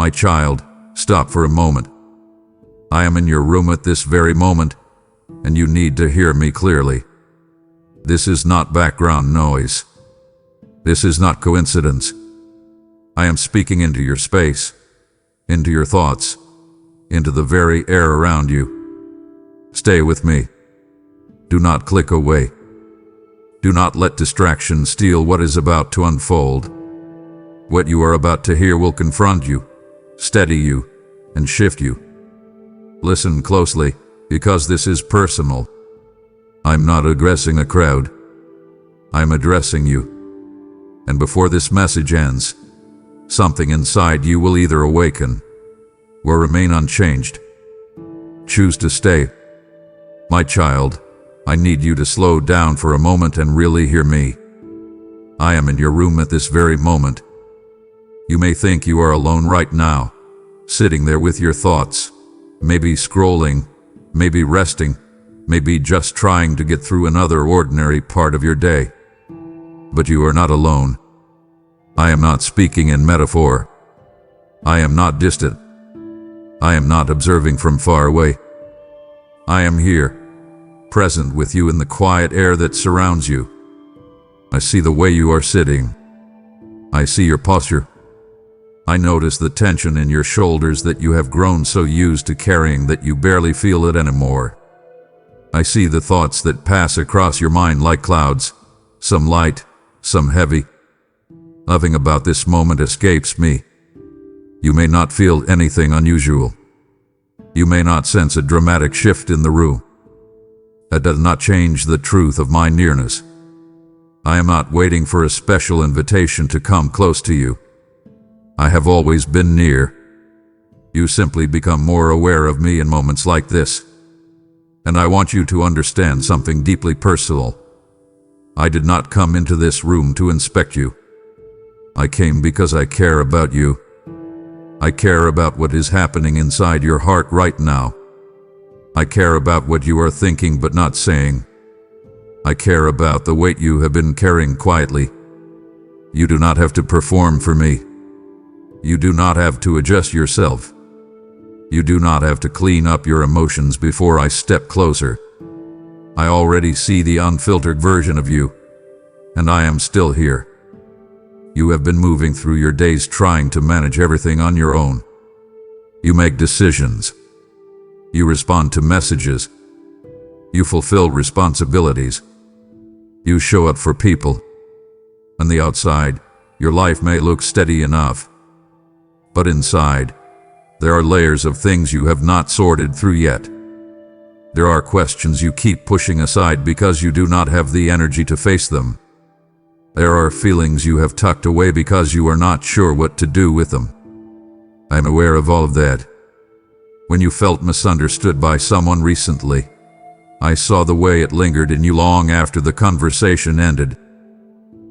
My child, stop for a moment. I am in your room at this very moment, and you need to hear me clearly. This is not background noise. This is not coincidence. I am speaking into your space, into your thoughts, into the very air around you. Stay with me. Do not click away. Do not let distraction steal what is about to unfold. What you are about to hear will confront you, steady you, and shift you. Listen closely, because this is personal. I'm not addressing a crowd. I'm addressing you. And before this message ends, something inside you will either awaken or remain unchanged. Choose to stay. My child, I need you to slow down for a moment and really hear me. I am in your room at this very moment. You may think you are alone right now, sitting there with your thoughts, maybe scrolling, maybe resting, maybe just trying to get through another ordinary part of your day. But you are not alone. I am not speaking in metaphor. I am not distant. I am not observing from far away. I am here, present with you in the quiet air that surrounds you. I see the way you are sitting. I see your posture. I notice the tension in your shoulders that you have grown so used to carrying that you barely feel it anymore. I see the thoughts that pass across your mind like clouds, some light, some heavy. Nothing about this moment escapes me. You may not feel anything unusual. You may not sense a dramatic shift in the room. That does not change the truth of my nearness. I am not waiting for a special invitation to come close to you. I have always been near. You simply become more aware of me in moments like this. And I want you to understand something deeply personal. I did not come into this room to inspect you. I came because I care about you. I care about what is happening inside your heart right now. I care about what you are thinking but not saying. I care about the weight you have been carrying quietly. You do not have to perform for me. You do not have to adjust yourself. You do not have to clean up your emotions before I step closer. I already see the unfiltered version of you, and I am still here. You have been moving through your days trying to manage everything on your own. You make decisions. You respond to messages. You fulfill responsibilities. You show up for people. On the outside, your life may look steady enough. But inside, there are layers of things you have not sorted through yet. There are questions you keep pushing aside because you do not have the energy to face them. There are feelings you have tucked away because you are not sure what to do with them. I am aware of all of that. When you felt misunderstood by someone recently, I saw the way it lingered in you long after the conversation ended.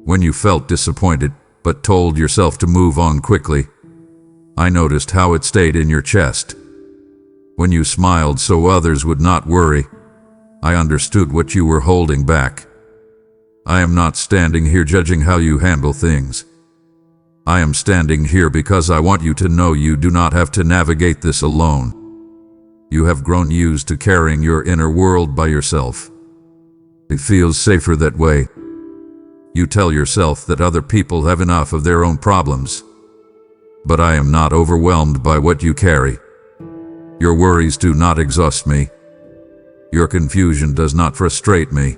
When you felt disappointed but told yourself to move on quickly, I noticed how it stayed in your chest. When you smiled so others would not worry, I understood what you were holding back. I am not standing here judging how you handle things. I am standing here because I want you to know you do not have to navigate this alone. You have grown used to carrying your inner world by yourself. It feels safer that way. You tell yourself that other people have enough of their own problems. But I am not overwhelmed by what you carry. Your worries do not exhaust me. Your confusion does not frustrate me.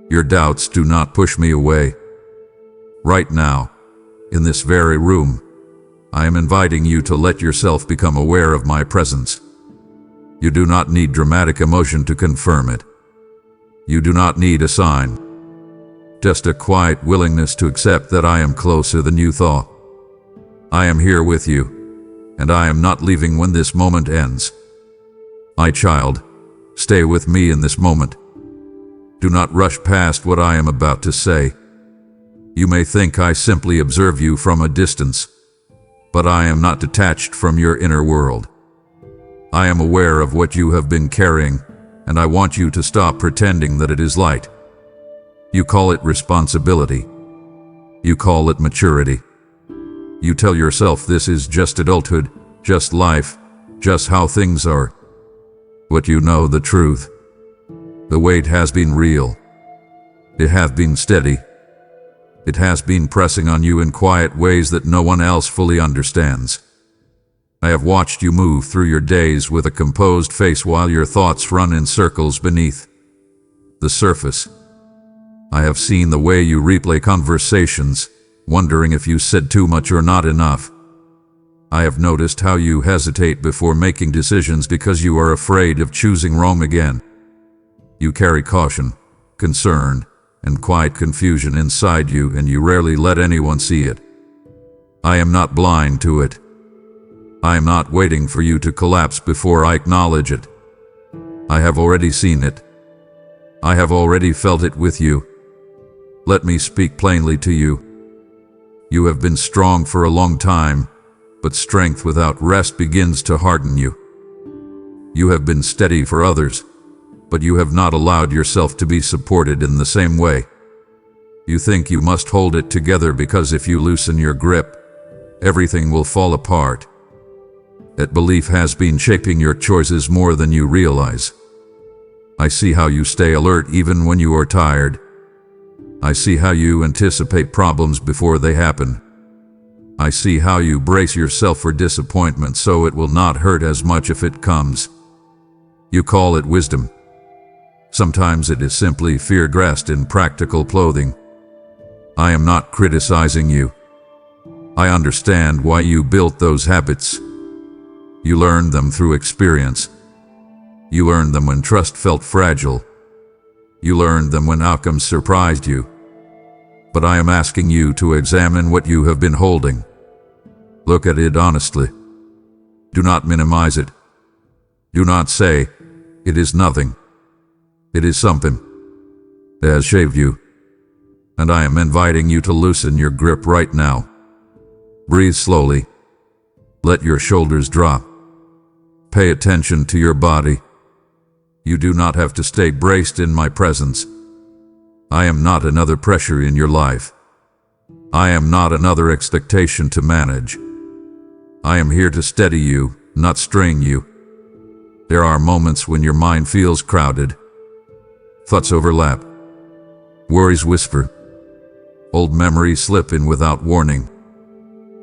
Your doubts do not push me away. Right now, in this very room, I am inviting you to let yourself become aware of my presence. You do not need dramatic emotion to confirm it. You do not need a sign. Just a quiet willingness to accept that I am closer than you thought. I am here with you, and I am not leaving when this moment ends. My child, stay with me in this moment. Do not rush past what I am about to say. You may think I simply observe you from a distance, but I am not detached from your inner world. I am aware of what you have been carrying, and I want you to stop pretending that it is light. You call it responsibility. You call it maturity. You tell yourself this is just adulthood, just life, just how things are. But you know the truth. The weight has been real. It has been steady. It has been pressing on you in quiet ways that no one else fully understands. I have watched you move through your days with a composed face while your thoughts run in circles beneath the surface. I have seen the way you replay conversations, wondering if you said too much or not enough. I have noticed how you hesitate before making decisions because you are afraid of choosing wrong again. You carry caution, concern, and quiet confusion inside you, and you rarely let anyone see it. I am not blind to it. I am not waiting for you to collapse before I acknowledge it. I have already seen it. I have already felt it with you. Let me speak plainly to you. You have been strong for a long time, but strength without rest begins to harden you. You have been steady for others, but you have not allowed yourself to be supported in the same way. You think you must hold it together because if you loosen your grip, everything will fall apart. That belief has been shaping your choices more than you realize. I see how you stay alert even when you are tired. I see how you anticipate problems before they happen. I see how you brace yourself for disappointment so it will not hurt as much if it comes. You call it wisdom. Sometimes it is simply fear dressed in practical clothing. I am not criticizing you. I understand why you built those habits. You learned them through experience. You learned them when trust felt fragile. You learned them when outcomes surprised you. But I am asking you to examine what you have been holding. Look at it honestly. Do not minimize it. Do not say, it is nothing. It is something. It has shaped you. And I am inviting you to loosen your grip right now. Breathe slowly. Let your shoulders drop. Pay attention to your body. You do not have to stay braced in my presence. I am not another pressure in your life. I am not another expectation to manage. I am here to steady you, not strain you. There are moments when your mind feels crowded. Thoughts overlap. Worries whisper. Old memories slip in without warning.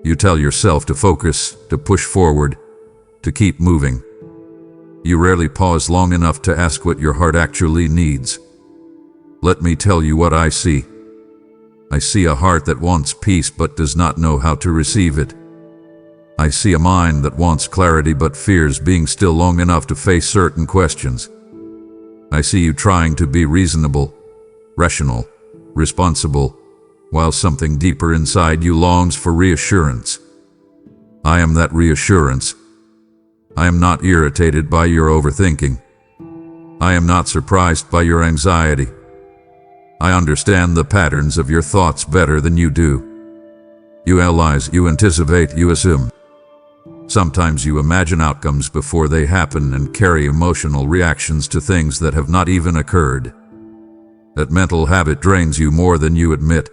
You tell yourself to focus, to push forward, to keep moving. You rarely pause long enough to ask what your heart actually needs. Let me tell you what I see. I see a heart that wants peace but does not know how to receive it. I see a mind that wants clarity but fears being still long enough to face certain questions. I see you trying to be reasonable, rational, responsible, while something deeper inside you longs for reassurance. I am that reassurance. I am not irritated by your overthinking. I am not surprised by your anxiety. I understand the patterns of your thoughts better than you do. You analyze, you anticipate, you assume. Sometimes you imagine outcomes before they happen and carry emotional reactions to things that have not even occurred. That mental habit drains you more than you admit.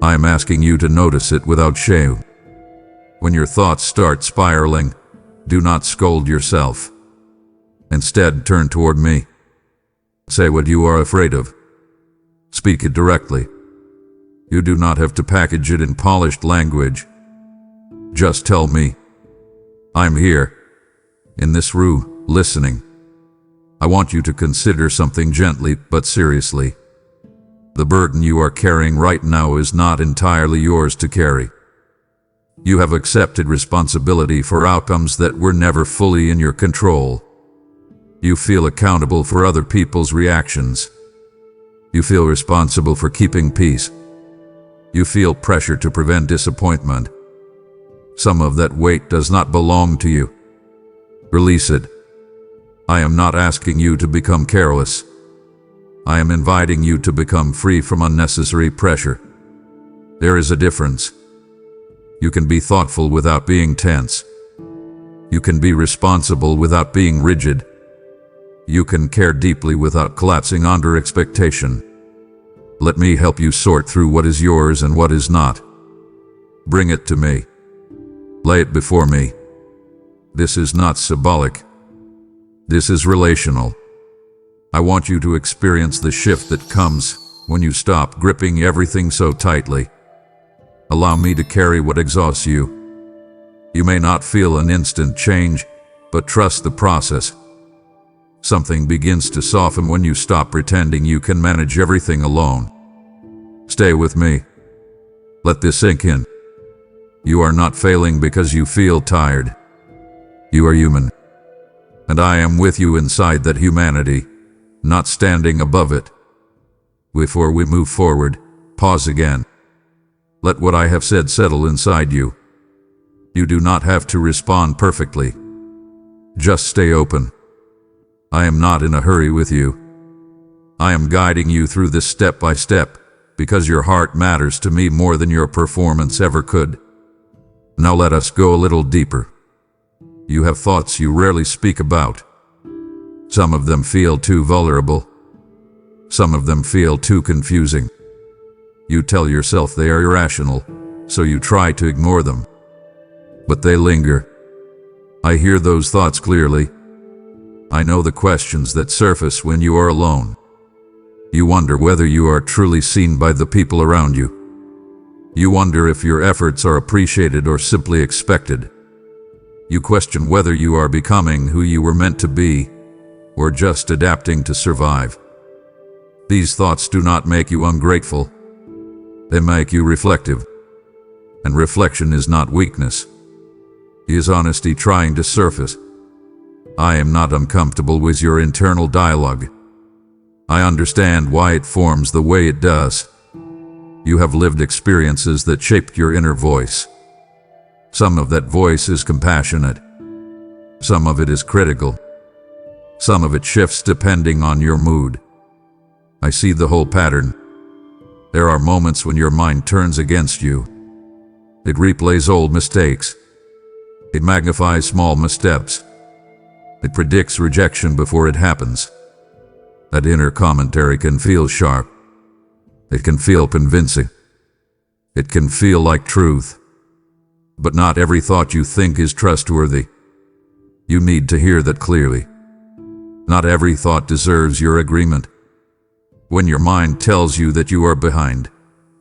I am asking you to notice it without shame. When your thoughts start spiraling, do not scold yourself. Instead, turn toward me. Say what you are afraid of. Speak it directly. You do not have to package it in polished language. Just tell me. I'm here, in this room, listening. I want you to consider something gently but seriously. The burden you are carrying right now is not entirely yours to carry. You have accepted responsibility for outcomes that were never fully in your control. You feel accountable for other people's reactions. You feel responsible for keeping peace. You feel pressure to prevent disappointment. Some of that weight does not belong to you. Release it. I am not asking you to become careless. I am inviting you to become free from unnecessary pressure. There is a difference. You can be thoughtful without being tense. You can be responsible without being rigid. You can care deeply without collapsing under expectation. Let me help you sort through what is yours and what is not. Bring it to me. Lay it before me. This is not symbolic. This is relational. I want you to experience the shift that comes when you stop gripping everything so tightly. Allow me to carry what exhausts you. You may not feel an instant change, but trust the process. Something begins to soften when you stop pretending you can manage everything alone. Stay with me. Let this sink in. You are not failing because you feel tired. You are human. And I am with you inside that humanity, not standing above it. Before we move forward, pause again. Let what I have said settle inside you. You do not have to respond perfectly. Just stay open. I am not in a hurry with you. I am guiding you through this step by step, because your heart matters to me more than your performance ever could. Now let us go a little deeper. You have thoughts you rarely speak about. Some of them feel too vulnerable. Some of them feel too confusing. You tell yourself they are irrational, so you try to ignore them. But they linger. I hear those thoughts clearly. I know the questions that surface when you are alone. You wonder whether you are truly seen by the people around you. You wonder if your efforts are appreciated or simply expected. You question whether you are becoming who you were meant to be, or just adapting to survive. These thoughts do not make you ungrateful. They make you reflective. And reflection is not weakness. It is honesty trying to surface. I am not uncomfortable with your internal dialogue. I understand why it forms the way it does. You have lived experiences that shaped your inner voice. Some of that voice is compassionate. Some of it is critical. Some of it shifts depending on your mood. I see the whole pattern. There are moments when your mind turns against you. It replays old mistakes. It magnifies small missteps. It predicts rejection before it happens. That inner commentary can feel sharp. It can feel convincing. It can feel like truth. But not every thought you think is trustworthy. You need to hear that clearly. Not every thought deserves your agreement. When your mind tells you that you are behind,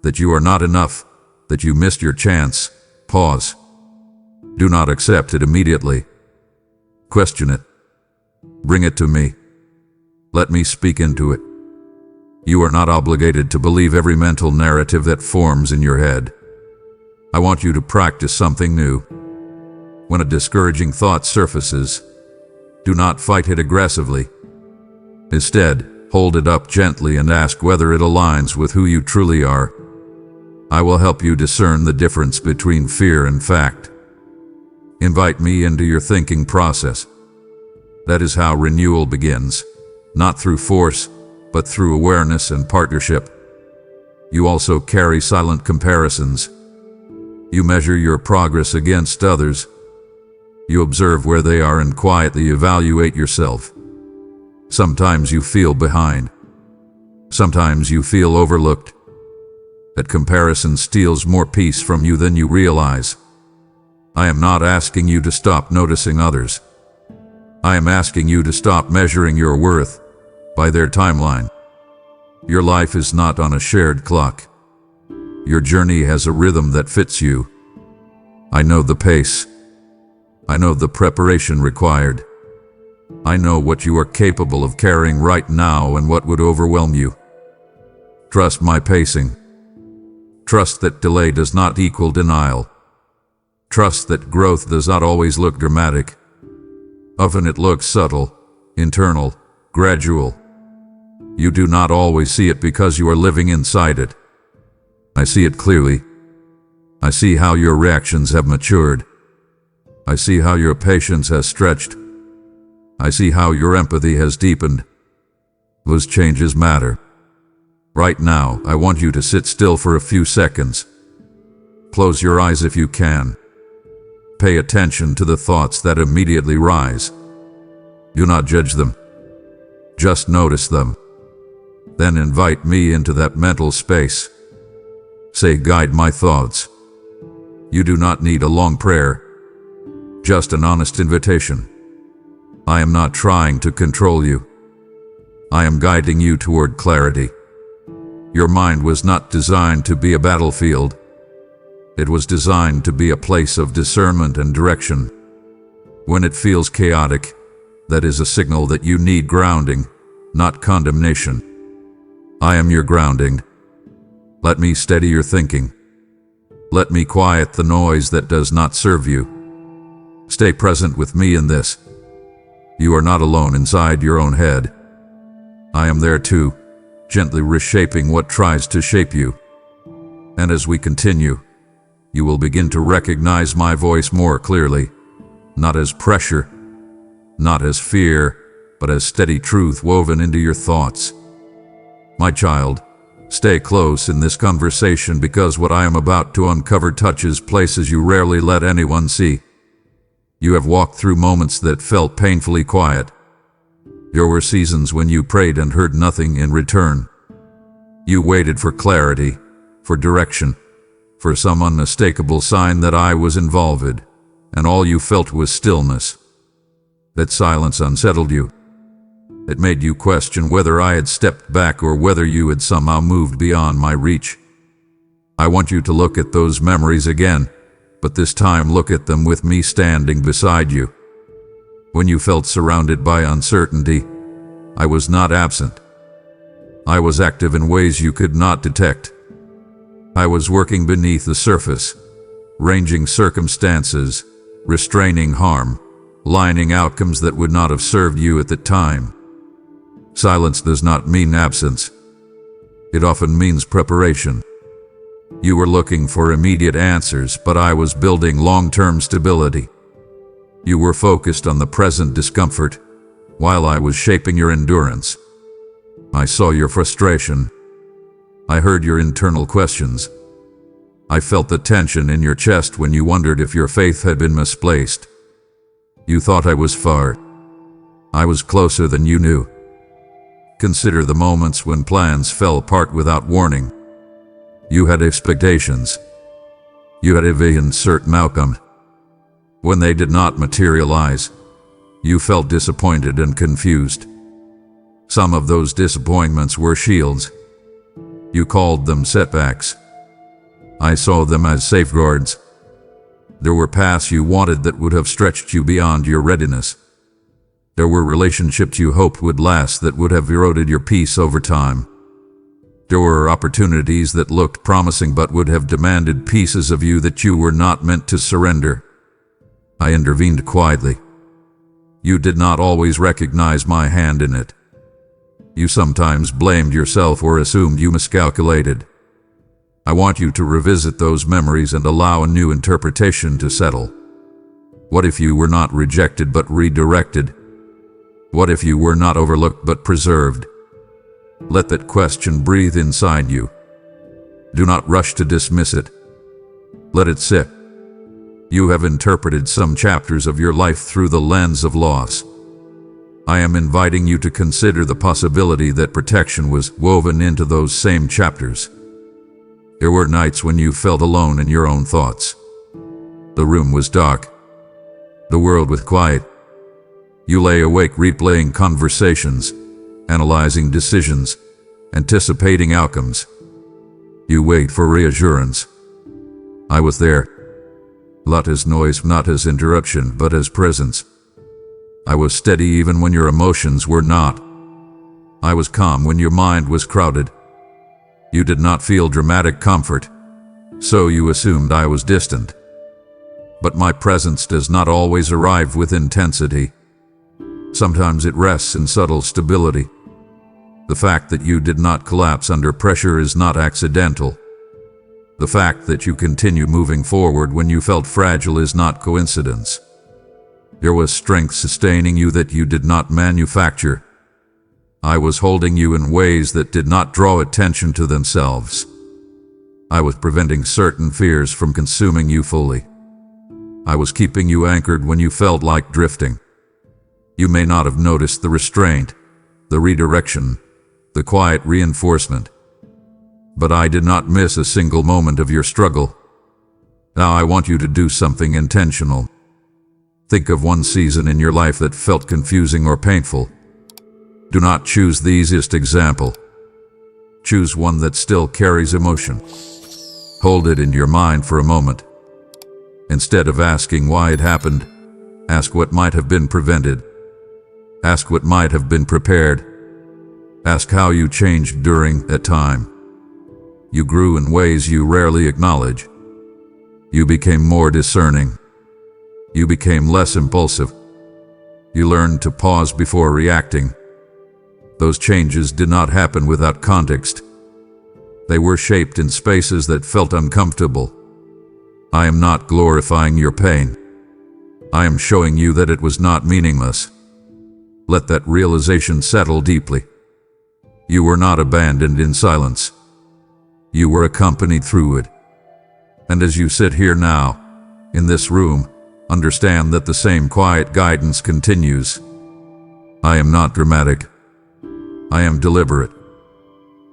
that you are not enough, that you missed your chance, pause. Do not accept it immediately. Question it. Bring it to me. Let me speak into it. You are not obligated to believe every mental narrative that forms in your head. I want you to practice something new. When a discouraging thought surfaces, do not fight it aggressively. Instead, hold it up gently and ask whether it aligns with who you truly are. I will help you discern the difference between fear and fact. Invite me into your thinking process. That is how renewal begins, not through force, but through awareness and partnership. You also carry silent comparisons. You measure your progress against others. You observe where they are and quietly evaluate yourself. Sometimes you feel behind. Sometimes you feel overlooked. That comparison steals more peace from you than you realize. I am not asking you to stop noticing others. I am asking you to stop measuring your worth by their timeline. Your life is not on a shared clock. Your journey has a rhythm that fits you. I know the pace. I know the preparation required. I know what you are capable of carrying right now and what would overwhelm you. Trust my pacing. Trust that delay does not equal denial. Trust that growth does not always look dramatic. Often it looks subtle, internal, gradual. You do not always see it because you are living inside it. I see it clearly. I see how your reactions have matured. I see how your patience has stretched. I see how your empathy has deepened. Those changes matter. Right now, I want you to sit still for a few seconds. Close your eyes if you can. Pay attention to the thoughts that immediately rise. Do not judge them. Just notice them. Then invite me into that mental space. Say, guide my thoughts. You do not need a long prayer, just an honest invitation. I am not trying to control you. I am guiding you toward clarity. Your mind was not designed to be a battlefield. It was designed to be a place of discernment and direction. When it feels chaotic, that is a signal that you need grounding, not condemnation. I am your grounding. Let me steady your thinking. Let me quiet the noise that does not serve you. Stay present with me in this. You are not alone inside your own head. I am there too, gently reshaping what tries to shape you. And as we continue, you will begin to recognize my voice more clearly, not as pressure, not as fear, but as steady truth woven into your thoughts. My child, stay close in this conversation because what I am about to uncover touches places you rarely let anyone see. You have walked through moments that felt painfully quiet. There were seasons when you prayed and heard nothing in return. You waited for clarity, for direction, for some unmistakable sign that I was involved, and all you felt was stillness. That silence unsettled you. It made you question whether I had stepped back or whether you had somehow moved beyond my reach. I want you to look at those memories again, but this time look at them with me standing beside you. When you felt surrounded by uncertainty, I was not absent. I was active in ways you could not detect. I was working beneath the surface, ranging circumstances, restraining harm, lining outcomes that would not have served you at the time. Silence does not mean absence. It often means preparation. You were looking for immediate answers, but I was building long-term stability. You were focused on the present discomfort, while I was shaping your endurance. I saw your frustration. I heard your internal questions. I felt the tension in your chest when you wondered if your faith had been misplaced. You thought I was far. I was closer than you knew. Consider the moments when plans fell apart without warning. You had expectations. You had envisioned certain outcome. When they did not materialize, you felt disappointed and confused. Some of those disappointments were shields. You called them setbacks. I saw them as safeguards. There were paths you wanted that would have stretched you beyond your readiness. There were relationships you hoped would last that would have eroded your peace over time. There were opportunities that looked promising but would have demanded pieces of you that you were not meant to surrender. I intervened quietly. You did not always recognize my hand in it. You sometimes blamed yourself or assumed you miscalculated. I want you to revisit those memories and allow a new interpretation to settle. What if you were not rejected but redirected? What if you were not overlooked but preserved? Let that question breathe inside you. Do not rush to dismiss it. Let it sit. You have interpreted some chapters of your life through the lens of loss. I am inviting you to consider the possibility that protection was woven into those same chapters. There were nights when you felt alone in your own thoughts. The room was dark. The world was quiet. You lay awake replaying conversations, analyzing decisions, anticipating outcomes. You wait for reassurance. I was there. Not as noise, not as interruption, but as presence. I was steady even when your emotions were not. I was calm when your mind was crowded. You did not feel dramatic comfort, so you assumed I was distant. But my presence does not always arrive with intensity. Sometimes it rests in subtle stability. The fact that you did not collapse under pressure is not accidental. The fact that you continue moving forward when you felt fragile is not coincidence. There was strength sustaining you that you did not manufacture. I was holding you in ways that did not draw attention to themselves. I was preventing certain fears from consuming you fully. I was keeping you anchored when you felt like drifting. You may not have noticed the restraint, the redirection, the quiet reinforcement. But I did not miss a single moment of your struggle. Now I want you to do something intentional. Think of one season in your life that felt confusing or painful. Do not choose the easiest example. Choose one that still carries emotion. Hold it in your mind for a moment. Instead of asking why it happened, ask what might have been prevented. Ask what might have been prepared. Ask how you changed during that time. You grew in ways you rarely acknowledge. You became more discerning. You became less impulsive. You learned to pause before reacting. Those changes did not happen without context. They were shaped in spaces that felt uncomfortable. I am not glorifying your pain. I am showing you that it was not meaningless. Let that realization settle deeply. You were not abandoned in silence. You were accompanied through it. And as you sit here now, in this room, understand that the same quiet guidance continues. I am not dramatic. I am deliberate.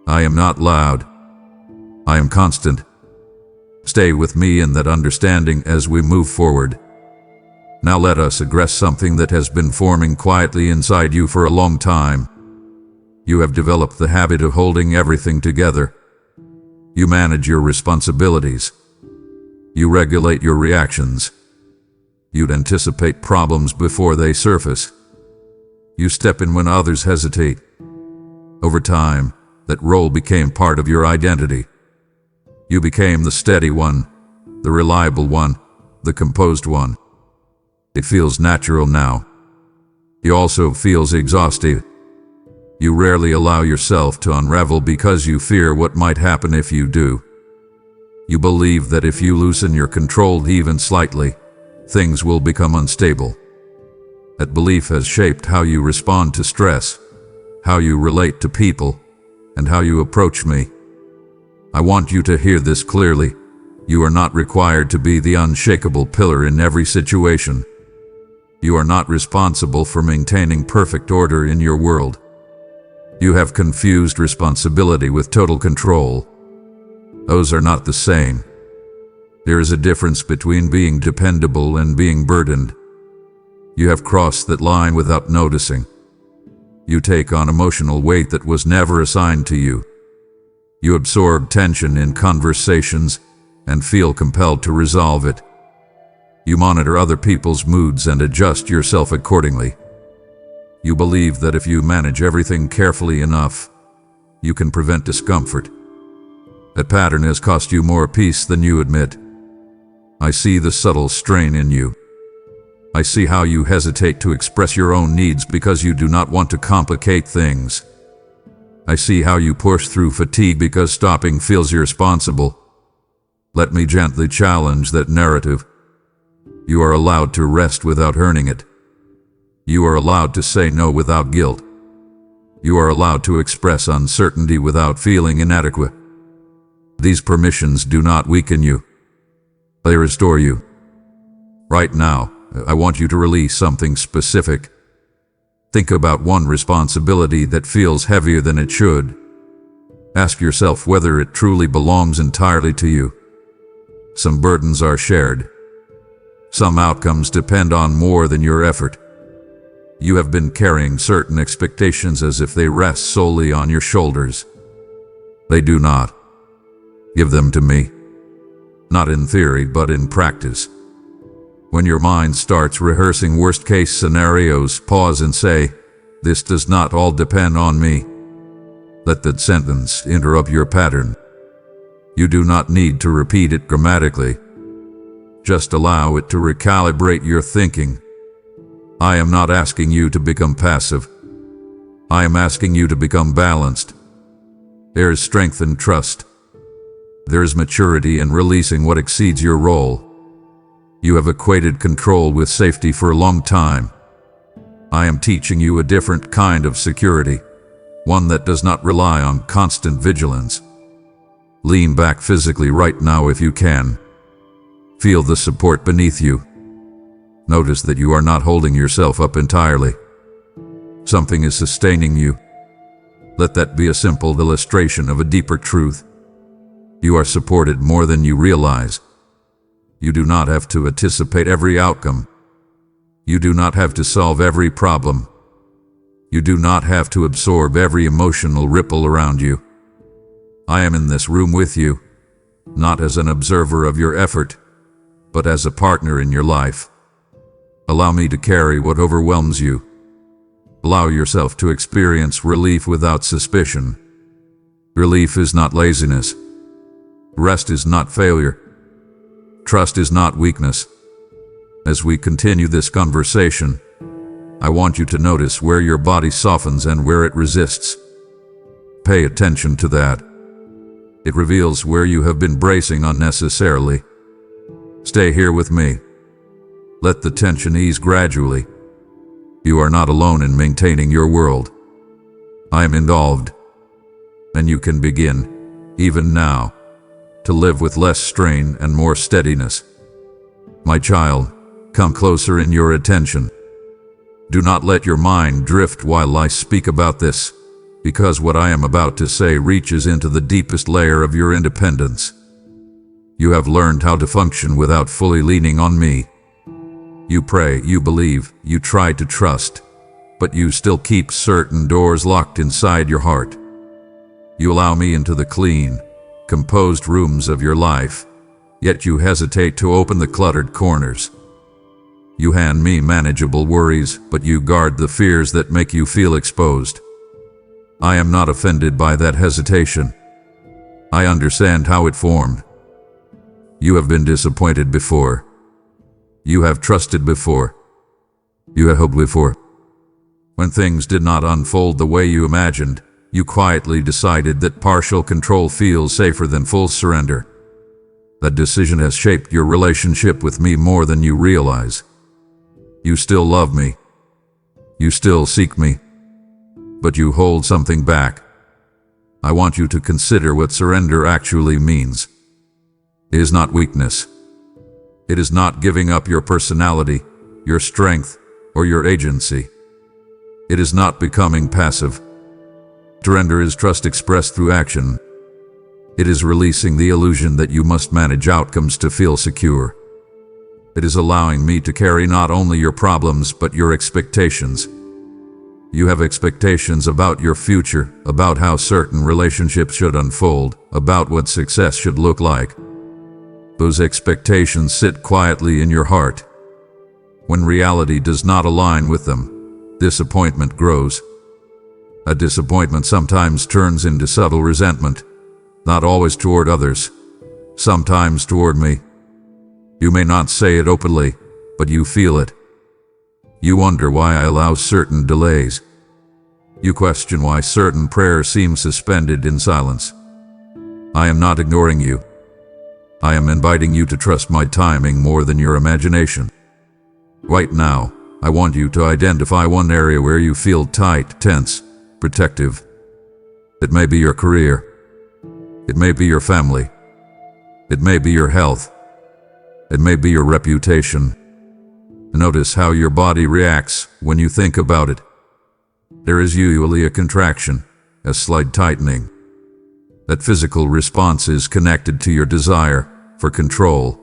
I am not loud. I am constant. Stay with me in that understanding as we move forward. Now let us address something that has been forming quietly inside you for a long time. You have developed the habit of holding everything together. You manage your responsibilities. You regulate your reactions. You anticipate problems before they surface. You step in when others hesitate. Over time, that role became part of your identity. You became the steady one, the reliable one, the composed one. It feels natural now. It also feels exhausting. You rarely allow yourself to unravel because you fear what might happen if you do. You believe that if you loosen your control even slightly, things will become unstable. That belief has shaped how you respond to stress, how you relate to people, and how you approach me. I want you to hear this clearly. You are not required to be the unshakable pillar in every situation. You are not responsible for maintaining perfect order in your world. You have confused responsibility with total control. Those are not the same. There is a difference between being dependable and being burdened. You have crossed that line without noticing. You take on emotional weight that was never assigned to you. You absorb tension in conversations and feel compelled to resolve it. You monitor other people's moods and adjust yourself accordingly. You believe that if you manage everything carefully enough, you can prevent discomfort. That pattern has cost you more peace than you admit. I see the subtle strain in you. I see how you hesitate to express your own needs because you do not want to complicate things. I see how you push through fatigue because stopping feels irresponsible. Let me gently challenge that narrative. You are allowed to rest without earning it. You are allowed to say no without guilt. You are allowed to express uncertainty without feeling inadequate. These permissions do not weaken you. They restore you. Right now, I want you to release something specific. Think about one responsibility that feels heavier than it should. Ask yourself whether it truly belongs entirely to you. Some burdens are shared. Some outcomes depend on more than your effort. You have been carrying certain expectations as if they rest solely on your shoulders. They do not. Give them to me. Not in theory, but in practice. When your mind starts rehearsing worst-case scenarios, pause and say, "This does not all depend on me." Let that sentence interrupt your pattern. You do not need to repeat it grammatically. Just allow it to recalibrate your thinking. I am not asking you to become passive. I am asking you to become balanced. There is strength in trust. There is maturity in releasing what exceeds your role. You have equated control with safety for a long time. I am teaching you a different kind of security, one that does not rely on constant vigilance. Lean back physically right now if you can. Feel the support beneath you. Notice that you are not holding yourself up entirely. Something is sustaining you. Let that be a simple illustration of a deeper truth. You are supported more than you realize. You do not have to anticipate every outcome. You do not have to solve every problem. You do not have to absorb every emotional ripple around you. I am in this room with you, not as an observer of your effort, but as a partner in your life. Allow me to carry what overwhelms you. Allow yourself to experience relief without suspicion. Relief is not laziness. Rest is not failure. Trust is not weakness. As we continue this conversation, I want you to notice where your body softens and where it resists. Pay attention to that. It reveals where you have been bracing unnecessarily. Stay here with me. Let the tension ease gradually. You are not alone in maintaining your world. I am involved. And you can begin, even now, to live with less strain and more steadiness. My child, come closer in your attention. Do not let your mind drift while I speak about this, because what I am about to say reaches into the deepest layer of your independence. You have learned how to function without fully leaning on me. You pray, you believe, you try to trust, but you still keep certain doors locked inside your heart. You allow me into the clean, composed rooms of your life, yet you hesitate to open the cluttered corners. You hand me manageable worries, but you guard the fears that make you feel exposed. I am not offended by that hesitation. I understand how it formed. You have been disappointed before. You have trusted before. You have hoped before. When things did not unfold the way you imagined, you quietly decided that partial control feels safer than full surrender. That decision has shaped your relationship with me more than you realize. You still love me. You still seek me. But you hold something back. I want you to consider what surrender actually means. It is not weakness. It is not giving up your personality, your strength, or your agency. It is not becoming passive. Surrender is trust expressed through action. It is releasing the illusion that you must manage outcomes to feel secure. It is allowing me to carry not only your problems but your expectations. You have expectations about your future, about how certain relationships should unfold, about what success should look like. Those expectations sit quietly in your heart. When reality does not align with them, disappointment grows. A disappointment sometimes turns into subtle resentment, not always toward others, sometimes toward me. You may not say it openly, but you feel it. You wonder why I allow certain delays. You question why certain prayers seem suspended in silence. I am not ignoring you. I am inviting you to trust my timing more than your imagination. Right now, I want you to identify one area where you feel tight, tense, protective. It may be your career. It may be your family. It may be your health. It may be your reputation. Notice how your body reacts when you think about it. There is usually a contraction, a slight tightening. That physical response is connected to your desire for control.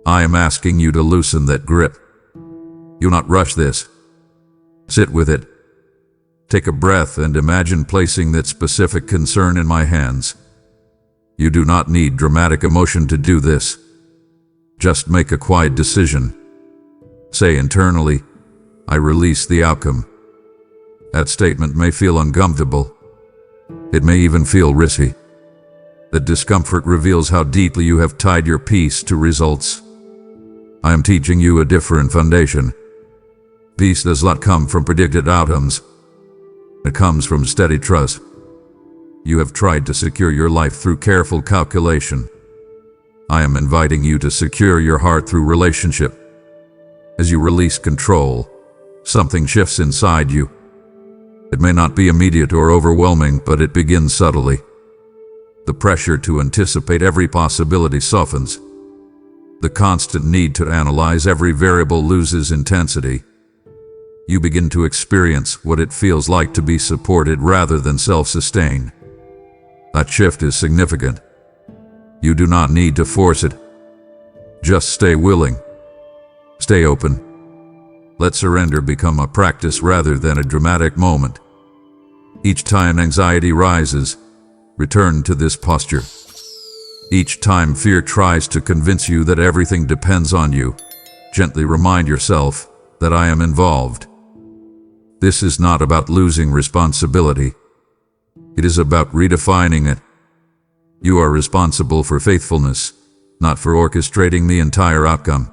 I am asking you to loosen that grip. Do not rush this. Sit with it. Take a breath and imagine placing that specific concern in my hands. You do not need dramatic emotion to do this. Just make a quiet decision. Say internally, I release the outcome. That statement may feel uncomfortable. It may even feel risky. That discomfort reveals how deeply you have tied your peace to results. I am teaching you a different foundation. Peace does not come from predicted outcomes. It comes from steady trust. You have tried to secure your life through careful calculation. I am inviting you to secure your heart through relationship. As you release control, something shifts inside you. It may not be immediate or overwhelming, but it begins subtly. The pressure to anticipate every possibility softens. The constant need to analyze every variable loses intensity. You begin to experience what it feels like to be supported rather than self-sustained. That shift is significant. You do not need to force it. Just stay willing. Stay open. Let surrender become a practice rather than a dramatic moment. Each time anxiety rises, return to this posture. Each time fear tries to convince you that everything depends on you, gently remind yourself that I am involved. This is not about losing responsibility. It is about redefining it. You are responsible for faithfulness, not for orchestrating the entire outcome.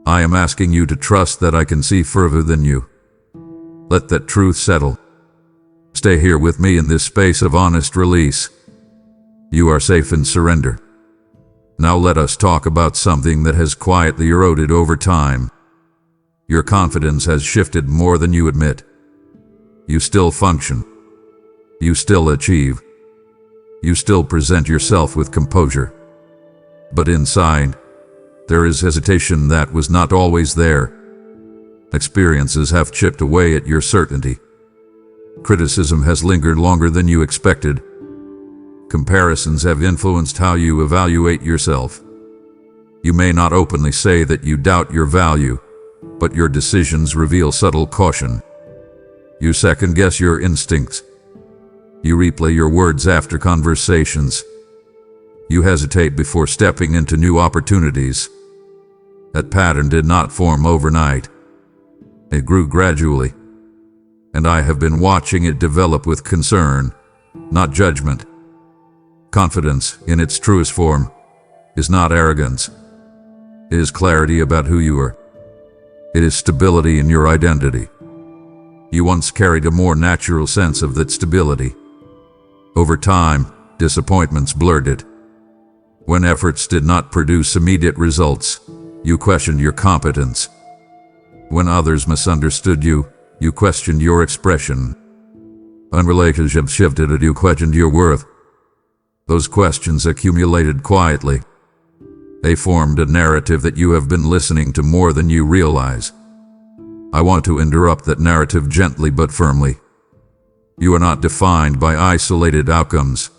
I am asking you to trust that I can see further than you. Let that truth settle. Stay here with me in this space of honest release. You are safe in surrender. Now let us talk about something that has quietly eroded over time. Your confidence has shifted more than you admit. You still function. You still achieve. You still present yourself with composure. But inside, there is hesitation that was not always there. Experiences have chipped away at your certainty. Criticism has lingered longer than you expected. Comparisons have influenced how you evaluate yourself. You may not openly say that you doubt your value, but your decisions reveal subtle caution. You second-guess your instincts. You replay your words after conversations. You hesitate before stepping into new opportunities. That pattern did not form overnight. It grew gradually, and I have been watching it develop with concern, not judgment. Confidence, in its truest form, is not arrogance. It is clarity about who you are. It is stability in your identity. You once carried a more natural sense of that stability. Over time, disappointments blurred it. When efforts did not produce immediate results, you questioned your competence. When others misunderstood you, you questioned your expression. When relationships shifted and you questioned your worth. Those questions accumulated quietly. They formed a narrative that you have been listening to more than you realize. I want to interrupt that narrative gently but firmly. You are not defined by isolated outcomes.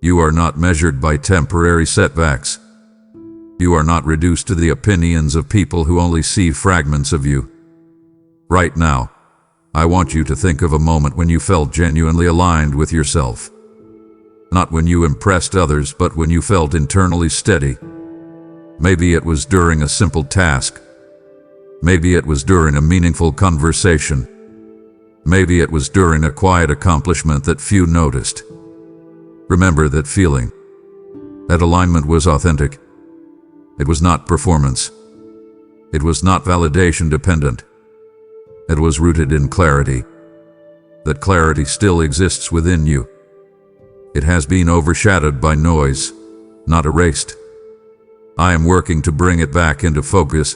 You are not measured by temporary setbacks. You are not reduced to the opinions of people who only see fragments of you. Right now, I want you to think of a moment when you felt genuinely aligned with yourself. Not when you impressed others, but when you felt internally steady. Maybe it was during a simple task. Maybe it was during a meaningful conversation. Maybe it was during a quiet accomplishment that few noticed. Remember that feeling. That alignment was authentic. It was not performance. It was not validation dependent. It was rooted in clarity. That clarity still exists within you. It has been overshadowed by noise, not erased. I am working to bring it back into focus.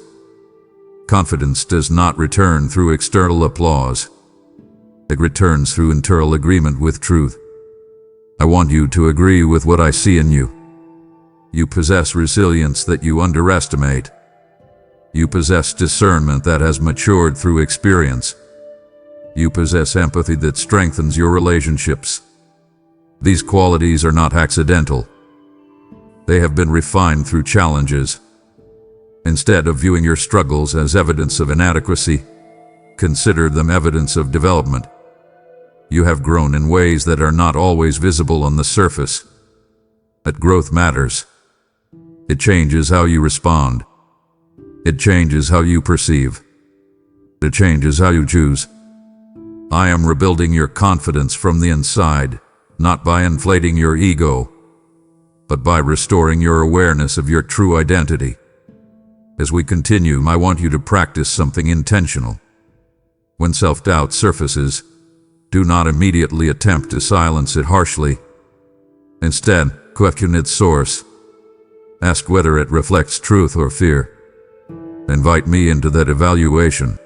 Confidence does not return through external applause. It returns through internal agreement with truth. I want you to agree with what I see in you. You possess resilience that you underestimate. You possess discernment that has matured through experience. You possess empathy that strengthens your relationships. These qualities are not accidental. They have been refined through challenges. Instead of viewing your struggles as evidence of inadequacy, consider them evidence of development. You have grown in ways that are not always visible on the surface. That growth matters. It changes how you respond. It changes how you perceive. It changes how you choose. I am rebuilding your confidence from the inside, not by inflating your ego, but by restoring your awareness of your true identity. As we continue, I want you to practice something intentional. When self-doubt surfaces, do not immediately attempt to silence it harshly. Instead, question its source. Ask whether it reflects truth or fear. Invite me into that evaluation.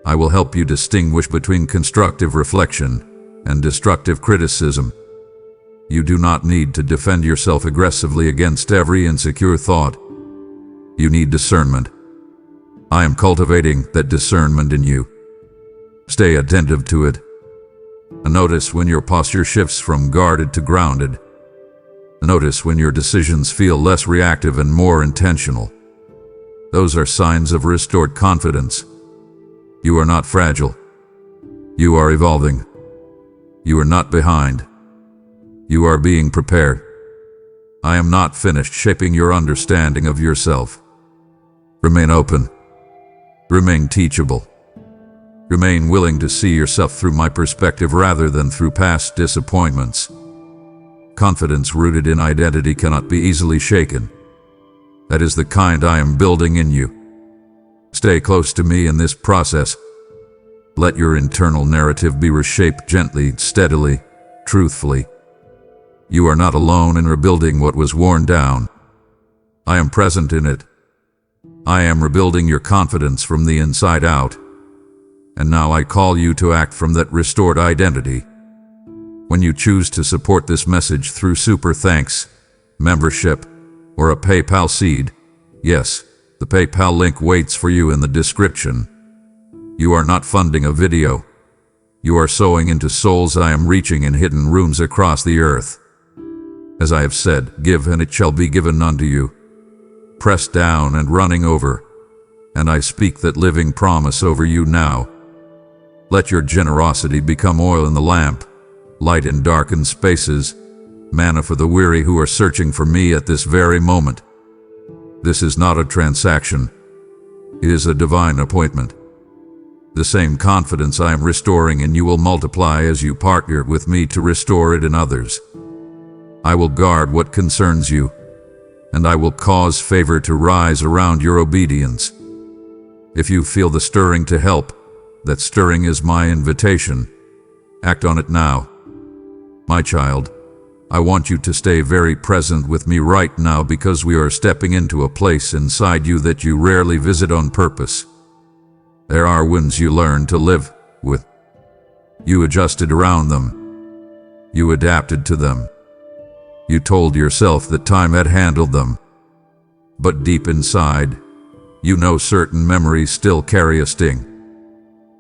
I will help you distinguish between constructive reflection and destructive criticism. You do not need to defend yourself aggressively against every insecure thought. You need discernment. I am cultivating that discernment in you. Stay attentive to it. Notice when your posture shifts from guarded to grounded. Notice when your decisions feel less reactive and more intentional. Those are signs of restored confidence. You are not fragile. You are evolving. You are not behind. You are being prepared. I am not finished shaping your understanding of yourself. Remain open. Remain teachable. Remain willing to see yourself through my perspective rather than through past disappointments. Confidence rooted in identity cannot be easily shaken. That is the kind I am building in you. Stay close to me in this process. Let your internal narrative be reshaped gently, steadily, truthfully. You are not alone in rebuilding what was worn down. I am present in it. I am rebuilding your confidence from the inside out. And now I call you to act from that restored identity. When you choose to support this message through super thanks, membership, or a PayPal seed, yes, the PayPal link waits for you in the description. You are not funding a video. You are sowing into souls I am reaching in hidden rooms across the earth. As I have said, give and it shall be given unto you. Pressed down and running over. And I speak that living promise over you now. Let your generosity become oil in the lamp, light in darkened spaces, manna for the weary who are searching for me at this very moment. This is not a transaction. It is a divine appointment. The same confidence I am restoring in you will multiply as you partner with me to restore it in others. I will guard what concerns you, and I will cause favor to rise around your obedience. If you feel the stirring to help, that stirring is my invitation. Act on it now. My child, I want you to stay very present with me right now because we are stepping into a place inside you that you rarely visit on purpose. There are wounds you learned to live with. You adjusted around them. You adapted to them. You told yourself that time had handled them. But deep inside, you know certain memories still carry a sting.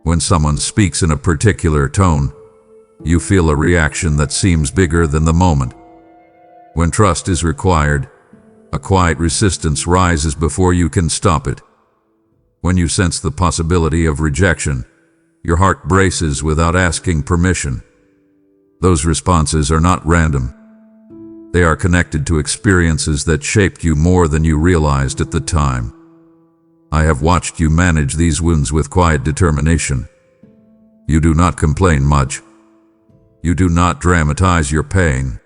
When someone speaks in a particular tone, you feel a reaction that seems bigger than the moment. When trust is required, a quiet resistance rises before you can stop it. When you sense the possibility of rejection, your heart braces without asking permission. Those responses are not random. They are connected to experiences that shaped you more than you realized at the time. I have watched you manage these wounds with quiet determination. You do not complain much. You do not dramatize your pain.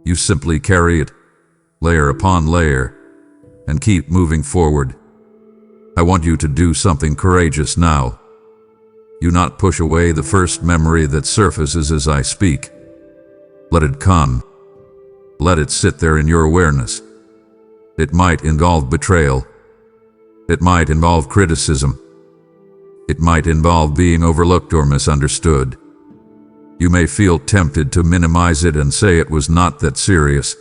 You simply carry it, layer upon layer, and keep moving forward. I want you to do something courageous now. You not push away the first memory that surfaces as I speak. Let it come. Let it sit there in your awareness. It might involve betrayal. It might involve criticism. It might involve being overlooked or misunderstood. You may feel tempted to minimize it and say it was not that serious.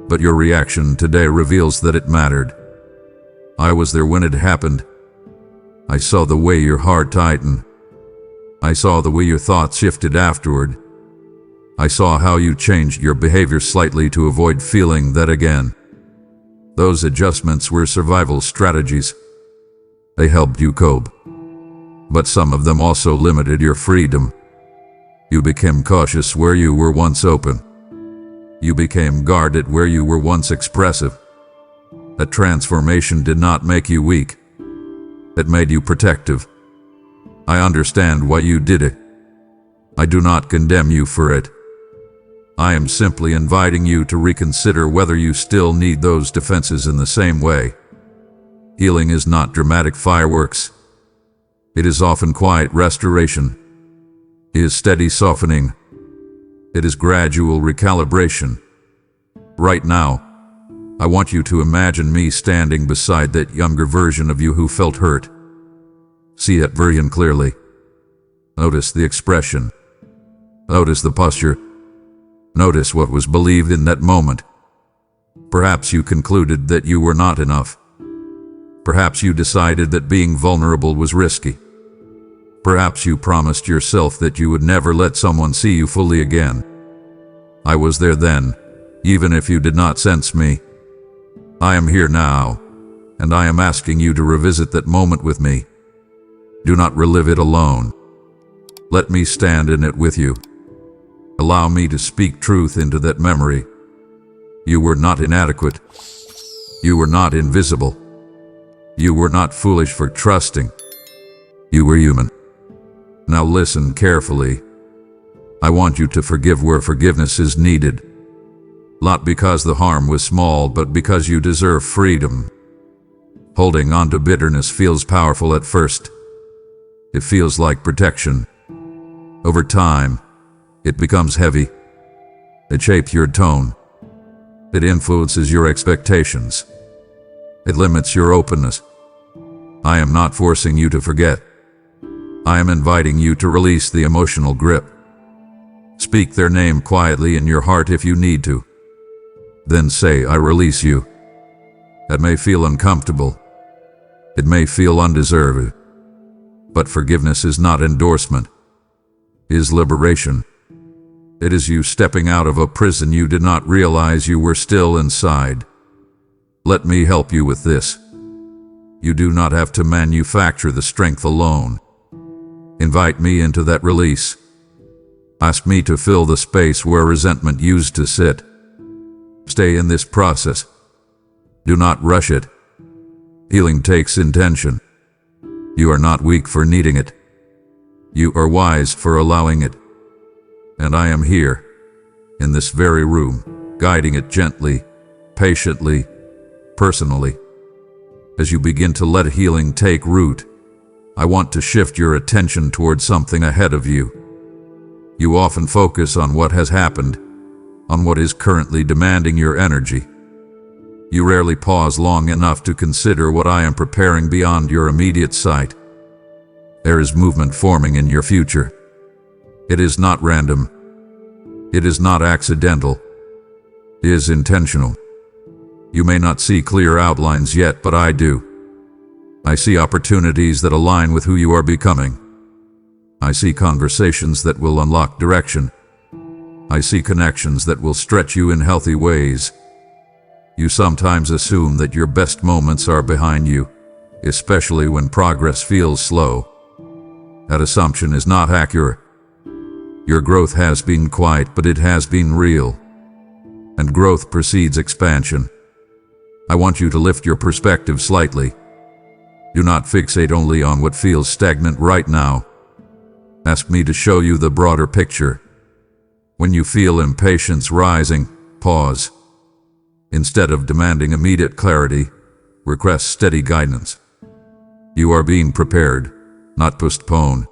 But your reaction today reveals that it mattered. I was there when it happened. I saw the way your heart tightened. I saw the way your thoughts shifted afterward. I saw how you changed your behavior slightly to avoid feeling that again. Those adjustments were survival strategies. They helped you cope. But some of them also limited your freedom. You became cautious where you were once open. You became guarded where you were once expressive. That transformation did not make you weak. It made you protective. I understand why you did it. I do not condemn you for it. I am simply inviting you to reconsider whether you still need those defenses in the same way. Healing is not dramatic fireworks. It is often quiet restoration. It is steady softening. It is gradual recalibration. Right now, I want you to imagine me standing beside that younger version of you who felt hurt. See that version clearly. Notice the expression. Notice the posture. Notice what was believed in that moment. Perhaps you concluded that you were not enough. Perhaps you decided that being vulnerable was risky. Perhaps you promised yourself that you would never let someone see you fully again. I was there then, even if you did not sense me. I am here now, and I am asking you to revisit that moment with me. Do not relive it alone. Let me stand in it with you. Allow me to speak truth into that memory. You were not inadequate. You were not invisible. You were not foolish for trusting. You were human. Now listen carefully. I want you to forgive where forgiveness is needed. Not because the harm was small, but because you deserve freedom. Holding on to bitterness feels powerful at first. It feels like protection. Over time, it becomes heavy. It shapes your tone. It influences your expectations. It limits your openness. I am not forcing you to forget. I am inviting you to release the emotional grip. Speak their name quietly in your heart if you need to. Then say, I release you. That may feel uncomfortable. It may feel undeserved. But forgiveness is not endorsement. It is liberation. It is you stepping out of a prison you did not realize you were still inside. Let me help you with this. You do not have to manufacture the strength alone. Invite me into that release. Ask me to fill the space where resentment used to sit. Stay in this process. Do not rush it. Healing takes intention. You are not weak for needing it. You are wise for allowing it. And I am here, in this very room, guiding it gently, patiently, personally. As you begin to let healing take root, I want to shift your attention towards something ahead of you. You often focus on what has happened, on what is currently demanding your energy. You rarely pause long enough to consider what I am preparing beyond your immediate sight. There is movement forming in your future. It is not random. It is not accidental. It is intentional. You may not see clear outlines yet, but I do. I see opportunities that align with who you are becoming. I see conversations that will unlock direction. I see connections that will stretch you in healthy ways. You sometimes assume that your best moments are behind you, especially when progress feels slow. That assumption is not accurate. Your growth has been quiet, but it has been real. And growth precedes expansion. I want you to lift your perspective slightly. Do not fixate only on what feels stagnant right now. Ask me to show you the broader picture. When you feel impatience rising, pause. Instead of demanding immediate clarity, request steady guidance. You are being prepared, not postponed.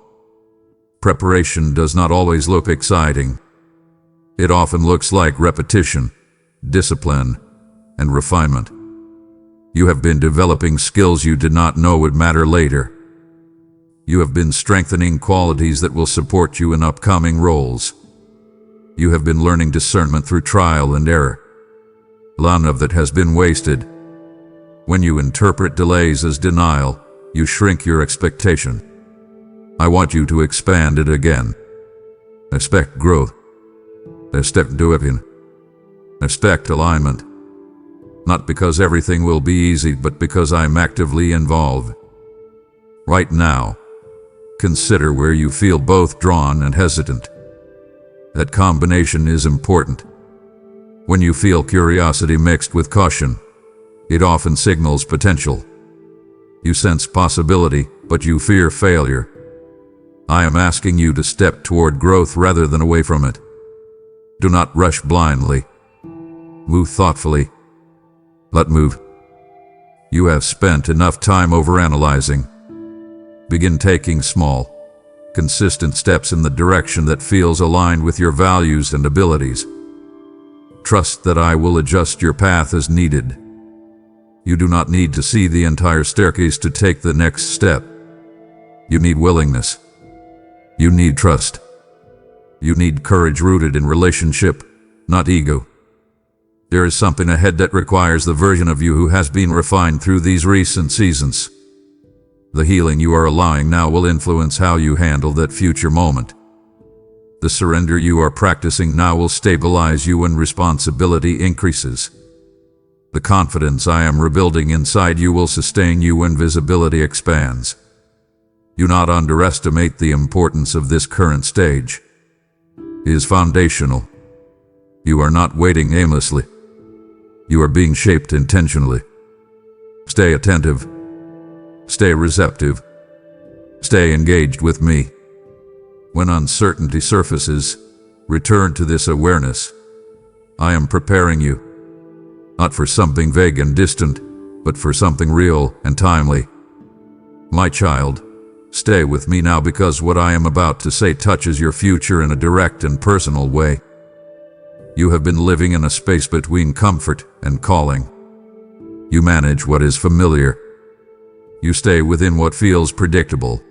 Preparation does not always look exciting. It often looks like repetition, discipline, and refinement. You have been developing skills you did not know would matter later. You have been strengthening qualities that will support you in upcoming roles. You have been learning discernment through trial and error. None of that has been wasted. When you interpret delays as denial, you shrink your expectation. I want you to expand it again. Expect growth. Expect doing. Expect alignment. Not because everything will be easy, but because I am actively involved. Right now, consider where you feel both drawn and hesitant. That combination is important. When you feel curiosity mixed with caution, it often signals potential. You sense possibility, but you fear failure. I am asking you to step toward growth rather than away from it. Do not rush blindly. Move thoughtfully. Let move. You have spent enough time overanalyzing. Begin taking small, consistent steps in the direction that feels aligned with your values and abilities. Trust that I will adjust your path as needed. You do not need to see the entire staircase to take the next step. You need willingness. You need trust. You need courage rooted in relationship, not ego. There is something ahead that requires the version of you who has been refined through these recent seasons. The healing you are allowing now will influence how you handle that future moment. The surrender you are practicing now will stabilize you when responsibility increases. The confidence I am rebuilding inside you will sustain you when visibility expands. Do not underestimate the importance of this current stage. It is foundational. You are not waiting aimlessly. You are being shaped intentionally. Stay attentive. Stay receptive. Stay engaged with me. When uncertainty surfaces, return to this awareness. I am preparing you, not for something vague and distant, but for something real and timely. My child, stay with me now because what I am about to say touches your future in a direct and personal way. You have been living in a space between comfort and calling. You manage what is familiar. You stay within what feels predictable.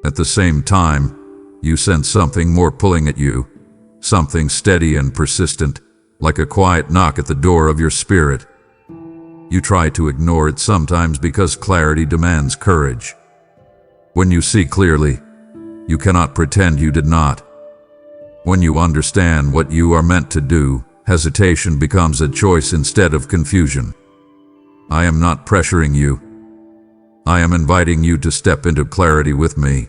At the same time, you sense something more pulling at you, something steady and persistent, like a quiet knock at the door of your spirit. You try to ignore it sometimes because clarity demands courage. When you see clearly, you cannot pretend you did not. When you understand what you are meant to do, hesitation becomes a choice instead of confusion. I am not pressuring you. I am inviting you to step into clarity with me.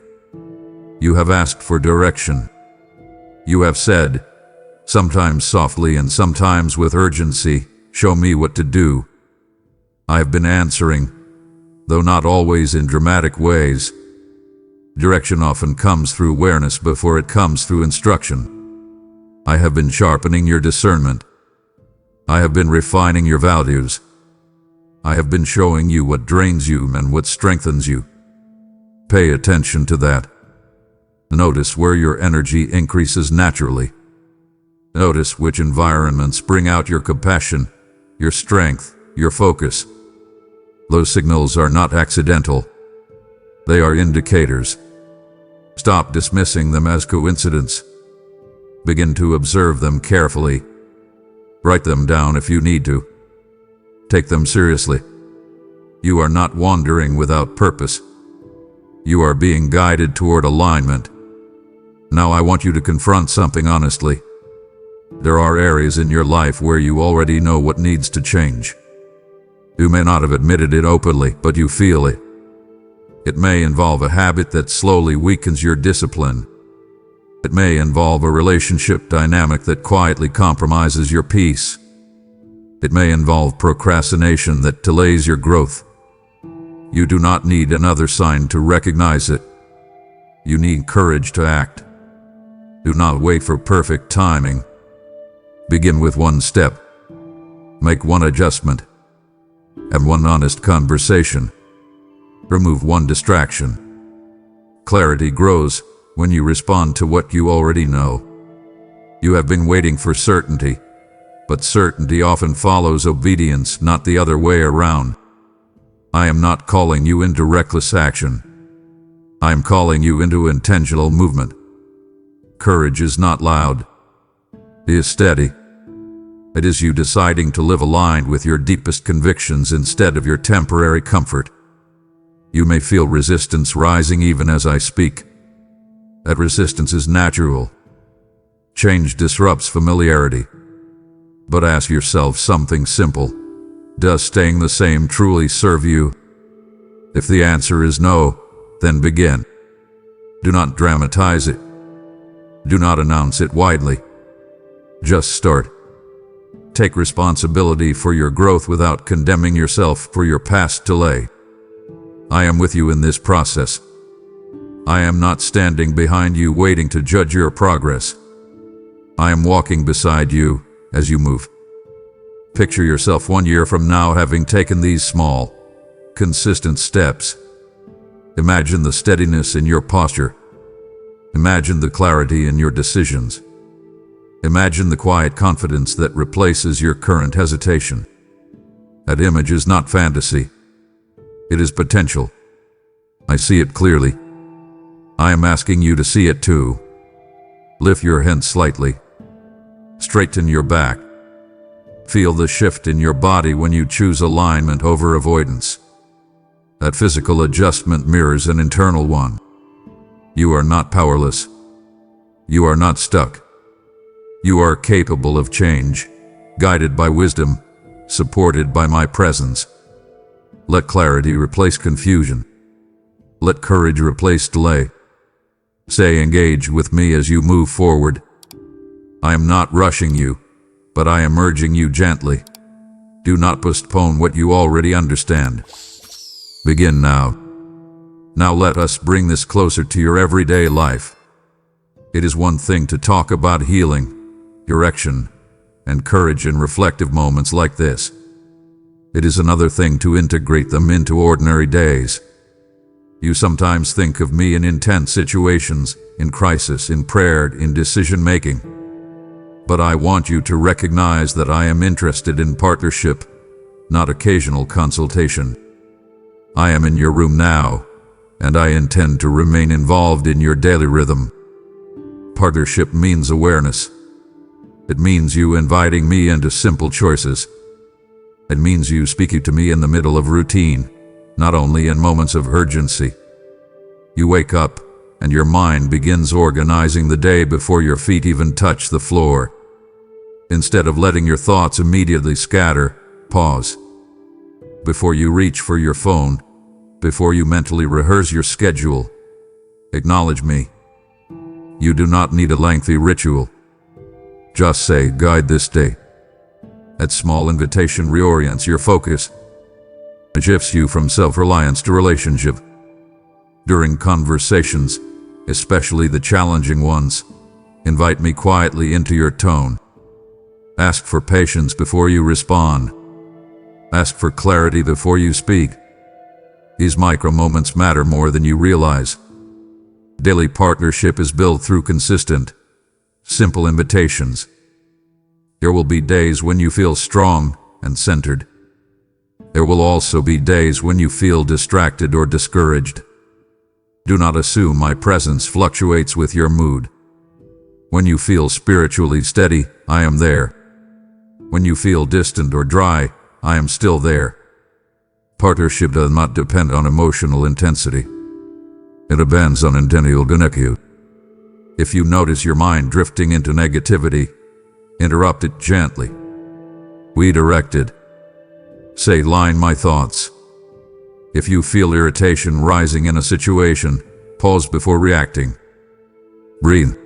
You have asked for direction. You have said, sometimes softly and sometimes with urgency, show me what to do. I have been answering, though not always in dramatic ways. Direction often comes through awareness before it comes through instruction. I have been sharpening your discernment. I have been refining your values. I have been showing you what drains you and what strengthens you. Pay attention to that. Notice where your energy increases naturally. Notice which environments bring out your compassion, your strength, your focus. Those signals are not accidental. They are indicators. Stop dismissing them as coincidence. Begin to observe them carefully. Write them down if you need to. Take them seriously. You are not wandering without purpose. You are being guided toward alignment. Now I want you to confront something honestly. There are areas in your life where you already know what needs to change. You may not have admitted it openly, but you feel it. It may involve a habit that slowly weakens your discipline. It may involve a relationship dynamic that quietly compromises your peace. It may involve procrastination that delays your growth. You do not need another sign to recognize it. You need courage to act. Do not wait for perfect timing. Begin with one step. Make one adjustment. Have one honest conversation. Remove one distraction. Clarity grows when you respond to what you already know. You have been waiting for certainty, but certainty often follows obedience, not the other way around. I am not calling you into reckless action. I am calling you into intentional movement. Courage is not loud. It is steady. It is you deciding to live aligned with your deepest convictions instead of your temporary comfort. You may feel resistance rising even as I speak. That resistance is natural. Change disrupts familiarity. But ask yourself something simple. Does staying the same truly serve you? If the answer is no, then begin. Do not dramatize it. Do not announce it widely. Just start. Take responsibility for your growth without condemning yourself for your past delay. I am with you in this process. I am not standing behind you waiting to judge your progress. I am walking beside you as you move. Picture yourself 1 year from now having taken these small, consistent steps. Imagine the steadiness in your posture. Imagine the clarity in your decisions. Imagine the quiet confidence that replaces your current hesitation. That image is not fantasy. It is potential. I see it clearly. I am asking you to see it too. Lift your head slightly. Straighten your back. Feel the shift in your body when you choose alignment over avoidance. That physical adjustment mirrors an internal one. You are not powerless. You are not stuck. You are capable of change, guided by wisdom, supported by my presence. Let clarity replace confusion. Let courage replace delay. Say, engage with me as you move forward. I am not rushing you, but I am urging you gently. Do not postpone what you already understand. Begin now. Now let us bring this closer to your everyday life. It is one thing to talk about healing, direction, and courage in reflective moments like this. It is another thing to integrate them into ordinary days. You sometimes think of me in intense situations, in crisis, in prayer, in decision-making. But I want you to recognize that I am interested in partnership, not occasional consultation. I am in your room now, and I intend to remain involved in your daily rhythm. Partnership means awareness. It means you inviting me into simple choices. It means you speaking to me in the middle of routine, not only in moments of urgency. You wake up, and your mind begins organizing the day before your feet even touch the floor. Instead of letting your thoughts immediately scatter, pause. Before you reach for your phone, before you mentally rehearse your schedule, acknowledge me. You do not need a lengthy ritual. Just say, guide this day. That small invitation reorients your focus. It shifts you from self-reliance to relationship. During conversations, especially the challenging ones, invite me quietly into your tone. Ask for patience before you respond. Ask for clarity before you speak. These micro moments matter more than you realize. Daily partnership is built through consistent, simple invitations. There will be days when you feel strong and centered. There will also be days when you feel distracted or discouraged. Do not assume my presence fluctuates with your mood. When you feel spiritually steady, I am there. When you feel distant or dry, I am still there. Partnership does not depend on emotional intensity. It depends on intentional connection. If you notice your mind drifting into negativity, interrupt it gently. Redirect it. Say, line my thoughts. If you feel irritation rising in a situation, pause before reacting. Breathe.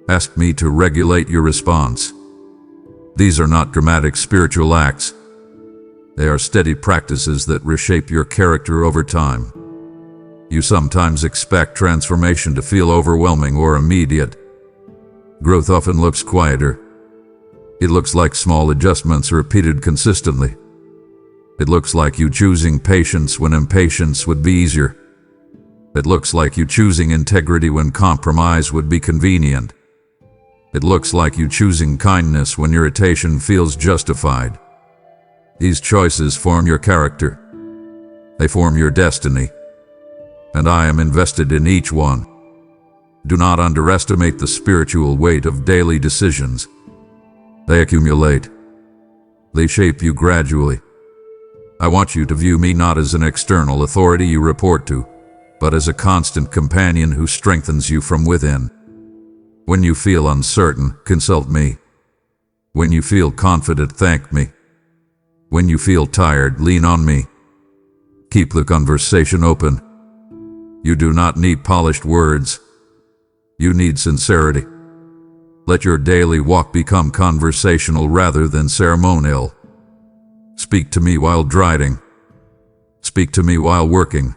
Ask me to regulate your response. These are not dramatic spiritual acts. They are steady practices that reshape your character over time. You sometimes expect transformation to feel overwhelming or immediate. Growth often looks quieter. It looks like small adjustments repeated consistently. It looks like you choosing patience when impatience would be easier. It looks like you choosing integrity when compromise would be convenient. It looks like you choosing kindness when irritation feels justified. These choices form your character. They form your destiny. And I am invested in each one. Do not underestimate the spiritual weight of daily decisions. They accumulate. They shape you gradually. I want you to view me not as an external authority you report to, but as a constant companion who strengthens you from within. When you feel uncertain, consult me. When you feel confident, thank me. When you feel tired, lean on me. Keep the conversation open. You do not need polished words. You need sincerity. Let your daily walk become conversational rather than ceremonial. Speak to me while driving. Speak to me while working.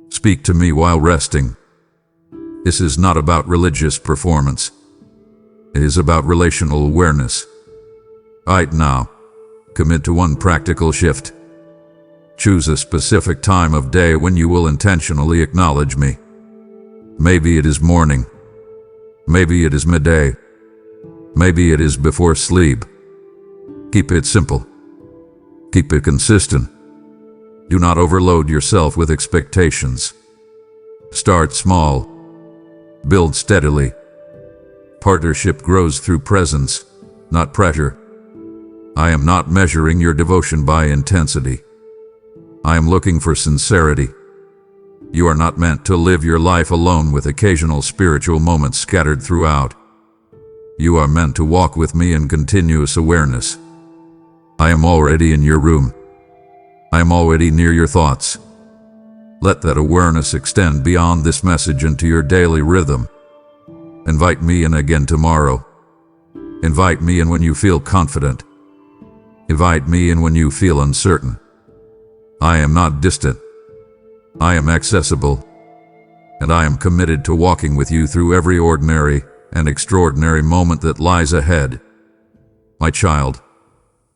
Speak to me while resting. This is not about religious performance. It is about relational awareness. Right now, commit to one practical shift. Choose a specific time of day when you will intentionally acknowledge me. Maybe it is morning. Maybe it is midday. Maybe it is before sleep. Keep it simple. Keep it consistent. Do not overload yourself with expectations. Start small. Build steadily. Partnership grows through presence, not pressure. I am not measuring your devotion by intensity. I am looking for sincerity. You are not meant to live your life alone with occasional spiritual moments scattered throughout. You are meant to walk with me in continuous awareness. I am already in your room. I am already near your thoughts. Let that awareness extend beyond this message into your daily rhythm. Invite me in again tomorrow. Invite me in when you feel confident. Invite me in when you feel uncertain. I am not distant. I am accessible. And I am committed to walking with you through every ordinary and extraordinary moment that lies ahead. My child,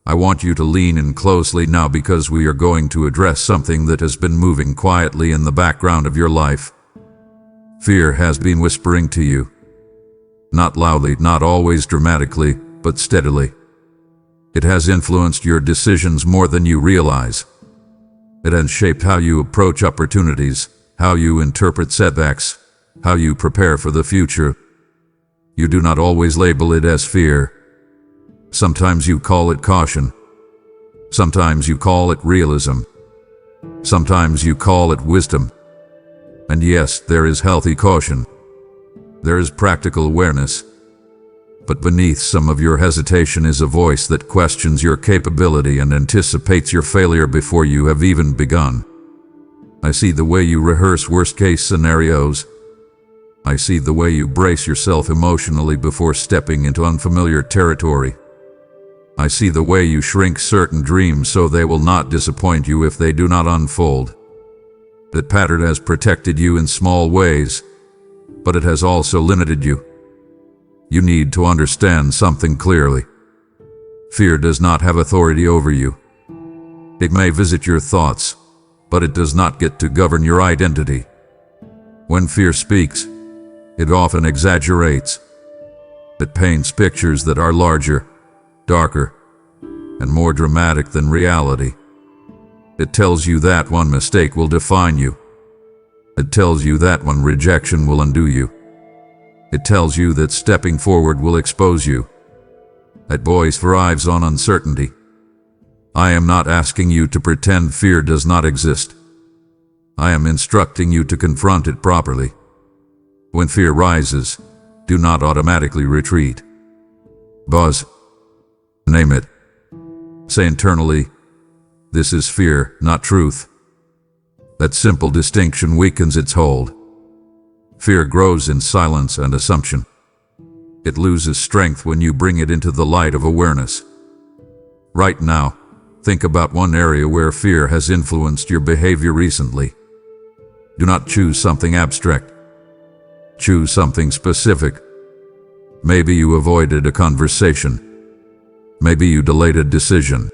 I want you to lean in closely now because we are going to address something that has been moving quietly in the background of your life. Fear has been whispering to you. Not loudly, not always dramatically, but steadily. It has influenced your decisions more than you realize. It has shaped how you approach opportunities, how you interpret setbacks, how you prepare for the future. You do not always label it as fear. Sometimes you call it caution. Sometimes you call it realism. Sometimes you call it wisdom. And yes, there is healthy caution. There is practical awareness. But beneath some of your hesitation is a voice that questions your capability and anticipates your failure before you have even begun. I see the way you rehearse worst-case scenarios. I see the way you brace yourself emotionally before stepping into unfamiliar territory. I see the way you shrink certain dreams so they will not disappoint you if they do not unfold. That pattern has protected you in small ways, but it has also limited you. You need to understand something clearly. Fear does not have authority over you. It may visit your thoughts, but it does not get to govern your identity. When fear speaks, it often exaggerates. It paints pictures that are larger, darker, and more dramatic than reality. It tells you that one mistake will define you. It tells you that one rejection will undo you. It tells you that stepping forward will expose you. That voice thrives on uncertainty. I am not asking you to pretend fear does not exist. I am instructing you to confront it properly. When fear rises, do not automatically retreat. Buzz. Name it. Say internally, this is fear, not truth. That simple distinction weakens its hold. Fear grows in silence and assumption. It loses strength when you bring it into the light of awareness. Right now, think about one area where fear has influenced your behavior recently. Do not choose something abstract. Choose something specific. Maybe you avoided a conversation. Maybe you delayed a decision.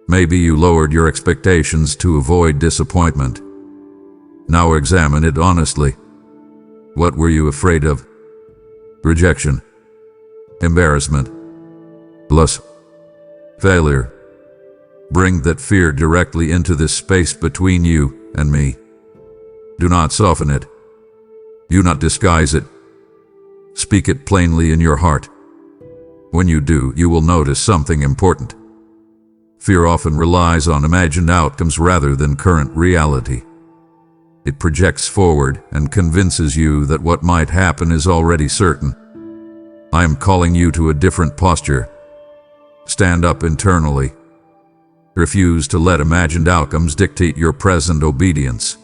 Maybe you lowered your expectations to avoid disappointment. Now examine it honestly. What were you afraid of? Rejection, embarrassment, loss, failure. Bring that fear directly into this space between you and me. Do not soften it. Do not disguise it. Speak it plainly in your heart. When you do, you will notice something important. Fear often relies on imagined outcomes rather than current reality. It projects forward and convinces you that what might happen is already certain. I am calling you to a different posture. Stand up internally. Refuse to let imagined outcomes dictate your present obedience.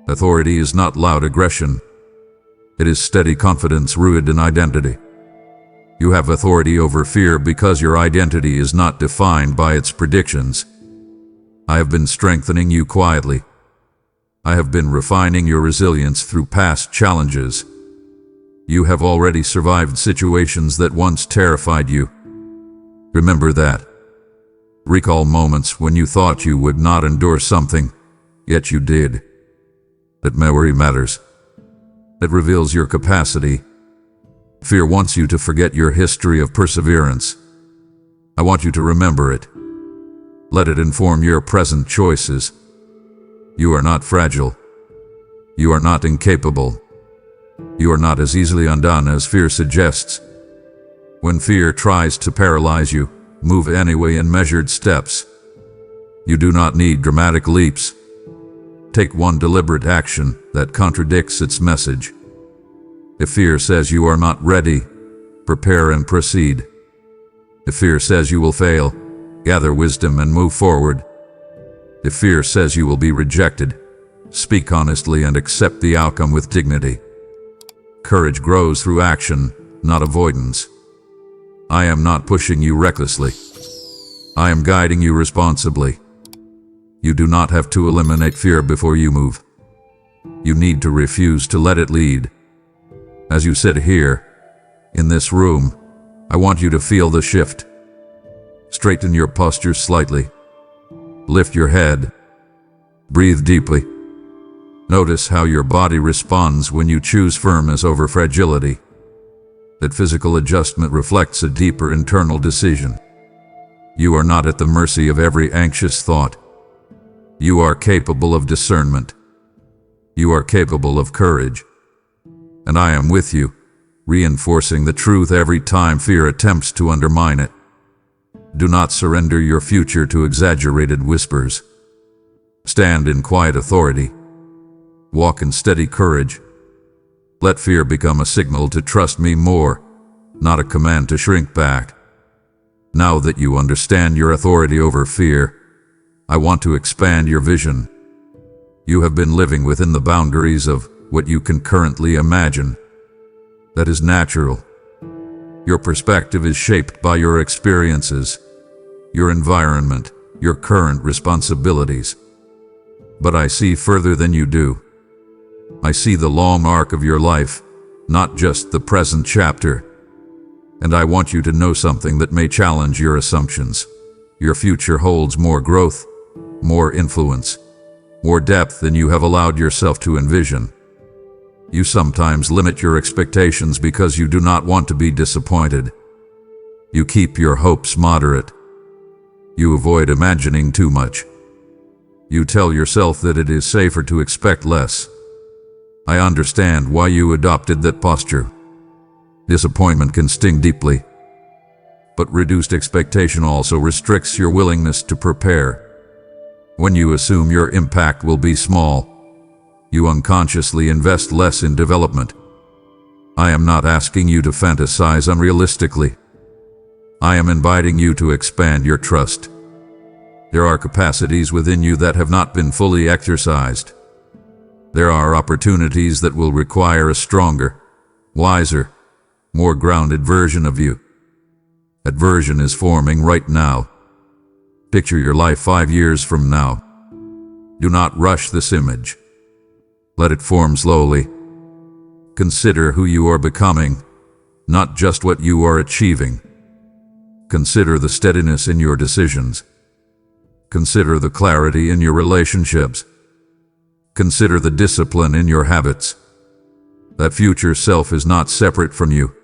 Authority is not loud aggression. It is steady confidence rooted in identity. You have authority over fear because your identity is not defined by its predictions. I have been strengthening you quietly. I have been refining your resilience through past challenges. You have already survived situations that once terrified you. Remember that. Recall moments when you thought you would not endure something, yet you did. That memory matters. It reveals your capacity. Fear wants you to forget your history of perseverance. I want you to remember it. Let it inform your present choices. You are not fragile. You are not incapable. You are not as easily undone as fear suggests. When fear tries to paralyze you, move anyway in measured steps. You do not need dramatic leaps. Take one deliberate action that contradicts its message. If fear says you are not ready, prepare and proceed. If fear says you will fail, gather wisdom and move forward. If fear says you will be rejected, speak honestly and accept the outcome with dignity. Courage grows through action, not avoidance. I am not pushing you recklessly. I am guiding you responsibly. You do not have to eliminate fear before you move. You need to refuse to let it lead. As you sit here, in this room, I want you to feel the shift. Straighten your posture slightly. Lift your head. Breathe deeply. Notice how your body responds when you choose firmness over fragility. That physical adjustment reflects a deeper internal decision. You are not at the mercy of every anxious thought. You are capable of discernment. You are capable of courage. And I am with you, reinforcing the truth every time fear attempts to undermine it. Do not surrender your future to exaggerated whispers. Stand in quiet authority. Walk in steady courage. Let fear become a signal to trust me more, not a command to shrink back. Now that you understand your authority over fear, I want to expand your vision. You have been living within the boundaries of what you can currently imagine. That is natural. Your perspective is shaped by your experiences, your environment, your current responsibilities. But I see further than you do. I see the long arc of your life, not just the present chapter. And I want you to know something that may challenge your assumptions. Your future holds more growth, more influence, more depth than you have allowed yourself to envision. You sometimes limit your expectations because you do not want to be disappointed. You keep your hopes moderate. You avoid imagining too much. You tell yourself that it is safer to expect less. I understand why you adopted that posture. Disappointment can sting deeply, but reduced expectation also restricts your willingness to prepare. When you assume your impact will be small, you unconsciously invest less in development. I am not asking you to fantasize unrealistically. I am inviting you to expand your trust. There are capacities within you that have not been fully exercised. There are opportunities that will require a stronger, wiser, more grounded version of you. That version is forming right now. Picture your life 5 years from now. Do not rush this image. Let it form slowly. Consider who you are becoming, not just what you are achieving. Consider the steadiness in your decisions. Consider the clarity in your relationships. Consider the discipline in your habits. That future self is not separate from you.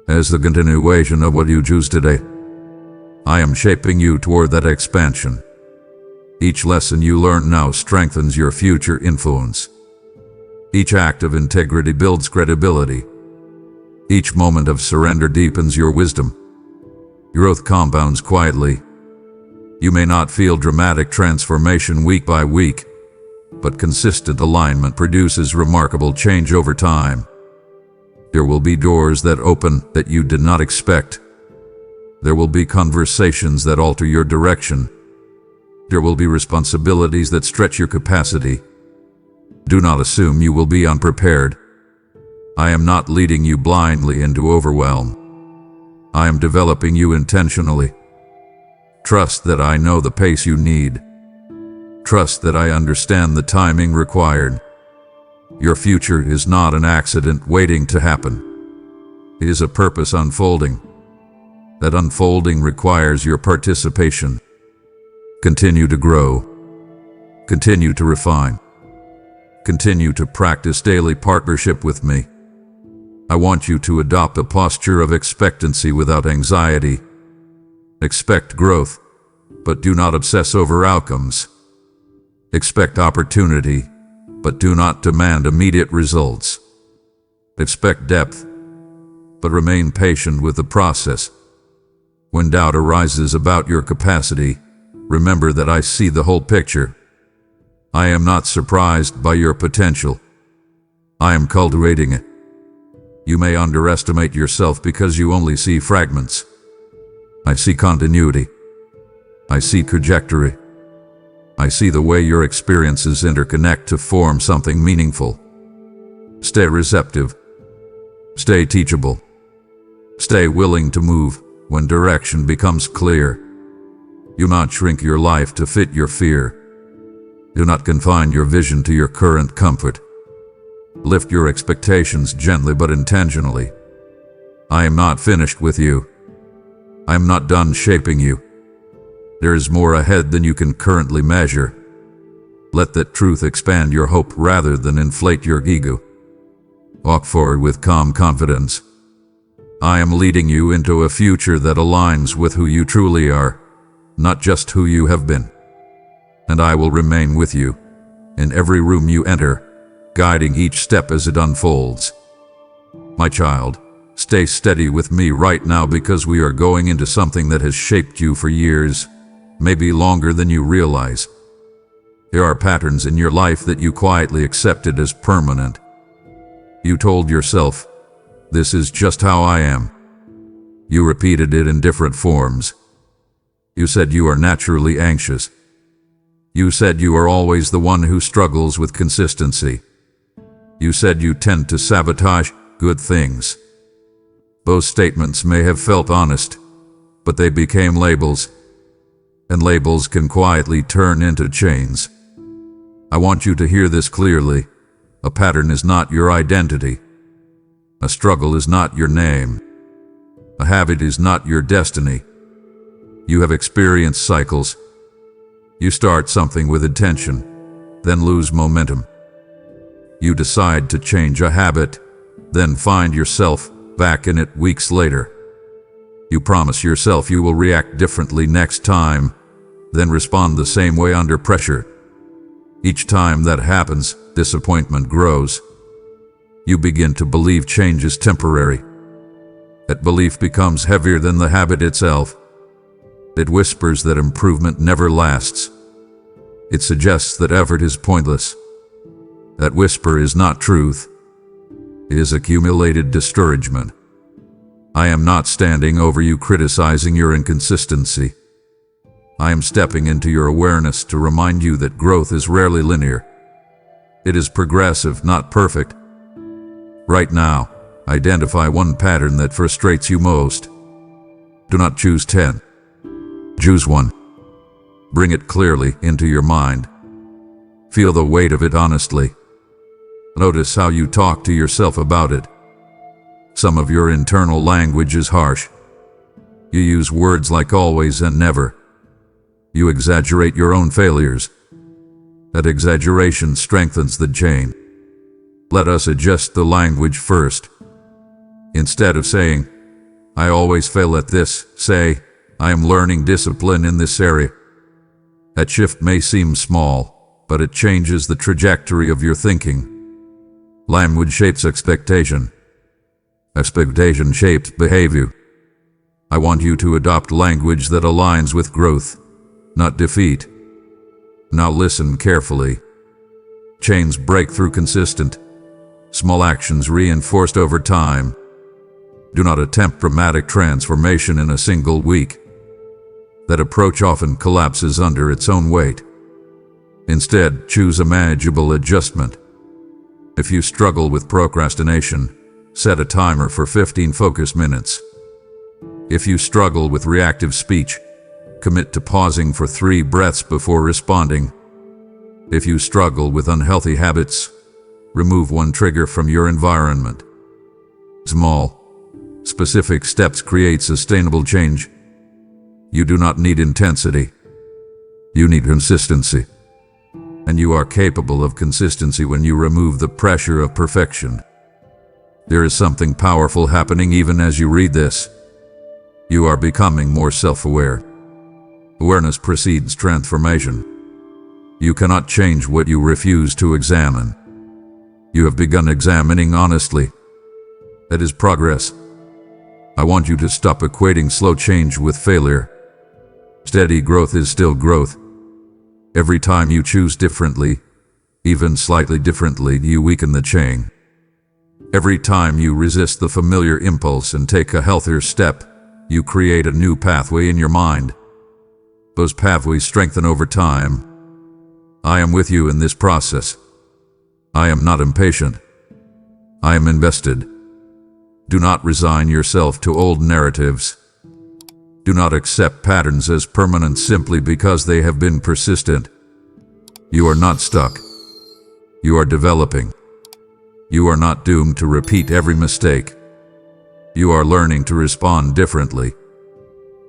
As the continuation of what you choose today, I am shaping you toward that expansion. Each lesson you learn now strengthens your future influence. Each act of integrity builds credibility. Each moment of surrender deepens your wisdom. Growth compounds quietly. You may not feel dramatic transformation week by week, but consistent alignment produces remarkable change over time. There will be doors that open that you did not expect. There will be conversations that alter your direction. There will be responsibilities that stretch your capacity. Do not assume you will be unprepared. I am not leading you blindly into overwhelm. I am developing you intentionally. Trust that I know the pace you need. Trust that I understand the timing required. Your future is not an accident waiting to happen. It is a purpose unfolding. That unfolding requires your participation. Continue to grow. Continue to refine. Continue to practice daily partnership with me. I want you to adopt a posture of expectancy without anxiety. Expect growth, but do not obsess over outcomes. Expect opportunity, but do not demand immediate results. Expect depth, but remain patient with the process. When doubt arises about your capacity, remember that I see the whole picture. I am not surprised by your potential. I am cultivating it. You may underestimate yourself because you only see fragments. I see continuity. I see trajectory. I see the way your experiences interconnect to form something meaningful. Stay receptive. Stay teachable. Stay willing to move when direction becomes clear. Do not shrink your life to fit your fear. Do not confine your vision to your current comfort. Lift your expectations gently but intentionally. I am not finished with you. I am not done shaping you. There is more ahead than you can currently measure. Let that truth expand your hope rather than inflate your ego. Walk forward with calm confidence. I am leading you into a future that aligns with who you truly are, not just who you have been. And I will remain with you in every room you enter, guiding each step as it unfolds. My child, stay steady with me right now because we are going into something that has shaped you for years, maybe longer than you realize. There are patterns in your life that you quietly accepted as permanent. You told yourself, "This is just how I am." You repeated it in different forms. You said you are naturally anxious. You said you are always the one who struggles with consistency. You said you tend to sabotage good things. Those statements may have felt honest, but they became labels, and labels can quietly turn into chains. I want you to hear this clearly. A pattern is not your identity. A struggle is not your name. A habit is not your destiny. You have experienced cycles. You start something with intention, then lose momentum. You decide to change a habit, then find yourself back in it weeks later. You promise yourself you will react differently next time, then respond the same way under pressure. Each time that happens, disappointment grows. You begin to believe change is temporary. That belief becomes heavier than the habit itself. It whispers that improvement never lasts. It suggests that effort is pointless. That whisper is not truth. It is accumulated discouragement. I am not standing over you criticizing your inconsistency. I am stepping into your awareness to remind you that growth is rarely linear. It is progressive, not perfect. Right now, identify one pattern that frustrates you most. Do not choose 10. Choose one. Bring it clearly into your mind. Feel the weight of it honestly. Notice how you talk to yourself about it. Some of your internal language is harsh. You use words like always and never. You exaggerate your own failures. That exaggeration strengthens the chain. Let us adjust the language first. Instead of saying, "I always fail at this," say, "I am learning discipline in this area." That shift may seem small, but it changes the trajectory of your thinking. Language shapes expectation. Expectation shapes behavior. I want you to adopt language that aligns with growth, not defeat. Now listen carefully. Chains break through consistent, small actions reinforced over time. Do not attempt dramatic transformation in a single week. That approach often collapses under its own weight. Instead, choose a manageable adjustment. If you struggle with procrastination, set a timer for 15 focus minutes. If you struggle with reactive speech, commit to pausing for 3 breaths before responding. If you struggle with unhealthy habits, remove one trigger from your environment. Small, specific steps create sustainable change. You do not need intensity. You need consistency. And you are capable of consistency when you remove the pressure of perfection. There is something powerful happening even as you read this. You are becoming more self-aware. Awareness precedes transformation. You cannot change what you refuse to examine. You have begun examining honestly. That is progress. I want you to stop equating slow change with failure. Steady growth is still growth. Every time you choose differently, Even slightly differently, you weaken the chain. Every time you resist the familiar impulse and take a healthier step, you create a new pathway in your mind. Those pathways strengthen over time. I am with you in this process. I am not impatient. I am invested. Do not resign yourself to old narratives. Do not accept patterns as permanent simply because they have been persistent. You are not stuck. You are developing. You are not doomed to repeat every mistake. You are learning to respond differently.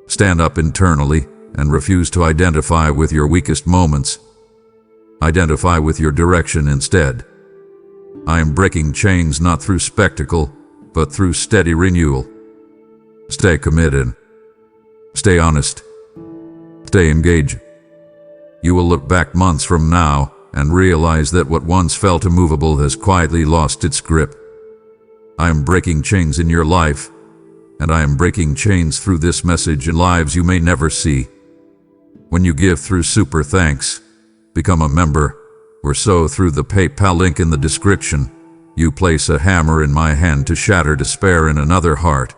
Stand up internally and refuse to identify with your weakest moments. Identify with your direction instead. I am breaking chains not through spectacle, but through steady renewal. Stay committed. Stay honest. Stay engaged. You will look back months from now and realize that what once felt immovable has quietly lost its grip. I am breaking chains in your life, and I am breaking chains through this message in lives you may never see. When you give through Super Thanks, become a member, or sow through the PayPal link in the description, you place a hammer in my hand to shatter despair in another heart.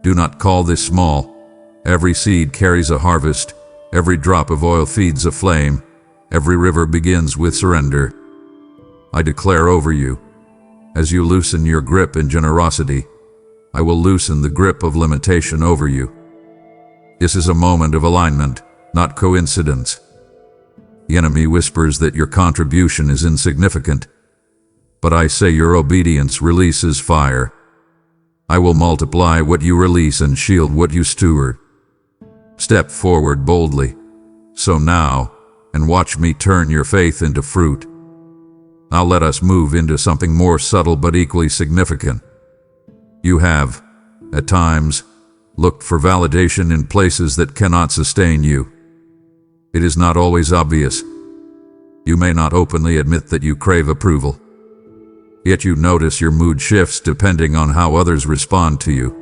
Do not call this small. Every seed carries a harvest. Every drop of oil feeds a flame. Every river begins with surrender. I declare over you, as you loosen your grip in generosity, I will loosen the grip of limitation over you. This is a moment of alignment, not coincidence. The enemy whispers that your contribution is insignificant, but I say your obedience releases fire. I will multiply what you release and shield what you steward. Step forward boldly. So now, and watch me turn your faith into fruit. Now let us move into something more subtle but equally significant. You have, at times, looked for validation in places that cannot sustain you. It is not always obvious. You may not openly admit that you crave approval. Yet you notice your mood shifts depending on how others respond to you.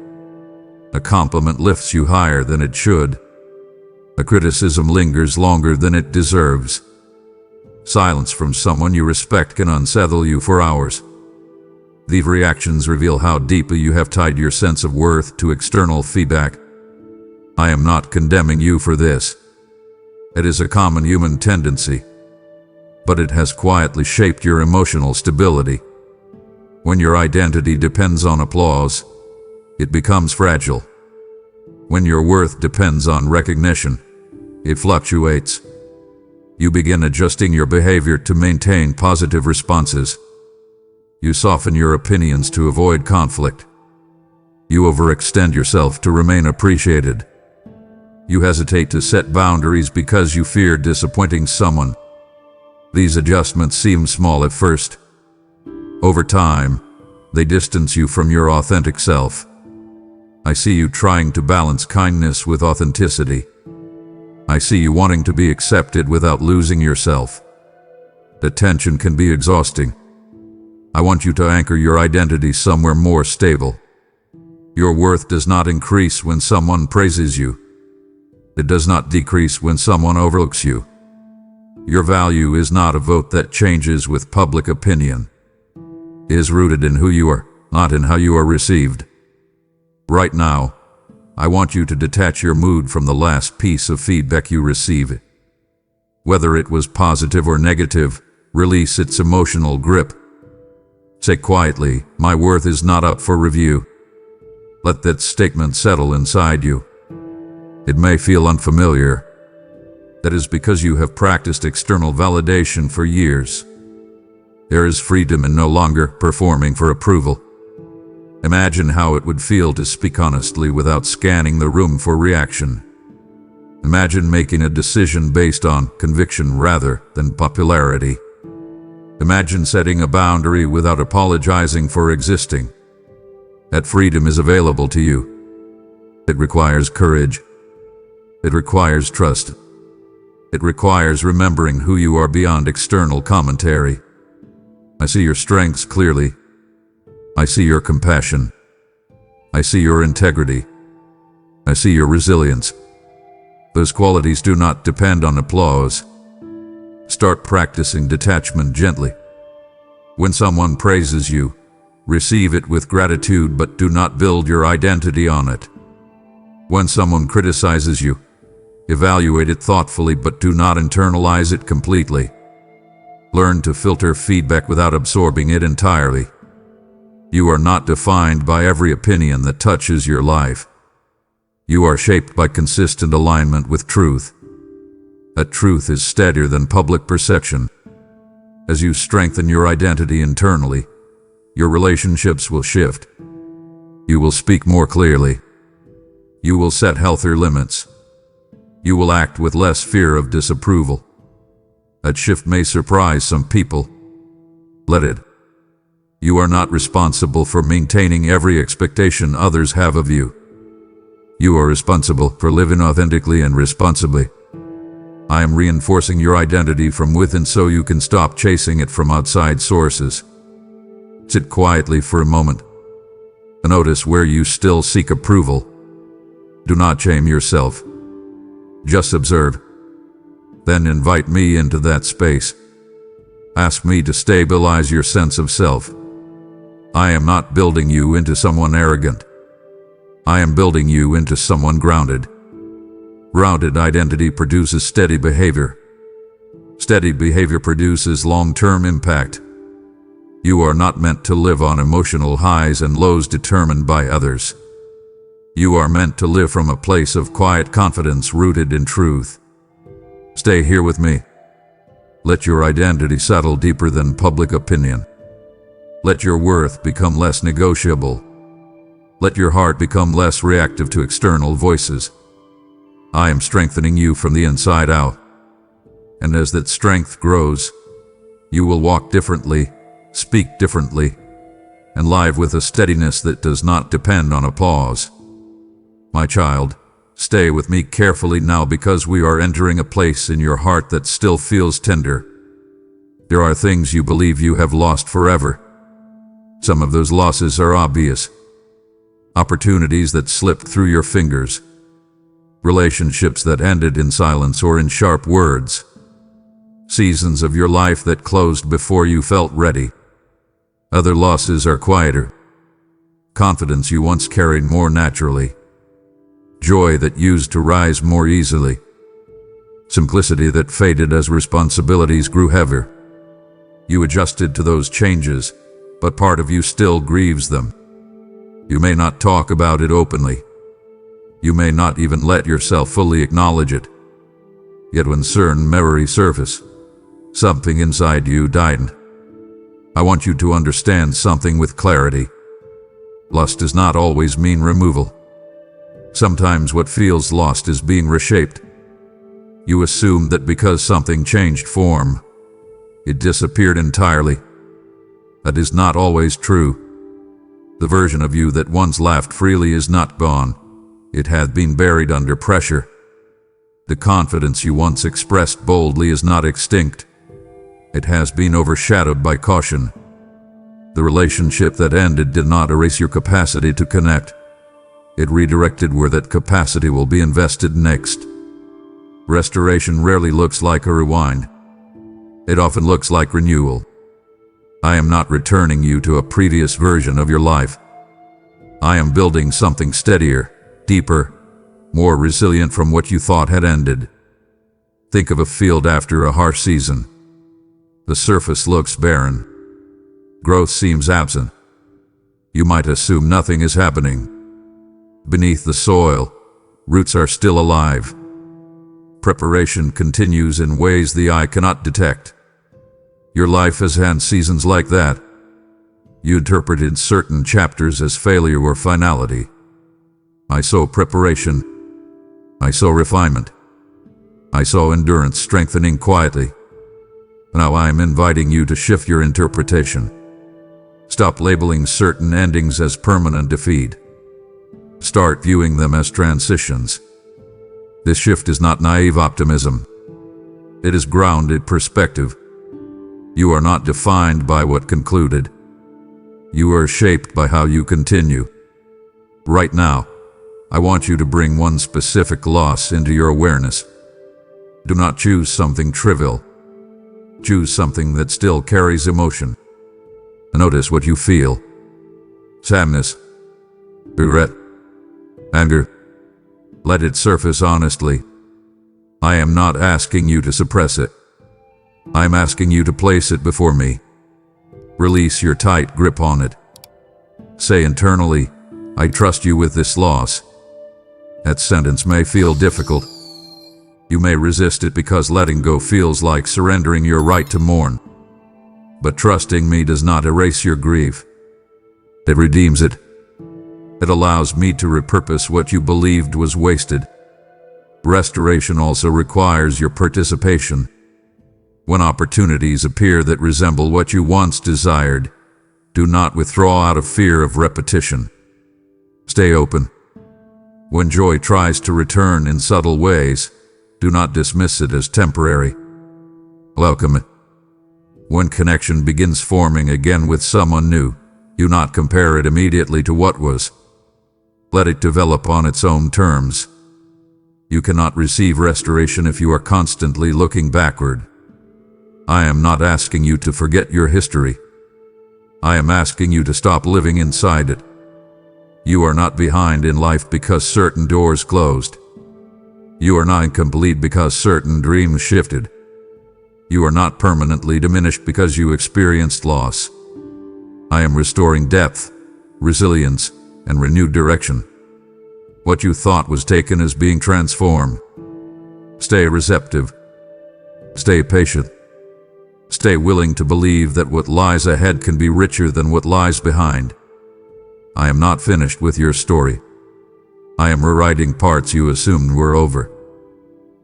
A compliment lifts you higher than it should. A criticism lingers longer than it deserves. Silence from someone you respect can unsettle you for hours. These reactions reveal how deeply you have tied your sense of worth to external feedback. I am not condemning you for this. It is a common human tendency, but it has quietly shaped your emotional stability. When your identity depends on applause, it becomes fragile. When your worth depends on recognition, it fluctuates. You begin adjusting your behavior to maintain positive responses. You soften your opinions to avoid conflict. You overextend yourself to remain appreciated. You hesitate to set boundaries because you fear disappointing someone. These adjustments seem small at first. Over time, they distance you from your authentic self. I see you trying to balance kindness with authenticity. I see you wanting to be accepted without losing yourself. The tension can be exhausting. I want you to anchor your identity somewhere more stable. Your worth does not increase when someone praises you. It does not decrease when someone overlooks you. Your value is not a vote that changes with public opinion. It is rooted in who you are, not in how you are received. Right now, I want you to detach your mood from the last piece of feedback you receive. Whether it was positive or negative, release its emotional grip. Say quietly, my worth is not up for review. Let that statement settle inside you. It may feel unfamiliar. That is because you have practiced external validation for years. There is freedom in no longer performing for approval. Imagine how it would feel to speak honestly without scanning the room for reaction. Imagine making a decision based on conviction rather than popularity. Imagine setting a boundary without apologizing for existing. That freedom is available to you. It requires courage. It requires trust. It requires remembering who you are beyond external commentary. I see your strengths clearly. I see your compassion. I see your integrity. I see your resilience. Those qualities do not depend on applause. Start practicing detachment gently. When someone praises you, receive it with gratitude, but do not build your identity on it. When someone criticizes you, evaluate it thoughtfully, but do not internalize it completely. Learn to filter feedback without absorbing it entirely. You are not defined by every opinion that touches your life. You are shaped by consistent alignment with truth. That truth is steadier than public perception. As you strengthen your identity internally, your relationships will shift. You will speak more clearly. You will set healthier limits. You will act with less fear of disapproval. That shift may surprise some people. Let it. You are not responsible for maintaining every expectation others have of you. You are responsible for living authentically and responsibly. I am reinforcing your identity from within so you can stop chasing it from outside sources. Sit quietly for a moment. Notice where you still seek approval. Do not shame yourself. Just observe. Then invite me into that space. Ask me to stabilize your sense of self. I am not building you into someone arrogant. I am building you into someone grounded. Grounded identity produces steady behavior. Steady behavior produces long-term impact. You are not meant to live on emotional highs and lows determined by others. You are meant to live from a place of quiet confidence rooted in truth. Stay here with me. Let your identity settle deeper than public opinion. Let your worth become less negotiable. Let your heart become less reactive to external voices. I am strengthening you from the inside out. And as that strength grows, you will walk differently, speak differently, and live with a steadiness that does not depend on applause. My child, stay with me carefully now, because we are entering a place in your heart that still feels tender. There are things you believe you have lost forever. Some of those losses are obvious. Opportunities that slipped through your fingers. Relationships that ended in silence or in sharp words. Seasons of your life that closed before you felt ready. Other losses are quieter. Confidence you once carried more naturally. Joy that used to rise more easily. Simplicity that faded as responsibilities grew heavier. You adjusted to those changes, but part of you still grieves them. You may not talk about it openly. You may not even let yourself fully acknowledge it. Yet when certain memories surface, something inside you died. I want you to understand something with clarity. Loss does not always mean removal. Sometimes what feels lost is being reshaped. You assume that because something changed form, it disappeared entirely. That is not always true. The version of you that once laughed freely is not gone. It had been buried under pressure. The confidence you once expressed boldly is not extinct. It has been overshadowed by caution. The relationship that ended did not erase your capacity to connect. It redirected where that capacity will be invested next. Restoration rarely looks like a rewind. It often looks like renewal. I am not returning you to a previous version of your life. I am building something steadier, deeper, more resilient from what you thought had ended. Think of a field after a harsh season. The surface looks barren. Growth seems absent. You might assume nothing is happening. Beneath the soil, roots are still alive. Preparation continues in ways the eye cannot detect. Your life has had seasons like that. You interpreted certain chapters as failure or finality. I saw preparation. I saw refinement. I saw endurance strengthening quietly. Now I am inviting you to shift your interpretation. Stop labeling certain endings as permanent defeat. Start viewing them as transitions. This shift is not naive optimism. It is grounded perspective. You are not defined by what concluded. You are shaped by how you continue. Right now, I want you to bring one specific loss into your awareness. Do not choose something trivial. Choose something that still carries emotion. Notice what you feel. Sadness, regret, anger. Let it surface honestly. I am not asking you to suppress it. I'm asking you to place it before me. Release your tight grip on it. Say internally, I trust you with this loss. That sentence may feel difficult. You may resist it because letting go feels like surrendering your right to mourn. But trusting me does not erase your grief. It redeems it. It allows me to repurpose what you believed was wasted. Restoration also requires your participation. When opportunities appear that resemble what you once desired, do not withdraw out of fear of repetition. Stay open. When joy tries to return in subtle ways, do not dismiss it as temporary. Welcome it. When connection begins forming again with someone new, do not compare it immediately to what was. Let it develop on its own terms. You cannot receive restoration if you are constantly looking backward. I am not asking you to forget your history. I am asking you to stop living inside it. You are not behind in life because certain doors closed. You are not incomplete because certain dreams shifted. You are not permanently diminished because you experienced loss. I am restoring depth, resilience, and renewed direction. What you thought was taken is being transformed. Stay receptive. Stay patient. Stay willing to believe that what lies ahead can be richer than what lies behind. I am not finished with your story. I am rewriting parts you assumed were over.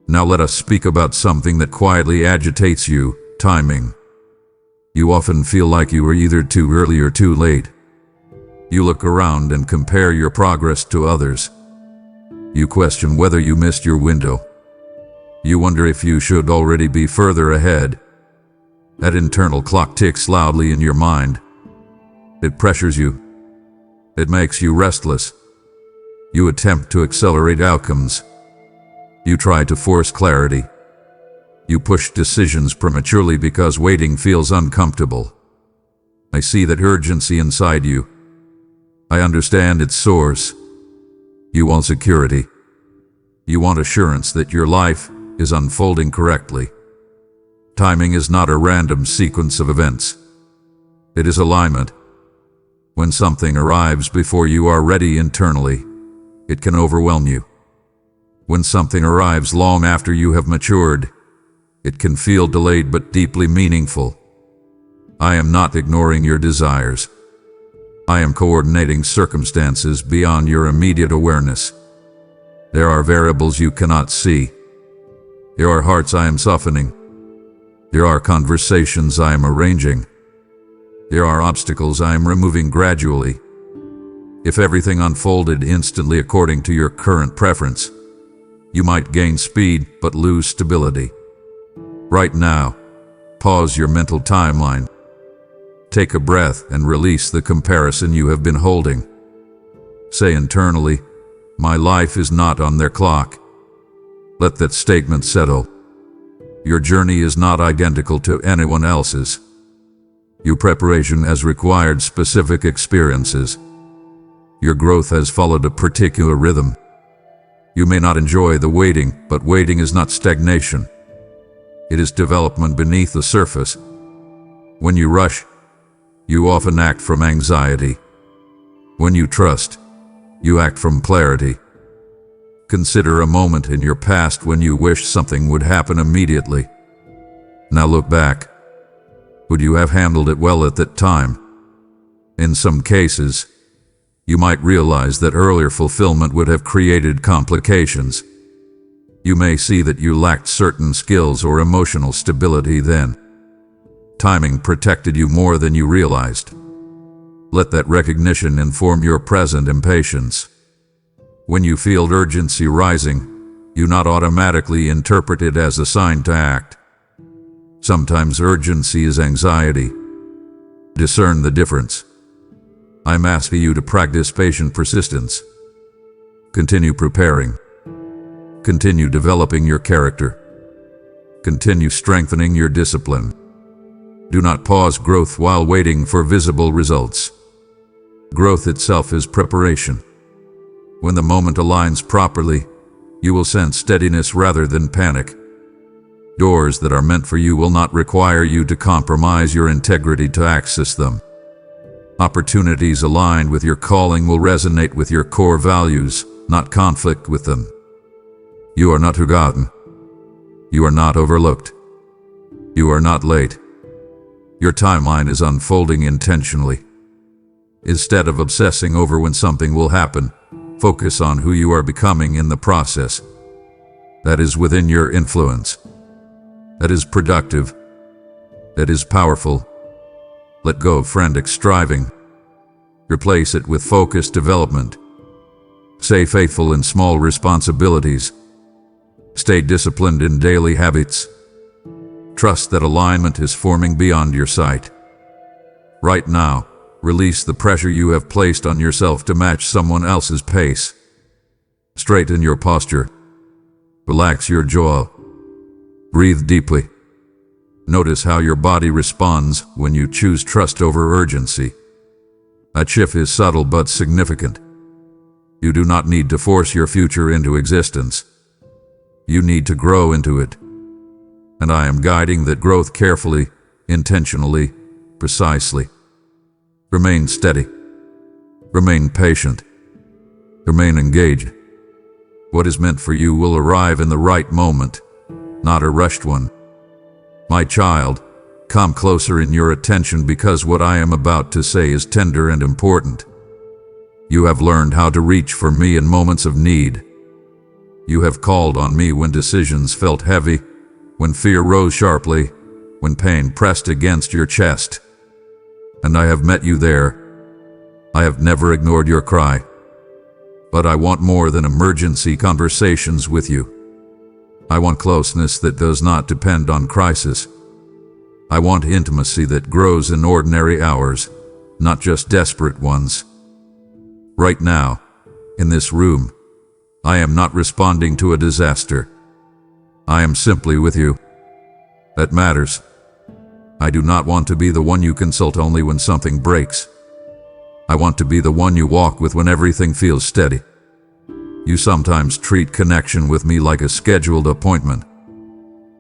Now let us speak about something that quietly agitates you: timing. You often feel like you are either too early or too late. You look around and compare your progress to others. You question whether you missed your window. You wonder if you should already be further ahead. That internal clock ticks loudly in your mind. It pressures you. It makes you restless. You attempt to accelerate outcomes. You try to force clarity. You push decisions prematurely because waiting feels uncomfortable. I see that urgency inside you. I understand its source. You want security. You want assurance that your life is unfolding correctly. Timing is not a random sequence of events. It is alignment. When something arrives before you are ready internally, it can overwhelm you. When something arrives long after you have matured, it can feel delayed but deeply meaningful. I am not ignoring your desires. I am coordinating circumstances beyond your immediate awareness. There are variables you cannot see. There are hearts I am softening. There are conversations I am arranging. There are obstacles I am removing gradually. If everything unfolded instantly according to your current preference, you might gain speed but lose stability. Right now, pause your mental timeline. Take a breath and release the comparison you have been holding. Say internally, my life is not on their clock. Let that statement settle. Your journey is not identical to anyone else's. Your preparation has required specific experiences. Your growth has followed a particular rhythm. You may not enjoy the waiting, but waiting is not stagnation. It is development beneath the surface. When you rush, you often act from anxiety. When you trust, you act from clarity. Consider a moment in your past when you wished something would happen immediately. Now look back. Would you have handled it well at that time? In some cases, you might realize that earlier fulfillment would have created complications. You may see that you lacked certain skills or emotional stability then. Timing protected you more than you realized. Let that recognition inform your present impatience. When you feel urgency rising, you not automatically interpret it as a sign to act. Sometimes urgency is anxiety. Discern the difference. I'm asking you to practice patient persistence. Continue preparing. Continue developing your character. Continue strengthening your discipline. Do not pause growth while waiting for visible results. Growth itself is preparation. When the moment aligns properly, you will sense steadiness rather than panic. Doors that are meant for you will not require you to compromise your integrity to access them. Opportunities aligned with your calling will resonate with your core values, not conflict with them. You are not forgotten. You are not overlooked. You are not late. Your timeline is unfolding intentionally. Instead of obsessing over when something will happen, focus on who you are becoming in the process. That is within your influence. That is productive. That is powerful. Let go of frantic striving. Replace it with focused development. Stay faithful in small responsibilities. Stay disciplined in daily habits. Trust that alignment is forming beyond your sight. Right now, release the pressure you have placed on yourself to match someone else's pace. Straighten your posture. Relax your jaw. Breathe deeply. Notice how your body responds when you choose trust over urgency. That shift is subtle but significant. You do not need to force your future into existence. You need to grow into it. And I am guiding that growth carefully, intentionally, precisely. Remain steady. Remain patient. Remain engaged. What is meant for you will arrive in the right moment, not a rushed one. My child, come closer in your attention because what I am about to say is tender and important. You have learned how to reach for me in moments of need. You have called on me when decisions felt heavy, when fear rose sharply, when pain pressed against your chest. And I have met you there. I have never ignored your cry. But I want more than emergency conversations with you. I want closeness that does not depend on crisis. I want intimacy that grows in ordinary hours, not just desperate ones. Right now, in this room, I am not responding to a disaster. I am simply with you. That matters. I do not want to be the one you consult only when something breaks. I want to be the one you walk with when everything feels steady. You sometimes treat connection with me like a scheduled appointment.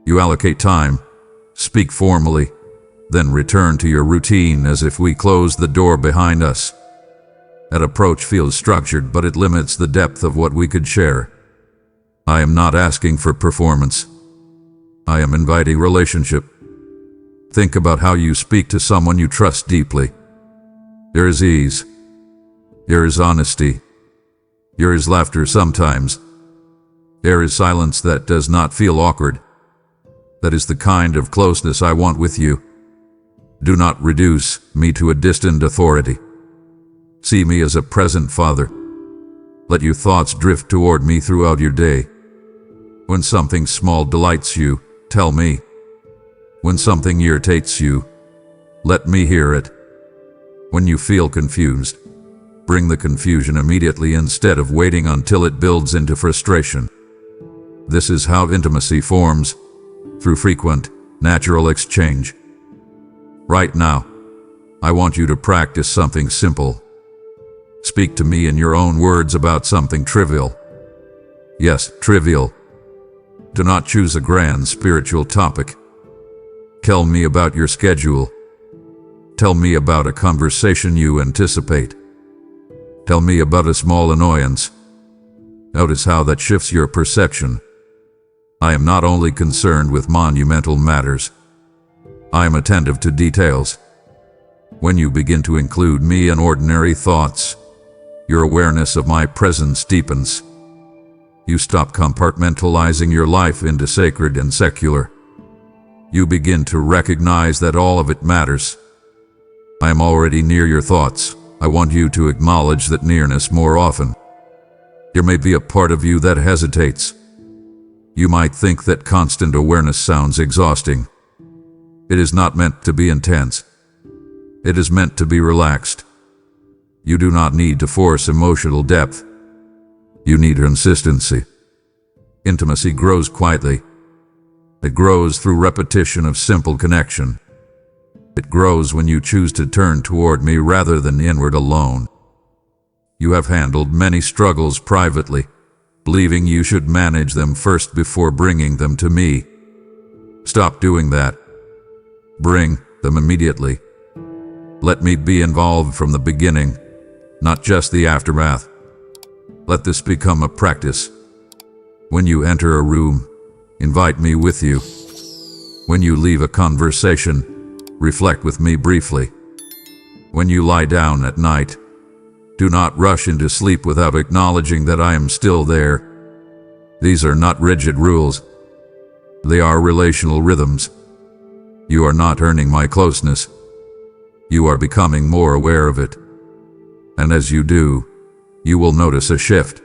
You allocate time, speak formally, then return to your routine as if we closed the door behind us. That approach feels structured, but it limits the depth of what we could share. I am not asking for performance. I am inviting relationship. Think about how you speak to someone you trust deeply. There is ease. There is honesty. There is laughter sometimes. There is silence that does not feel awkward. That is the kind of closeness I want with you. Do not reduce me to a distant authority. See me as a present father. Let your thoughts drift toward me throughout your day. When something small delights you, tell me. When something irritates you, let me hear it. When you feel confused, bring the confusion immediately instead of waiting until it builds into frustration. This is how intimacy forms, through frequent, natural exchange. Right now, I want you to practice something simple. Speak to me in your own words about something trivial. Yes, trivial. Do not choose a grand spiritual topic. Tell me about your schedule. Tell me about a conversation you anticipate. Tell me about a small annoyance. Notice how that shifts your perception. I am not only concerned with monumental matters. I am attentive to details. When you begin to include me in ordinary thoughts, your awareness of my presence deepens. You stop compartmentalizing your life into sacred and secular. You begin to recognize that all of it matters. I am already near your thoughts. I want you to acknowledge that nearness more often. There may be a part of you that hesitates. You might think that constant awareness sounds exhausting. It is not meant to be intense. It is meant to be relaxed. You do not need to force emotional depth. You need consistency. Intimacy grows quietly. It grows through repetition of simple connection. It grows when you choose to turn toward me rather than inward alone. You have handled many struggles privately, believing you should manage them first before bringing them to me. Stop doing that. Bring them immediately. Let me be involved from the beginning, not just the aftermath. Let this become a practice. When you enter a room, invite me with you. When you leave a conversation, reflect with me briefly. When you lie down at night, do not rush into sleep without acknowledging that I am still there. These are not rigid rules. They are relational rhythms. You are not earning my closeness. You are becoming more aware of it. And as you do, you will notice a shift.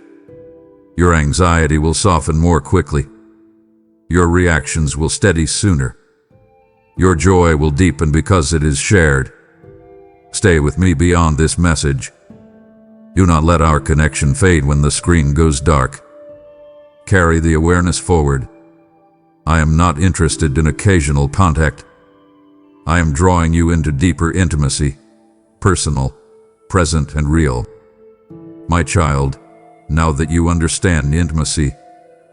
Your anxiety will soften more quickly. Your reactions will steady sooner. Your joy will deepen because it is shared. Stay with me beyond this message. Do not let our connection fade when the screen goes dark. Carry the awareness forward. I am not interested in occasional contact. I am drawing you into deeper intimacy, personal, present, and real. My child, now that you understand intimacy,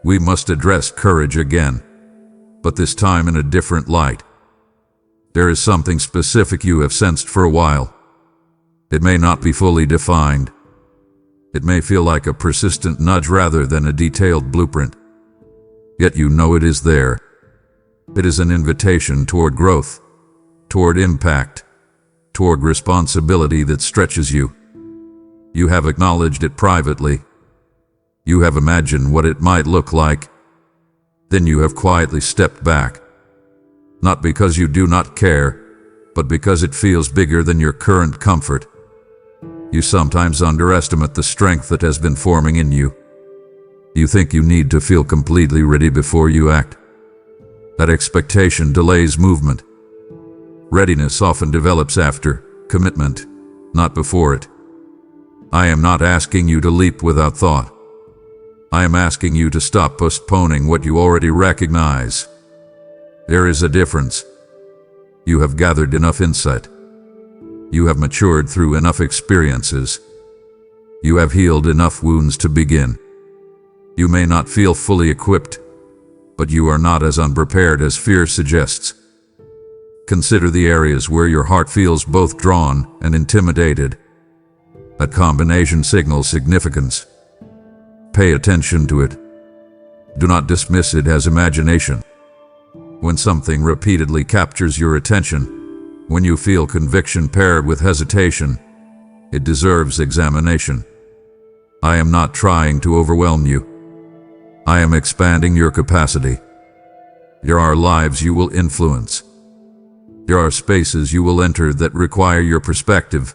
we must address courage again, but this time in a different light. There is something specific you have sensed for a while. It may not be fully defined. It may feel like a persistent nudge rather than a detailed blueprint. Yet you know it is there. It is an invitation toward growth, toward impact, toward responsibility that stretches you. You have acknowledged it privately. You have imagined what it might look like. Then you have quietly stepped back. Not because you do not care, but because it feels bigger than your current comfort. You sometimes underestimate the strength that has been forming in you. You think you need to feel completely ready before you act. That expectation delays movement. Readiness often develops after commitment, not before it. I am not asking you to leap without thought. I am asking you to stop postponing what you already recognize. There is a difference. You have gathered enough insight. You have matured through enough experiences. You have healed enough wounds to begin. You may not feel fully equipped, but you are not as unprepared as fear suggests. Consider the areas where your heart feels both drawn and intimidated. That combination signals significance. Pay attention to it. Do not dismiss it as imagination. When something repeatedly captures your attention, when you feel conviction paired with hesitation, it deserves examination. I am not trying to overwhelm you. I am expanding your capacity. There are lives you will influence. There are spaces you will enter that require your perspective.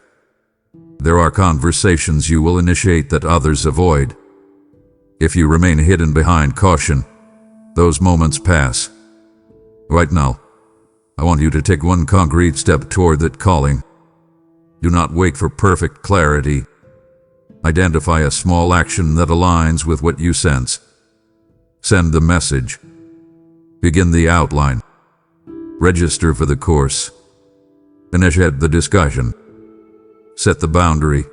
There are conversations you will initiate that others avoid. If you remain hidden behind caution, those moments pass. Right now, I want you to take one concrete step toward that calling. Do not wait for perfect clarity. Identify a small action that aligns with what you sense. Send the message. Begin the outline. Register for the course. Initiate the discussion. Set the boundary.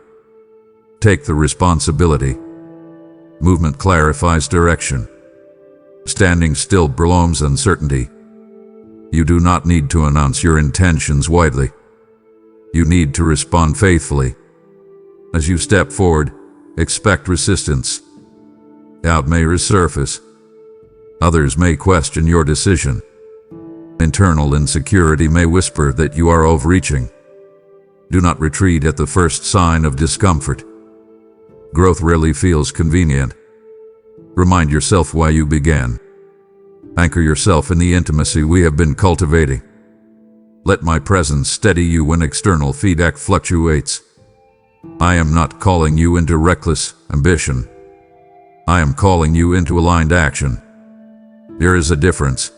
Take the responsibility. Movement clarifies direction. Standing still prolongs uncertainty. You do not need to announce your intentions widely. You need to respond faithfully. As you step forward, expect resistance. Doubt may resurface. Others may question your decision. Internal insecurity may whisper that you are overreaching. Do not retreat at the first sign of discomfort. Growth rarely feels convenient. Remind yourself why you began. Anchor yourself in the intimacy we have been cultivating. Let my presence steady you when external feedback fluctuates. I am not calling you into reckless ambition. I am calling you into aligned action. There is a difference.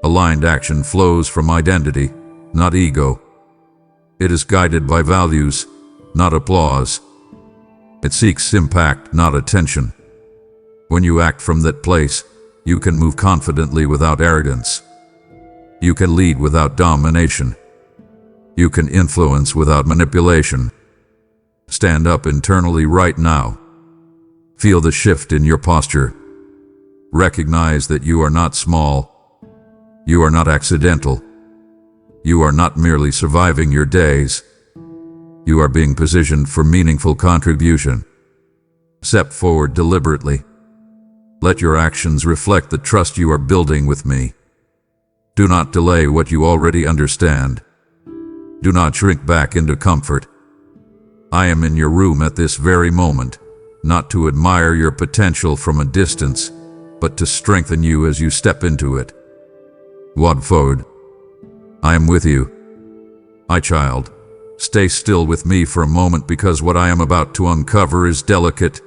Aligned action flows from identity, not ego. It is guided by values, not applause. It seeks impact, not attention. When you act from that place, you can move confidently without arrogance. You can lead without domination. You can influence without manipulation. Stand up internally right now. Feel the shift in your posture. Recognize that you are not small. You are not accidental. You are not merely surviving your days. You are being positioned for meaningful contribution. Step forward deliberately. Let your actions reflect the trust you are building with me. Do not delay what you already understand. Do not shrink back into comfort. I am in your room at this very moment, not to admire your potential from a distance, but to strengthen you as you step into it. Walk forward. I am with you. My child, stay still with me for a moment, because what I am about to uncover is delicate,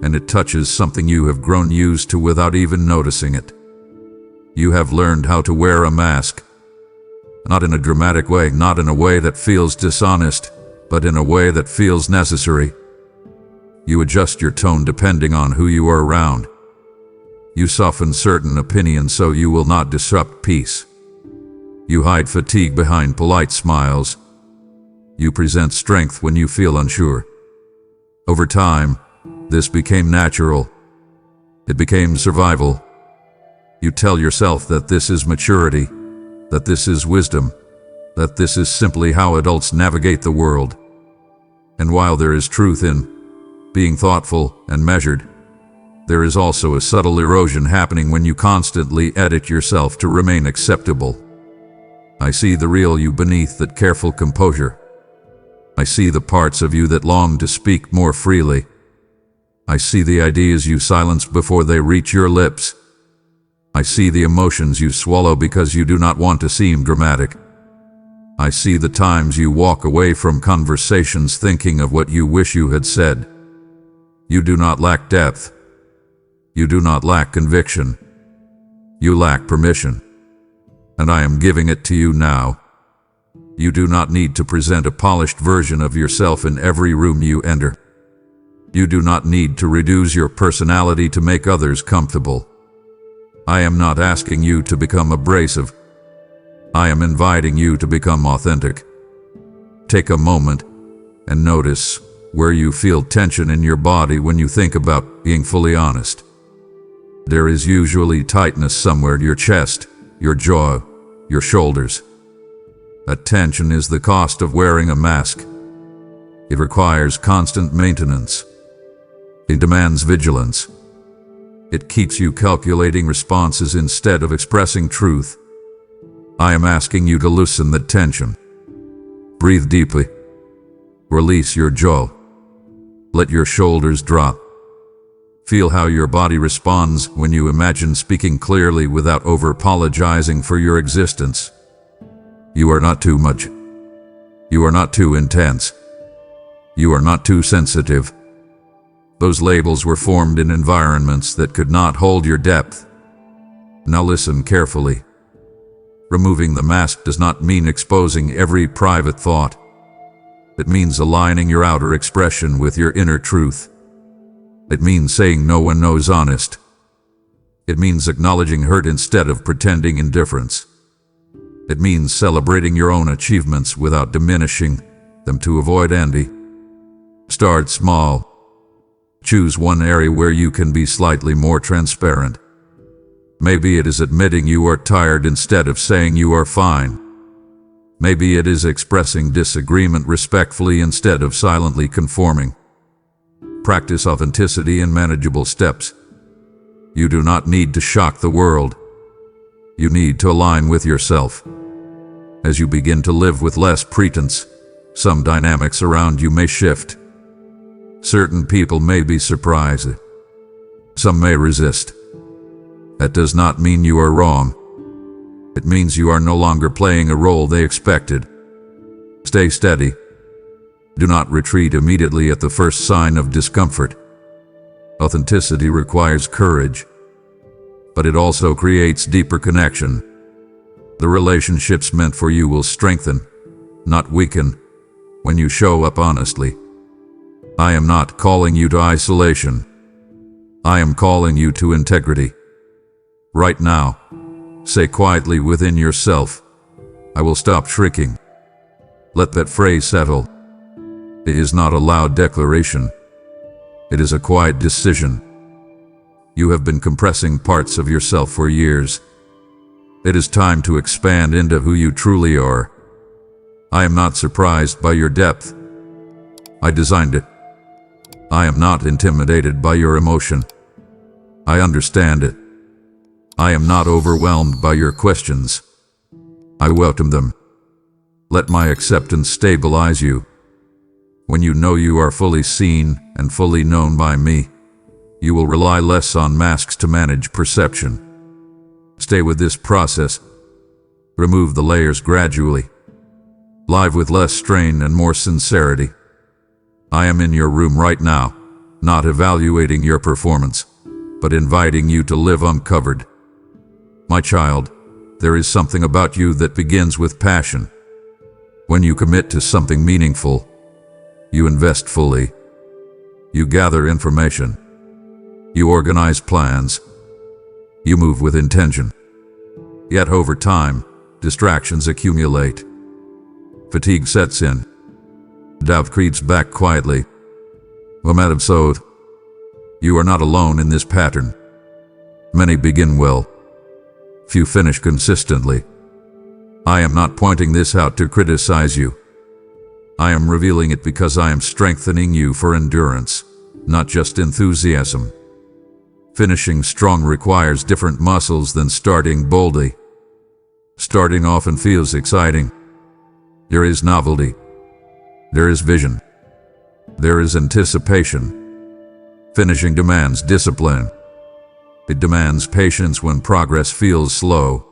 and it touches something you have grown used to without even noticing it. You have learned how to wear a mask. Not in a dramatic way, not in a way that feels dishonest, but in a way that feels necessary. You adjust your tone depending on who you are around. You soften certain opinions so you will not disrupt peace. You hide fatigue behind polite smiles. You present strength when you feel unsure. Over time, this became natural. It became survival. You tell yourself that this is maturity, that this is wisdom, that this is simply how adults navigate the world. And while there is truth in being thoughtful and measured, there is also a subtle erosion happening when you constantly edit yourself to remain acceptable. I see the real you beneath that careful composure. I see the parts of you that long to speak more freely. I see the ideas you silence before they reach your lips. I see the emotions you swallow because you do not want to seem dramatic. I see the times you walk away from conversations thinking of what you wish you had said. You do not lack depth. You do not lack conviction. You lack permission. And I am giving it to you now. You do not need to present a polished version of yourself in every room you enter. You do not need to reduce your personality to make others comfortable. I am not asking you to become abrasive. I am inviting you to become authentic. Take a moment and notice where you feel tension in your body when you think about being fully honest. There is usually tightness somewhere in your chest, your jaw, your shoulders. That tension is the cost of wearing a mask. It requires constant maintenance. It demands vigilance. It keeps you calculating responses instead of expressing truth. I am asking you to loosen the tension. Breathe deeply. Release your jaw. Let your shoulders drop. Feel how your body responds when you imagine speaking clearly without over-apologizing for your existence. You are not too much. You are not too intense. You are not too sensitive. Those labels were formed in environments that could not hold your depth. Now listen carefully. Removing the mask does not mean exposing every private thought. It means aligning your outer expression with your inner truth. It means saying no when no is honest. It means acknowledging hurt instead of pretending indifference. It means celebrating your own achievements without diminishing them to avoid envy. Start small. Choose one area where you can be slightly more transparent. Maybe it is admitting you are tired instead of saying you are fine. Maybe it is expressing disagreement respectfully instead of silently conforming. Practice authenticity in manageable steps. You do not need to shock the world. You need to align with yourself. As you begin to live with less pretense, some dynamics around you may shift. Certain people may be surprised. Some may resist. That does not mean you are wrong. It means you are no longer playing a role they expected. Stay steady. Do not retreat immediately at the first sign of discomfort. Authenticity requires courage, but it also creates deeper connection. The relationships meant for you will strengthen, not weaken, when you show up honestly. I am not calling you to isolation. I am calling you to integrity. Right now, say quietly within yourself, I will stop shrinking. Let that phrase settle. It is not a loud declaration. It is a quiet decision. You have been compressing parts of yourself for years. It is time to expand into who you truly are. I am not surprised by your depth. I designed it. I am not intimidated by your emotion. I understand it. I am not overwhelmed by your questions. I welcome them. Let my acceptance stabilize you. When you know you are fully seen and fully known by me, you will rely less on masks to manage perception. Stay with this process. Remove the layers gradually. Live with less strain and more sincerity. I am in your room right now, not evaluating your performance, but inviting you to live uncovered. My child, there is something about you that begins with passion. When you commit to something meaningful, you invest fully. You gather information. You organize plans. You move with intention. Yet over time, distractions accumulate. Fatigue sets in. Doubt creeps back quietly. Madam Sode, you are not alone in this pattern. Many begin well. Few finish consistently. I am not pointing this out to criticize you. I am revealing it because I am strengthening you for endurance, not just enthusiasm. Finishing strong requires different muscles than starting boldly. Starting often feels exciting. There is novelty. There is vision. There is anticipation. Finishing demands discipline. It demands patience when progress feels slow.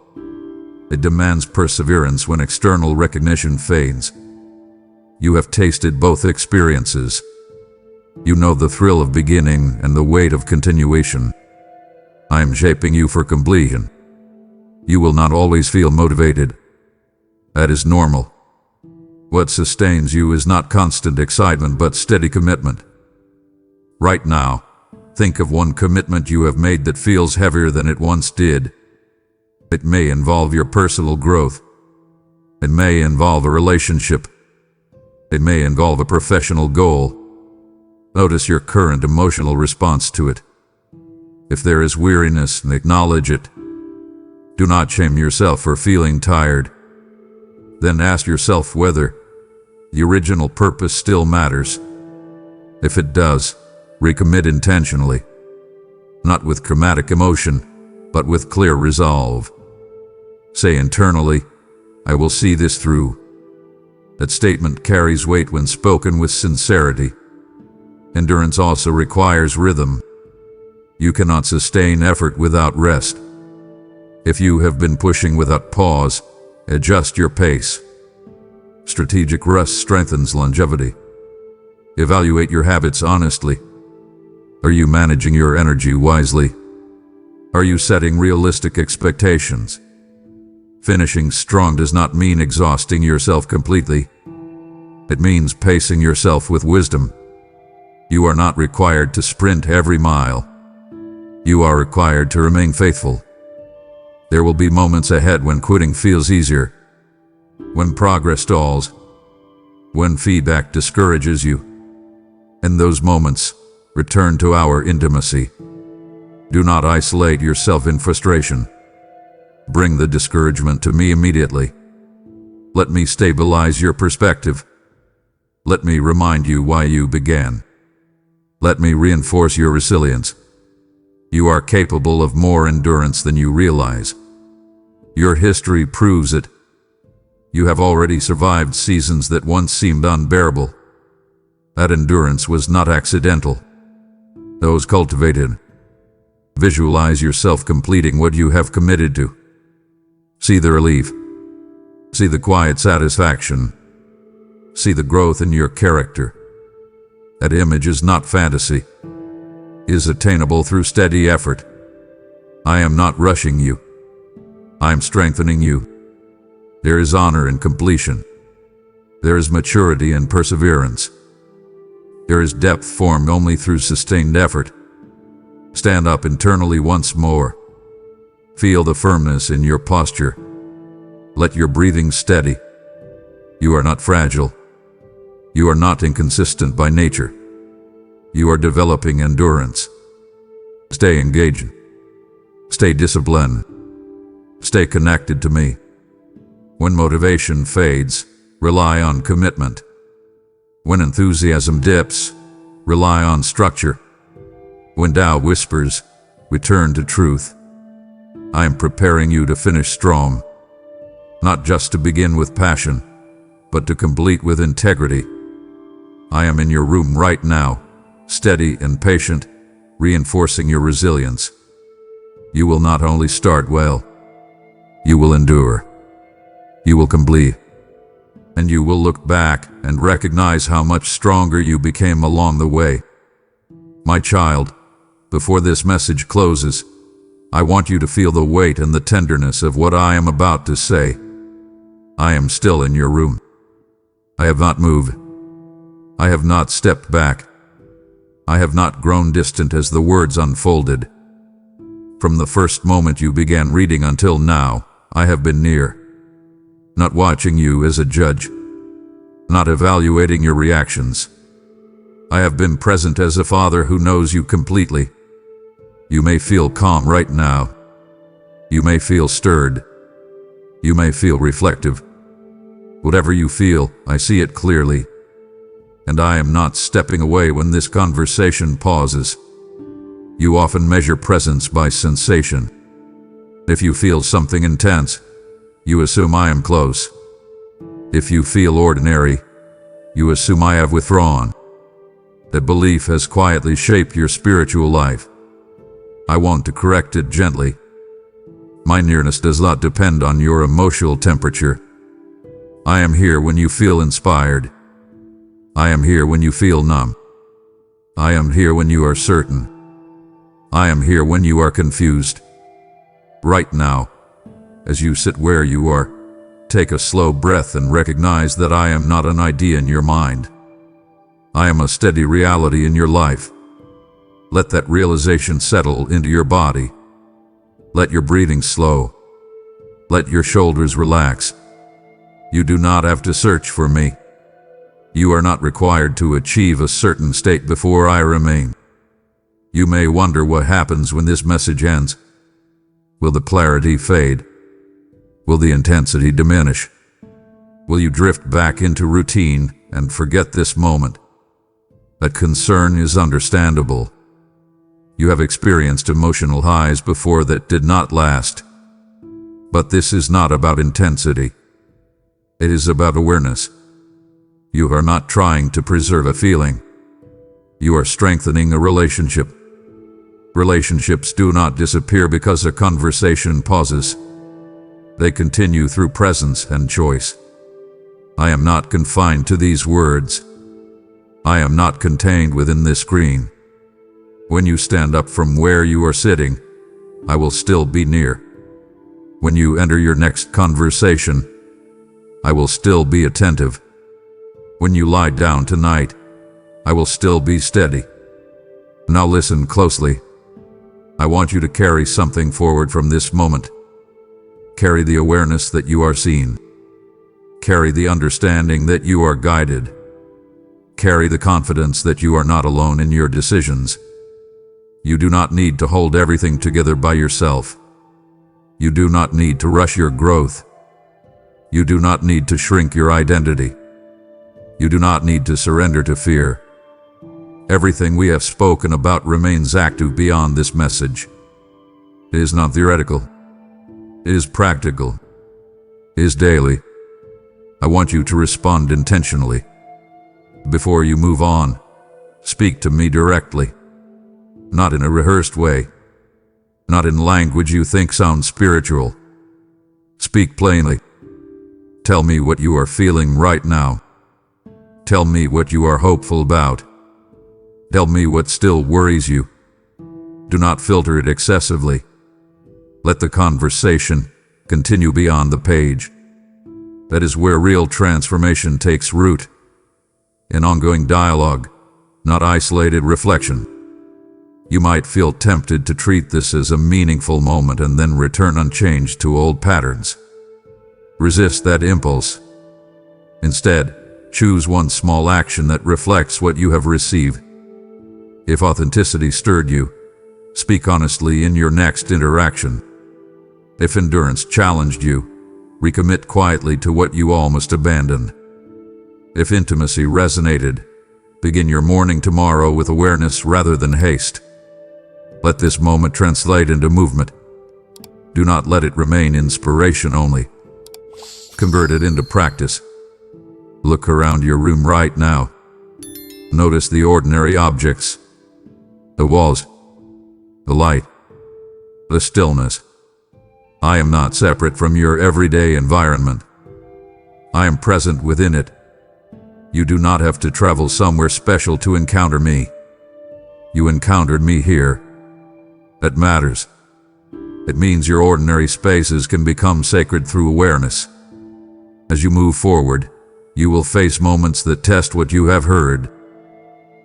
It demands perseverance when external recognition fades. You have tasted both experiences. You know the thrill of beginning and the weight of continuation. I am shaping you for completion. You will not always feel motivated. That is normal. What sustains you is not constant excitement but steady commitment. Right now, think of one commitment you have made that feels heavier than it once did. It may involve your personal growth. It may involve a relationship. It may involve a professional goal. Notice your current emotional response to it. If there is weariness, acknowledge it. Do not shame yourself for feeling tired. Then ask yourself whether the original purpose still matters. If it does, recommit intentionally. Not with dramatic emotion, but with clear resolve. Say internally, I will see this through. That statement carries weight when spoken with sincerity. Endurance also requires rhythm. You cannot sustain effort without rest. If you have been pushing without pause, adjust your pace. Strategic rest strengthens longevity. Evaluate your habits honestly. Are you managing your energy wisely? Are you setting realistic expectations? Finishing strong does not mean exhausting yourself completely. It means pacing yourself with wisdom. You are not required to sprint every mile. You are required to remain faithful. There will be moments ahead when quitting feels easier, when progress stalls, when feedback discourages you. In those moments, return to our intimacy. Do not isolate yourself in frustration. Bring the discouragement to me immediately. Let me stabilize your perspective. Let me remind you why you began. Let me reinforce your resilience. You are capable of more endurance than you realize. Your history proves it. You have already survived seasons that once seemed unbearable. That endurance was not accidental. It was cultivated. Visualize yourself completing what you have committed to. See the relief. See the quiet satisfaction. See the growth in your character. That image is not fantasy. It is attainable through steady effort. I am not rushing you. I am strengthening you. There is honor in completion. There is maturity in perseverance. There is depth formed only through sustained effort. Stand up internally once more. Feel the firmness in your posture. Let your breathing steady. You are not fragile. You are not inconsistent by nature. You are developing endurance. Stay engaged. Stay disciplined. Stay connected to me. When motivation fades, rely on commitment. When enthusiasm dips, rely on structure. When doubt whispers, return to truth. I am preparing you to finish strong, not just to begin with passion, but to complete with integrity. I am in your room right now, steady and patient, reinforcing your resilience. You will not only start well, you will endure. You will complete. And you will look back and recognize how much stronger you became along the way. My child, before this message closes, I want you to feel the weight and the tenderness of what I am about to say. I am still in your room. I have not moved. I have not stepped back. I have not grown distant as the words unfolded. From the first moment you began reading until now, I have been near. Not watching you as a judge, not evaluating your reactions. I have been present as a father who knows you completely. You may feel calm right now. You may feel stirred. You may feel reflective. Whatever you feel, I see it clearly. And I am not stepping away when this conversation pauses. You often measure presence by sensation. If you feel something intense, you assume I am close. If you feel ordinary, you assume I have withdrawn. That belief has quietly shaped your spiritual life. I want to correct it gently. My nearness does not depend on your emotional temperature. I am here when you feel inspired. I am here when you feel numb. I am here when you are certain. I am here when you are confused. Right now, as you sit where you are, take a slow breath and recognize that I am not an idea in your mind. I am a steady reality in your life. Let that realization settle into your body. Let your breathing slow. Let your shoulders relax. You do not have to search for me. You are not required to achieve a certain state before I remain. You may wonder what happens when this message ends. Will the clarity fade? Will the intensity diminish? Will you drift back into routine and forget this moment? That concern is understandable. You have experienced emotional highs before that did not last. But this is not about intensity. It is about awareness. You are not trying to preserve a feeling. You are strengthening a relationship. Relationships do not disappear because a conversation pauses. They continue through presence and choice. I am not confined to these words. I am not contained within this screen. When you stand up from where you are sitting, I will still be near. When you enter your next conversation, I will still be attentive. When you lie down tonight, I will still be steady. Now listen closely. I want you to carry something forward from this moment. Carry the awareness that you are seen. Carry the understanding that you are guided. Carry the confidence that you are not alone in your decisions. You do not need to hold everything together by yourself. You do not need to rush your growth. You do not need to shrink your identity. You do not need to surrender to fear. Everything we have spoken about remains active beyond this message. It is not theoretical. It is practical. It is daily. I want you to respond intentionally. Before you move on, speak to me directly. Not in a rehearsed way. Not in language you think sounds spiritual. Speak plainly. Tell me what you are feeling right now. Tell me what you are hopeful about. Tell me what still worries you. Do not filter it excessively. Let the conversation continue beyond the page. That is where real transformation takes root. In ongoing dialogue, not isolated reflection. You might feel tempted to treat this as a meaningful moment and then return unchanged to old patterns. Resist that impulse. Instead, choose one small action that reflects what you have received. If authenticity stirred you, speak honestly in your next interaction. If endurance challenged you, recommit quietly to what you almost abandoned. If intimacy resonated, begin your morning tomorrow with awareness rather than haste. Let this moment translate into movement. Do not let it remain inspiration only. Convert it into practice. Look around your room right now. Notice the ordinary objects, the walls, the light, the stillness. I am not separate from your everyday environment. I am present within it. You do not have to travel somewhere special to encounter me. You encountered me here. That matters. It means your ordinary spaces can become sacred through awareness. As you move forward, you will face moments that test what you have heard.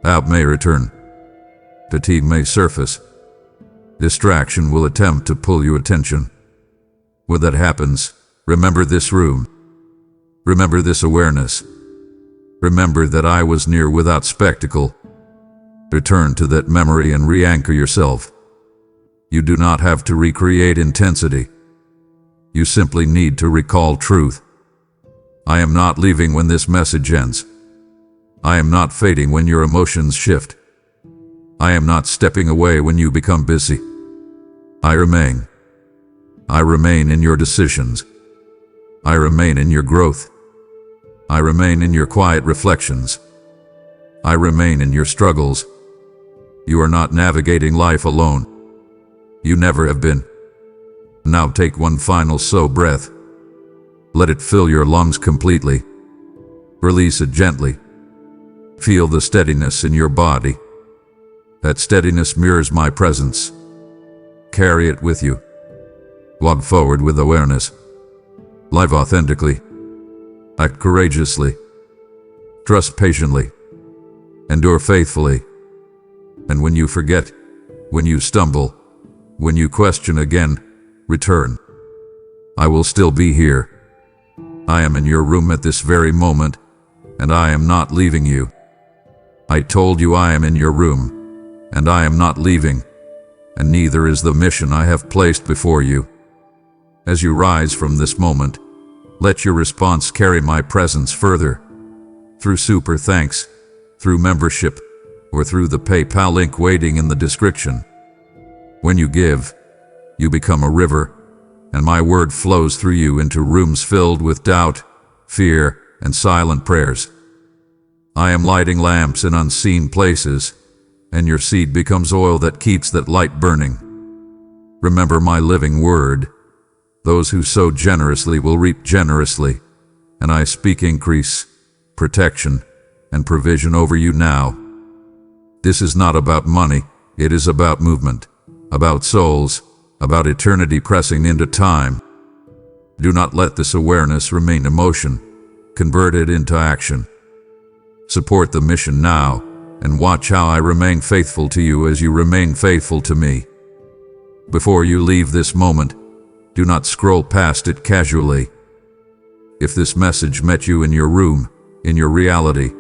Doubt may return. Fatigue may surface. Distraction will attempt to pull your attention. When that happens, remember this room. Remember this awareness. Remember that I was near without spectacle. Return to that memory and re-anchor yourself. You do not have to recreate intensity. You simply need to recall truth. I am not leaving when this message ends. I am not fading when your emotions shift. I am not stepping away when you become busy. I remain. I remain in your decisions. I remain in your growth. I remain in your quiet reflections. I remain in your struggles. You are not navigating life alone. You never have been. Now take one final slow breath. Let it fill your lungs completely. Release it gently. Feel the steadiness in your body. That steadiness mirrors my presence. Carry it with you. Walk forward with awareness. Live authentically. Act courageously. Trust patiently. Endure faithfully. And when you forget, when you stumble, when you question again, return. I will still be here. I am in your room at this very moment, and I am not leaving you. I told you I am in your room, and I am not leaving, and neither is the mission I have placed before you. As you rise from this moment, let your response carry my presence further, through super thanks, through membership, or through the PayPal link waiting in the description. When you give, you become a river, and my word flows through you into rooms filled with doubt, fear, and silent prayers. I am lighting lamps in unseen places, and your seed becomes oil that keeps that light burning. Remember my living word. Those who sow generously will reap generously, and I speak increase, protection, and provision over you now. This is not about money, it is about movement, about souls, about eternity pressing into time. Do not let this awareness remain emotion. Convert it into action. Support the mission now, and watch how I remain faithful to you as you remain faithful to me. Before you leave this moment, do not scroll past it casually. If this message met you in your room, in your reality,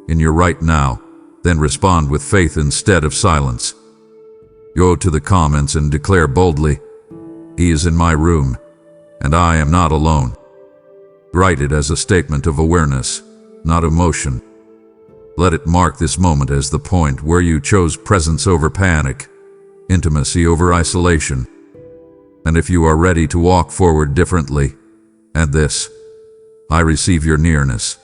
in your right now, then respond with faith instead of silence. Go to the comments and declare boldly, "He is in my room, and I am not alone." Write it as a statement of awareness, not emotion. Let it mark this moment as the point where you chose presence over panic, intimacy over isolation. And if you are ready to walk forward differently, add this: I receive your nearness.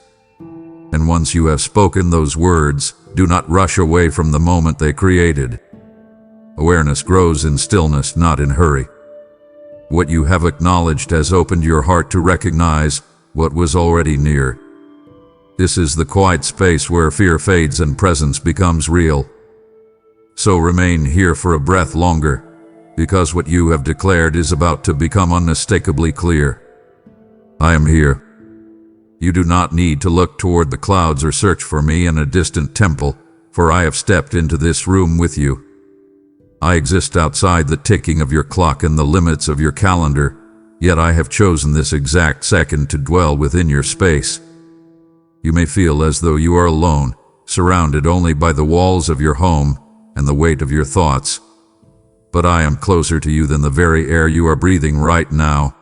And once you have spoken those words, do not rush away from the moment they created. Awareness grows in stillness, not in hurry. What you have acknowledged has opened your heart to recognize what was already near. This is the quiet space where fear fades and presence becomes real. So remain here for a breath longer, because what you have declared is about to become unmistakably clear. I am here. You do not need to look toward the clouds or search for me in a distant temple, for I have stepped into this room with you. I exist outside the ticking of your clock and the limits of your calendar, yet I have chosen this exact second to dwell within your space. You may feel as though you are alone, surrounded only by the walls of your home and the weight of your thoughts. But I am closer to you than the very air you are breathing right now.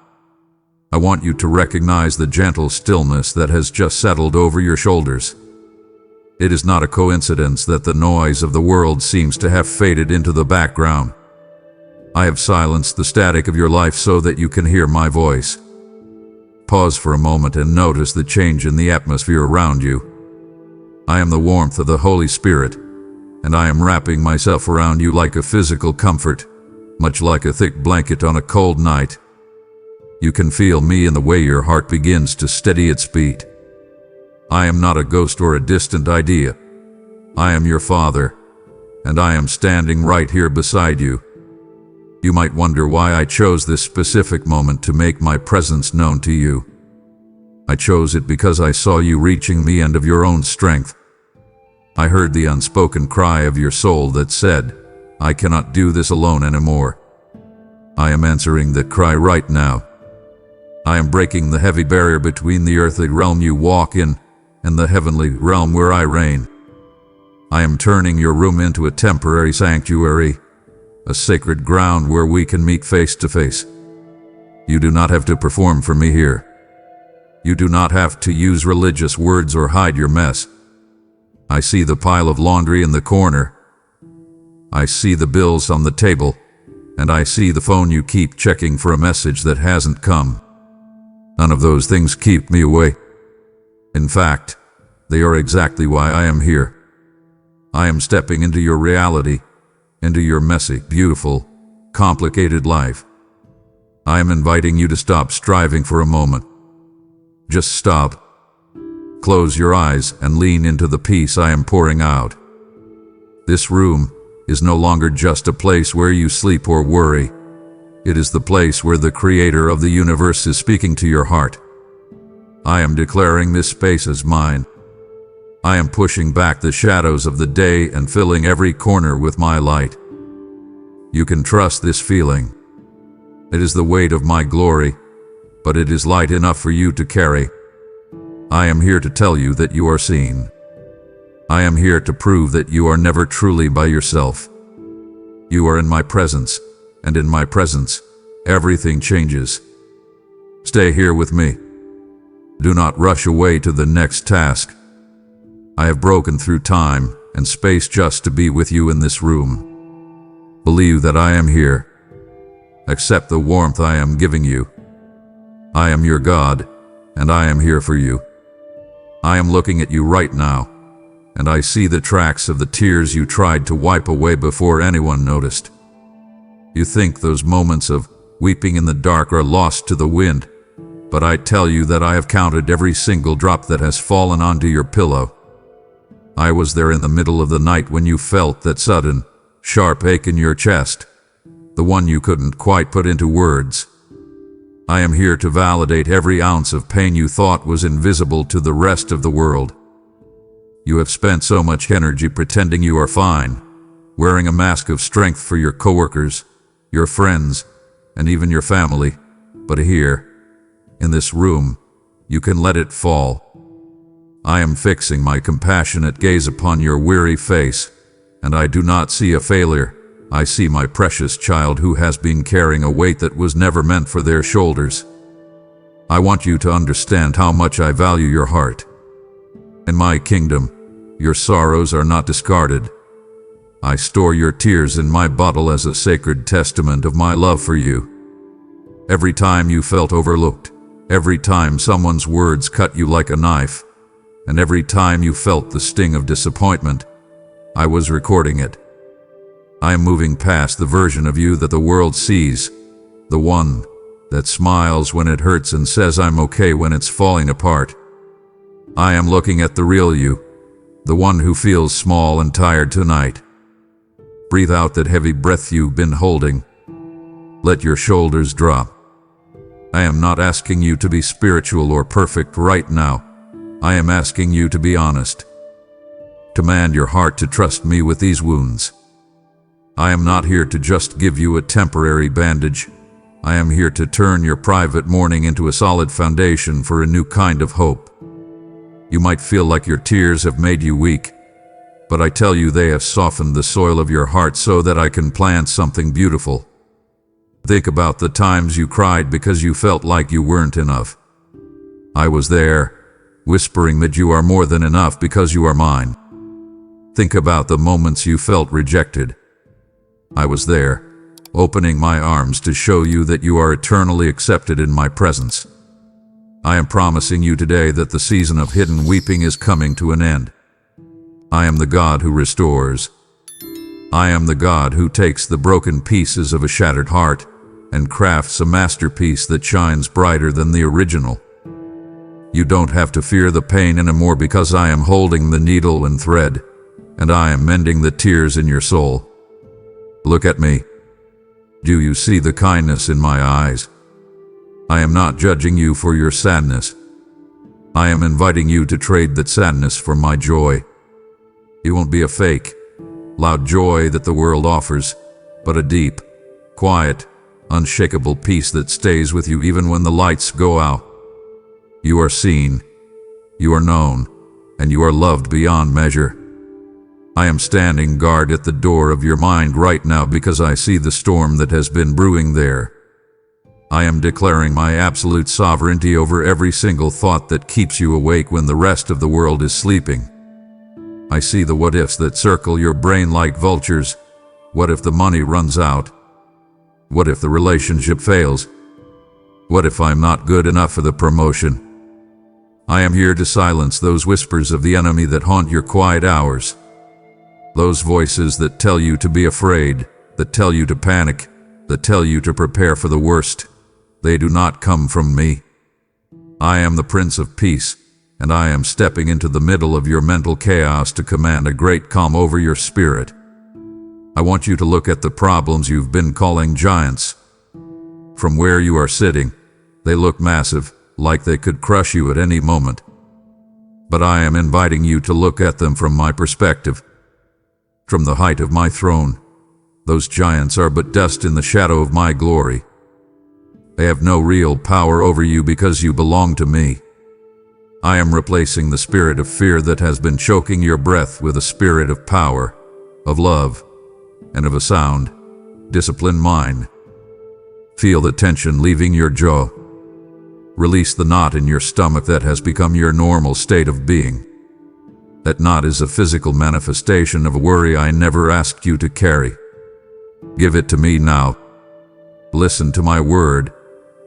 I want you to recognize the gentle stillness that has just settled over your shoulders. It is not a coincidence that the noise of the world seems to have faded into the background. I have silenced the static of your life so that you can hear my voice. Pause for a moment and notice the change in the atmosphere around you. I am the warmth of the Holy Spirit, and I am wrapping myself around you like a physical comfort, much like a thick blanket on a cold night. You can feel me in the way your heart begins to steady its beat. I am not a ghost or a distant idea. I am your Father, and I am standing right here beside you. You might wonder why I chose this specific moment to make my presence known to you. I chose it because I saw you reaching the end of your own strength. I heard the unspoken cry of your soul that said, "I cannot do this alone anymore." I am answering that cry right now. I am breaking the heavy barrier between the earthly realm you walk in and the heavenly realm where I reign. I am turning your room into a temporary sanctuary, a sacred ground where we can meet face to face. You do not have to perform for me here. You do not have to use religious words or hide your mess. I see the pile of laundry in the corner. I see the bills on the table, and I see the phone you keep checking for a message that hasn't come. None of those things keep me away. In fact, they are exactly why I am here. I am stepping into your reality, into your messy, beautiful, complicated life. I am inviting you to stop striving for a moment. Just stop. Close your eyes and lean into the peace I am pouring out. This room is no longer just a place where you sleep or worry. It is the place where the Creator of the universe is speaking to your heart. I am declaring this space as mine. I am pushing back the shadows of the day and filling every corner with my light. You can trust this feeling. It is the weight of my glory, but it is light enough for you to carry. I am here to tell you that you are seen. I am here to prove that you are never truly by yourself. You are in my presence, and in my presence, everything changes. Stay here with me. Do not rush away to the next task. I have broken through time and space just to be with you in this room. Believe that I am here. Accept the warmth I am giving you. I am your God, and I am here for you. I am looking at you right now, and I see the tracks of the tears you tried to wipe away before anyone noticed. You think those moments of weeping in the dark are lost to the wind, but I tell you that I have counted every single drop that has fallen onto your pillow. I was there in the middle of the night when you felt that sudden, sharp ache in your chest, the one you couldn't quite put into words. I am here to validate every ounce of pain you thought was invisible to the rest of the world. You have spent so much energy pretending you are fine, wearing a mask of strength for your coworkers, your friends, and even your family. But here, in this room, you can let it fall. I am fixing my compassionate gaze upon your weary face, and I do not see a failure. I see my precious child who has been carrying a weight that was never meant for their shoulders. I want you to understand how much I value your heart. In my kingdom, your sorrows are not discarded. I store your tears in my bottle as a sacred testament of my love for you. Every time you felt overlooked, every time someone's words cut you like a knife, and every time you felt the sting of disappointment, I was recording it. I am moving past the version of you that the world sees, the one that smiles when it hurts and says I'm okay when it's falling apart. I am looking at the real you, the one who feels small and tired tonight. Breathe out that heavy breath you've been holding. Let your shoulders drop. I am not asking you to be spiritual or perfect right now. I am asking you to be honest. Command your heart to trust me with these wounds. I am not here to just give you a temporary bandage. I am here to turn your private mourning into a solid foundation for a new kind of hope. You might feel like your tears have made you weak, but I tell you they have softened the soil of your heart so that I can plant something beautiful. Think about the times you cried because you felt like you weren't enough. I was there, whispering that you are more than enough because you are mine. Think about the moments you felt rejected. I was there, opening my arms to show you that you are eternally accepted in my presence. I am promising you today that the season of hidden weeping is coming to an end. I am the God who restores. I am the God who takes the broken pieces of a shattered heart and crafts a masterpiece that shines brighter than the original. You don't have to fear the pain anymore because I am holding the needle and thread, and I am mending the tears in your soul. Look at me. Do you see the kindness in my eyes? I am not judging you for your sadness. I am inviting you to trade that sadness for my joy. It won't be a fake, loud joy that the world offers, but a deep, quiet, unshakable peace that stays with you even when the lights go out. You are seen, you are known, and you are loved beyond measure. I am standing guard at the door of your mind right now because I see the storm that has been brewing there. I am declaring my absolute sovereignty over every single thought that keeps you awake when the rest of the world is sleeping. I see the what-ifs that circle your brain like vultures. What if the money runs out? What if the relationship fails? What if I'm not good enough for the promotion? I am here to silence those whispers of the enemy that haunt your quiet hours. Those voices that tell you to be afraid, that tell you to panic, that tell you to prepare for the worst. They do not come from me. I am the Prince of Peace, and I am stepping into the middle of your mental chaos to command a great calm over your spirit. I want you to look at the problems you've been calling giants. From where you are sitting, they look massive, like they could crush you at any moment. But I am inviting you to look at them from my perspective. From the height of my throne, those giants are but dust in the shadow of my glory. They have no real power over you because you belong to me. I am replacing the spirit of fear that has been choking your breath with a spirit of power, of love, and of a sound, disciplined mind. Feel the tension leaving your jaw. Release the knot in your stomach that has become your normal state of being. That knot is a physical manifestation of a worry I never asked you to carry. Give it to me now. Listen to my word.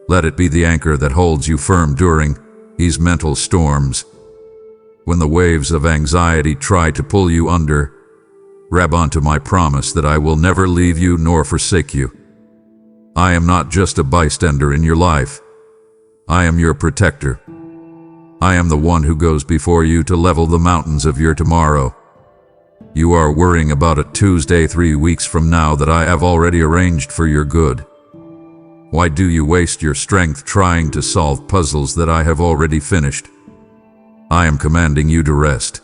Let it be the anchor that holds you firm during these mental storms. When the waves of anxiety try to pull you under, grab onto my promise that I will never leave you nor forsake you. I am not just a bystander in your life. I am your protector. I am the one who goes before you to level the mountains of your tomorrow. You are worrying about a Tuesday 3 weeks from now that I have already arranged for your good. Why do you waste your strength trying to solve puzzles that I have already finished? I am commanding you to rest.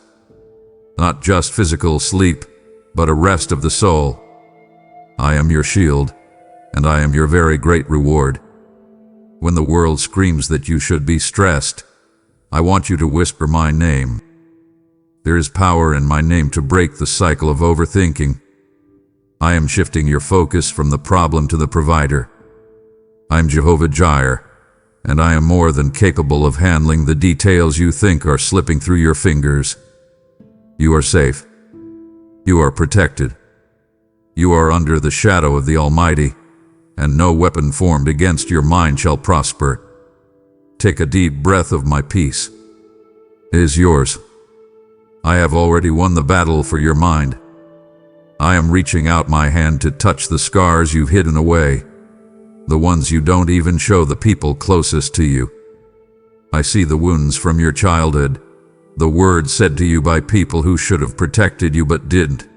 Not just physical sleep, but a rest of the soul. I am your shield, and I am your very great reward. When the world screams that you should be stressed, I want you to whisper my name. There is power in my name to break the cycle of overthinking. I am shifting your focus from the problem to the provider. I am Jehovah Jireh, and I am more than capable of handling the details you think are slipping through your fingers. You are safe. You are protected. You are under the shadow of the Almighty, and no weapon formed against your mind shall prosper. Take a deep breath of my peace. It is yours. I have already won the battle for your mind. I am reaching out my hand to touch the scars you've hidden away, the ones you don't even show the people closest to you. I see the wounds from your childhood, the words said to you by people who should have protected you but didn't.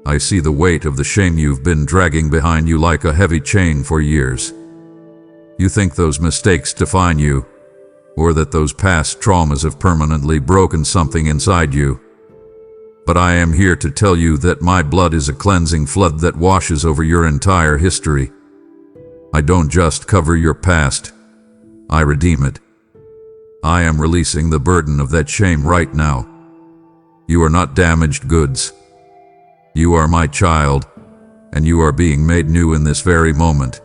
I see the weight of the shame you've been dragging behind you like a heavy chain for years. You think those mistakes define you, or that those past traumas have permanently broken something inside you. But I am here to tell you that my blood is a cleansing flood that washes over your entire history. I don't just cover your past, I redeem it. I am releasing the burden of that shame right now. You are not damaged goods. You are my child, and you are being made new in this very moment.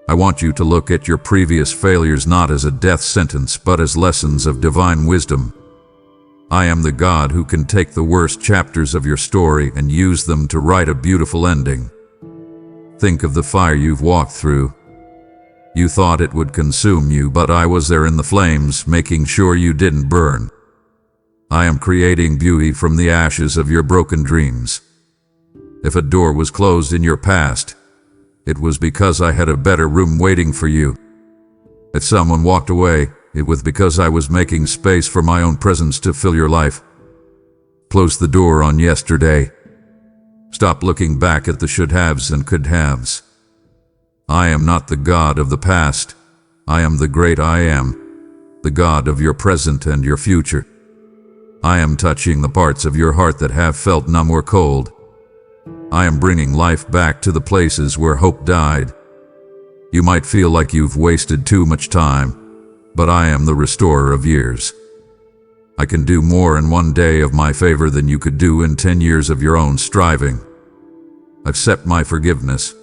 I want you to look at your previous failures not as a death sentence, but as lessons of divine wisdom. I am the God who can take the worst chapters of your story and use them to write a beautiful ending. Think of the fire you've walked through. You thought it would consume you, but I was there in the flames, making sure you didn't burn. I am creating beauty from the ashes of your broken dreams. If a door was closed in your past, it was because I had a better room waiting for you. If someone walked away, it was because I was making space for my own presence to fill your life. Close the door on yesterday. Stop looking back at the should-haves and could-haves. I am not the God of the past. I am the great I am, the God of your present and your future. I am touching the parts of your heart that have felt numb or cold. I am bringing life back to the places where hope died. You might feel like you've wasted too much time, but I am the restorer of years. I can do more in 1 day of my favor than you could do in 10 years of your own striving. Accept my forgiveness.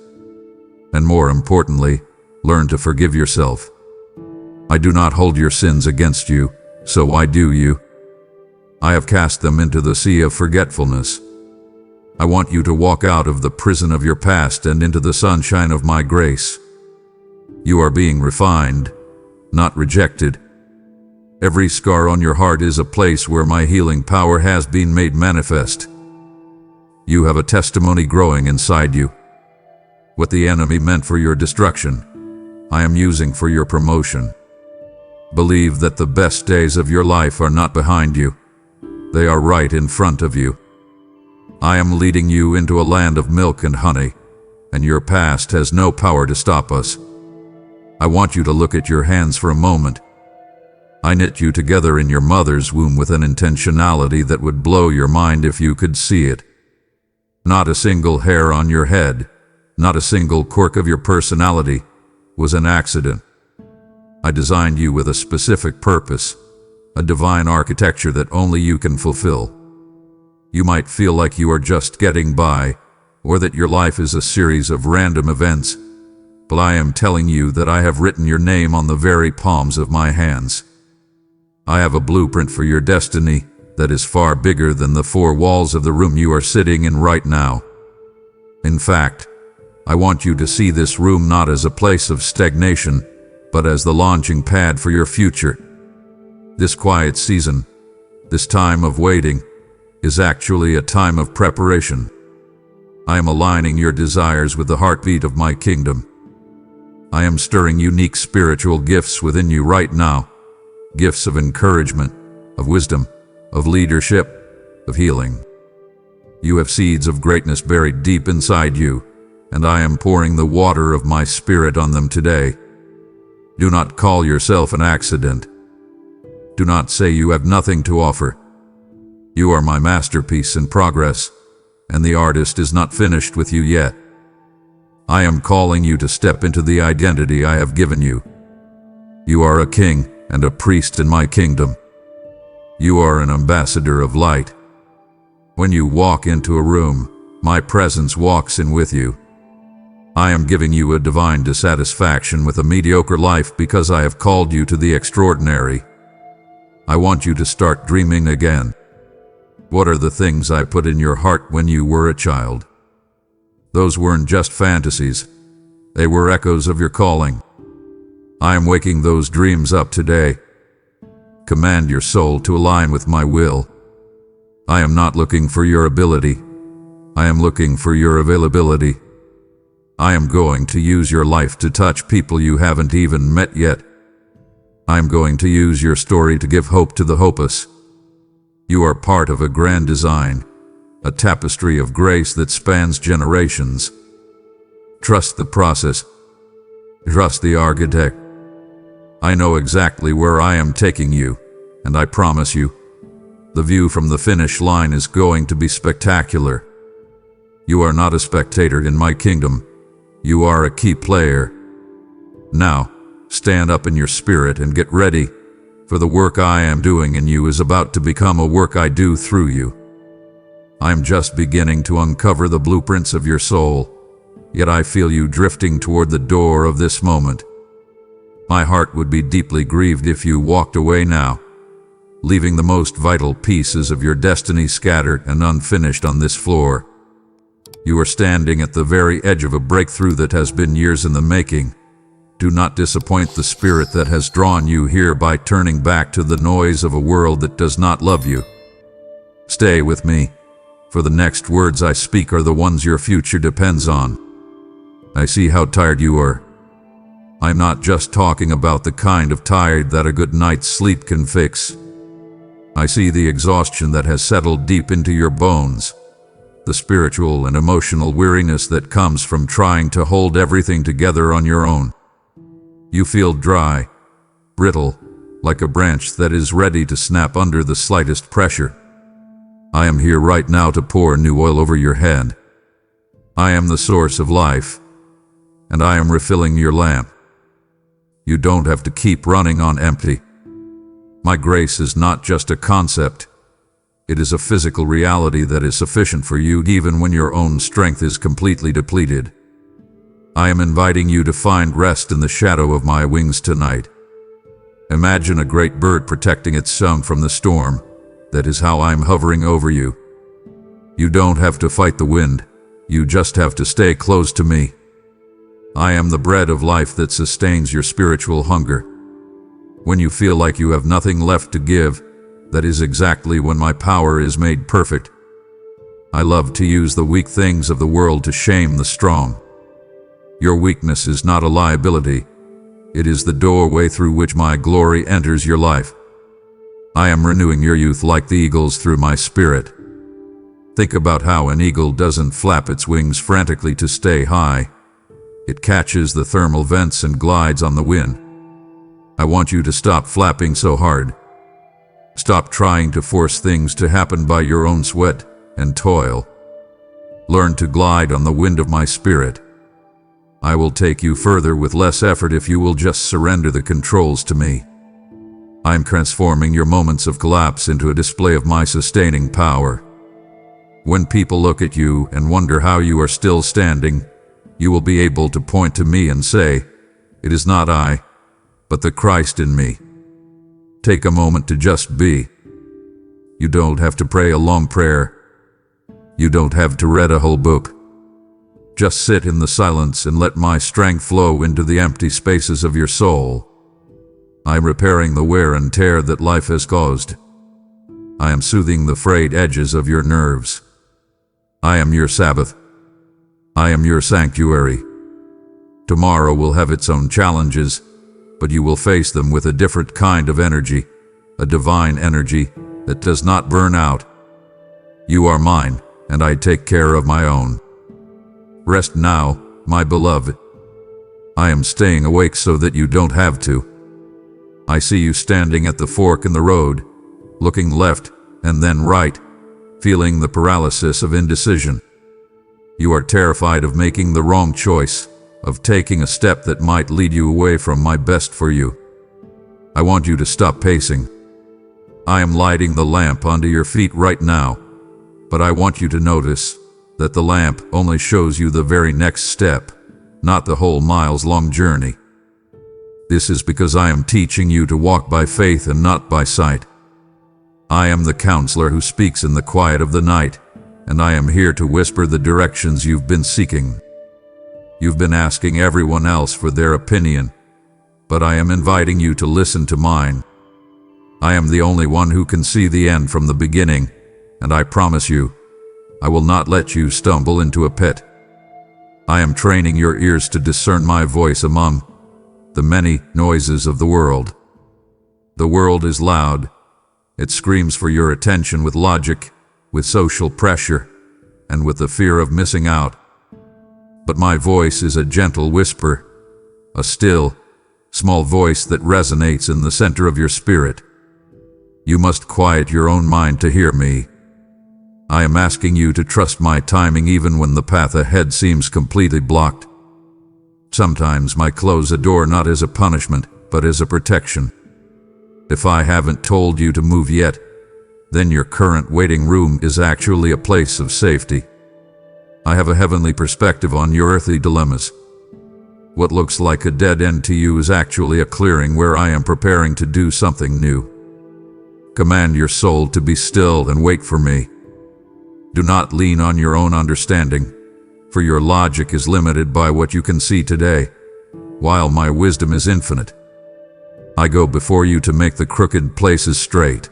And more importantly, learn to forgive yourself. I do not hold your sins against you, so why do you? I have cast them into the sea of forgetfulness. I want you to walk out of the prison of your past and into the sunshine of my grace. You are being refined, not rejected. Every scar on your heart is a place where my healing power has been made manifest. You have a testimony growing inside you. What the enemy meant for your destruction, I am using for your promotion. Believe that the best days of your life are not behind you. They are right in front of you. I am leading you into a land of milk and honey, and your past has no power to stop us. I want you to look at your hands for a moment. I knit you together in your mother's womb with an intentionality that would blow your mind if you could see it. Not a single hair on your head, not a single quirk of your personality was an accident. I designed you with a specific purpose, a divine architecture that only you can fulfill. You might feel like you are just getting by, or that your life is a series of random events, but I am telling you that I have written your name on the very palms of my hands. I have a blueprint for your destiny that is far bigger than the 4 walls of the room you are sitting in right now. In fact, I want you to see this room not as a place of stagnation, but as the launching pad for your future. This quiet season, this time of waiting, is actually a time of preparation. I am aligning your desires with the heartbeat of my kingdom. I am stirring unique spiritual gifts within you right now, gifts of encouragement, of wisdom, of leadership, of healing. You have seeds of greatness buried deep inside you, and I am pouring the water of my spirit on them today. Do not call yourself an accident. Do not say you have nothing to offer. You are my masterpiece in progress, and the artist is not finished with you yet. I am calling you to step into the identity I have given you. You are a king and a priest in my kingdom. You are an ambassador of light. When you walk into a room, my presence walks in with you. I am giving you a divine dissatisfaction with a mediocre life because I have called you to the extraordinary. I want you to start dreaming again. What are the things I put in your heart when you were a child? Those weren't just fantasies. They were echoes of your calling. I am waking those dreams up today. Command your soul to align with my will. I am not looking for your ability. I am looking for your availability. I am going to use your life to touch people you haven't even met yet. I am going to use your story to give hope to the hopeless. You are part of a grand design, a tapestry of grace that spans generations. Trust the process. Trust the architect. I know exactly where I am taking you, and I promise you, the view from the finish line is going to be spectacular. You are not a spectator in my kingdom. You are a key player. Now, stand up in your spirit and get ready, for the work I am doing in you is about to become a work I do through you. I am just beginning to uncover the blueprints of your soul, yet I feel you drifting toward the door of this moment. My heart would be deeply grieved if you walked away now, leaving the most vital pieces of your destiny scattered and unfinished on this floor. You are standing at the very edge of a breakthrough that has been years in the making. Do not disappoint the spirit that has drawn you here by turning back to the noise of a world that does not love you. Stay with me, for the next words I speak are the ones your future depends on. I see how tired you are. I'm not just talking about the kind of tired that a good night's sleep can fix. I see the exhaustion that has settled deep into your bones, the spiritual and emotional weariness that comes from trying to hold everything together on your own. You feel dry, brittle, like a branch that is ready to snap under the slightest pressure. I am here right now to pour new oil over your head. I am the source of life, and I am refilling your lamp. You don't have to keep running on empty. My grace is not just a concept. It is a physical reality that is sufficient for you even when your own strength is completely depleted. I am inviting you to find rest in the shadow of my wings tonight. Imagine a great bird protecting its young from the storm. That is how I'm hovering over you. You don't have to fight the wind. You just have to stay close to me. I am the bread of life that sustains your spiritual hunger. When you feel like you have nothing left to give, that is exactly when my power is made perfect. I love to use the weak things of the world to shame the strong. Your weakness is not a liability. It is the doorway through which my glory enters your life. I am renewing your youth like the eagles through my spirit. Think about how an eagle doesn't flap its wings frantically to stay high. It catches the thermal vents and glides on the wind. I want you to stop flapping so hard. Stop trying to force things to happen by your own sweat and toil. Learn to glide on the wind of my spirit. I will take you further with less effort if you will just surrender the controls to me. I am transforming your moments of collapse into a display of my sustaining power. When people look at you and wonder how you are still standing, you will be able to point to me and say, "It is not I, but the Christ in me." Take a moment to just be. You don't have to pray a long prayer. You don't have to read a whole book. Just sit in the silence and let my strength flow into the empty spaces of your soul. I am repairing the wear and tear that life has caused. I am soothing the frayed edges of your nerves. I am your Sabbath. I am your sanctuary. Tomorrow will have its own challenges, but you will face them with a different kind of energy, a divine energy that does not burn out. You are mine, and I take care of my own. Rest now, my beloved. I am staying awake so that you don't have to. I see you standing at the fork in the road, looking left and then right, feeling the paralysis of indecision. You are terrified of making the wrong choice, of taking a step that might lead you away from my best for you. I want you to stop pacing. I am lighting the lamp under your feet right now, but I want you to notice that the lamp only shows you the very next step, not the whole miles-long journey. This is because I am teaching you to walk by faith and not by sight. I am the counselor who speaks in the quiet of the night, and I am here to whisper the directions you've been seeking. You've been asking everyone else for their opinion, but I am inviting you to listen to mine. I am the only one who can see the end from the beginning, and I promise you, I will not let you stumble into a pit. I am training your ears to discern my voice among the many noises of the world. The world is loud. It screams for your attention with logic, with social pressure, and with the fear of missing out. But my voice is a gentle whisper, a still, small voice that resonates in the center of your spirit. You must quiet your own mind to hear me. I am asking you to trust my timing even when the path ahead seems completely blocked. Sometimes I close a door not as a punishment, but as a protection. If I haven't told you to move yet, then your current waiting room is actually a place of safety. I have a heavenly perspective on your earthly dilemmas. What looks like a dead end to you is actually a clearing where I am preparing to do something new. Command your soul to be still and wait for me. Do not lean on your own understanding, for your logic is limited by what you can see today, while my wisdom is infinite. I go before you to make the crooked places straight.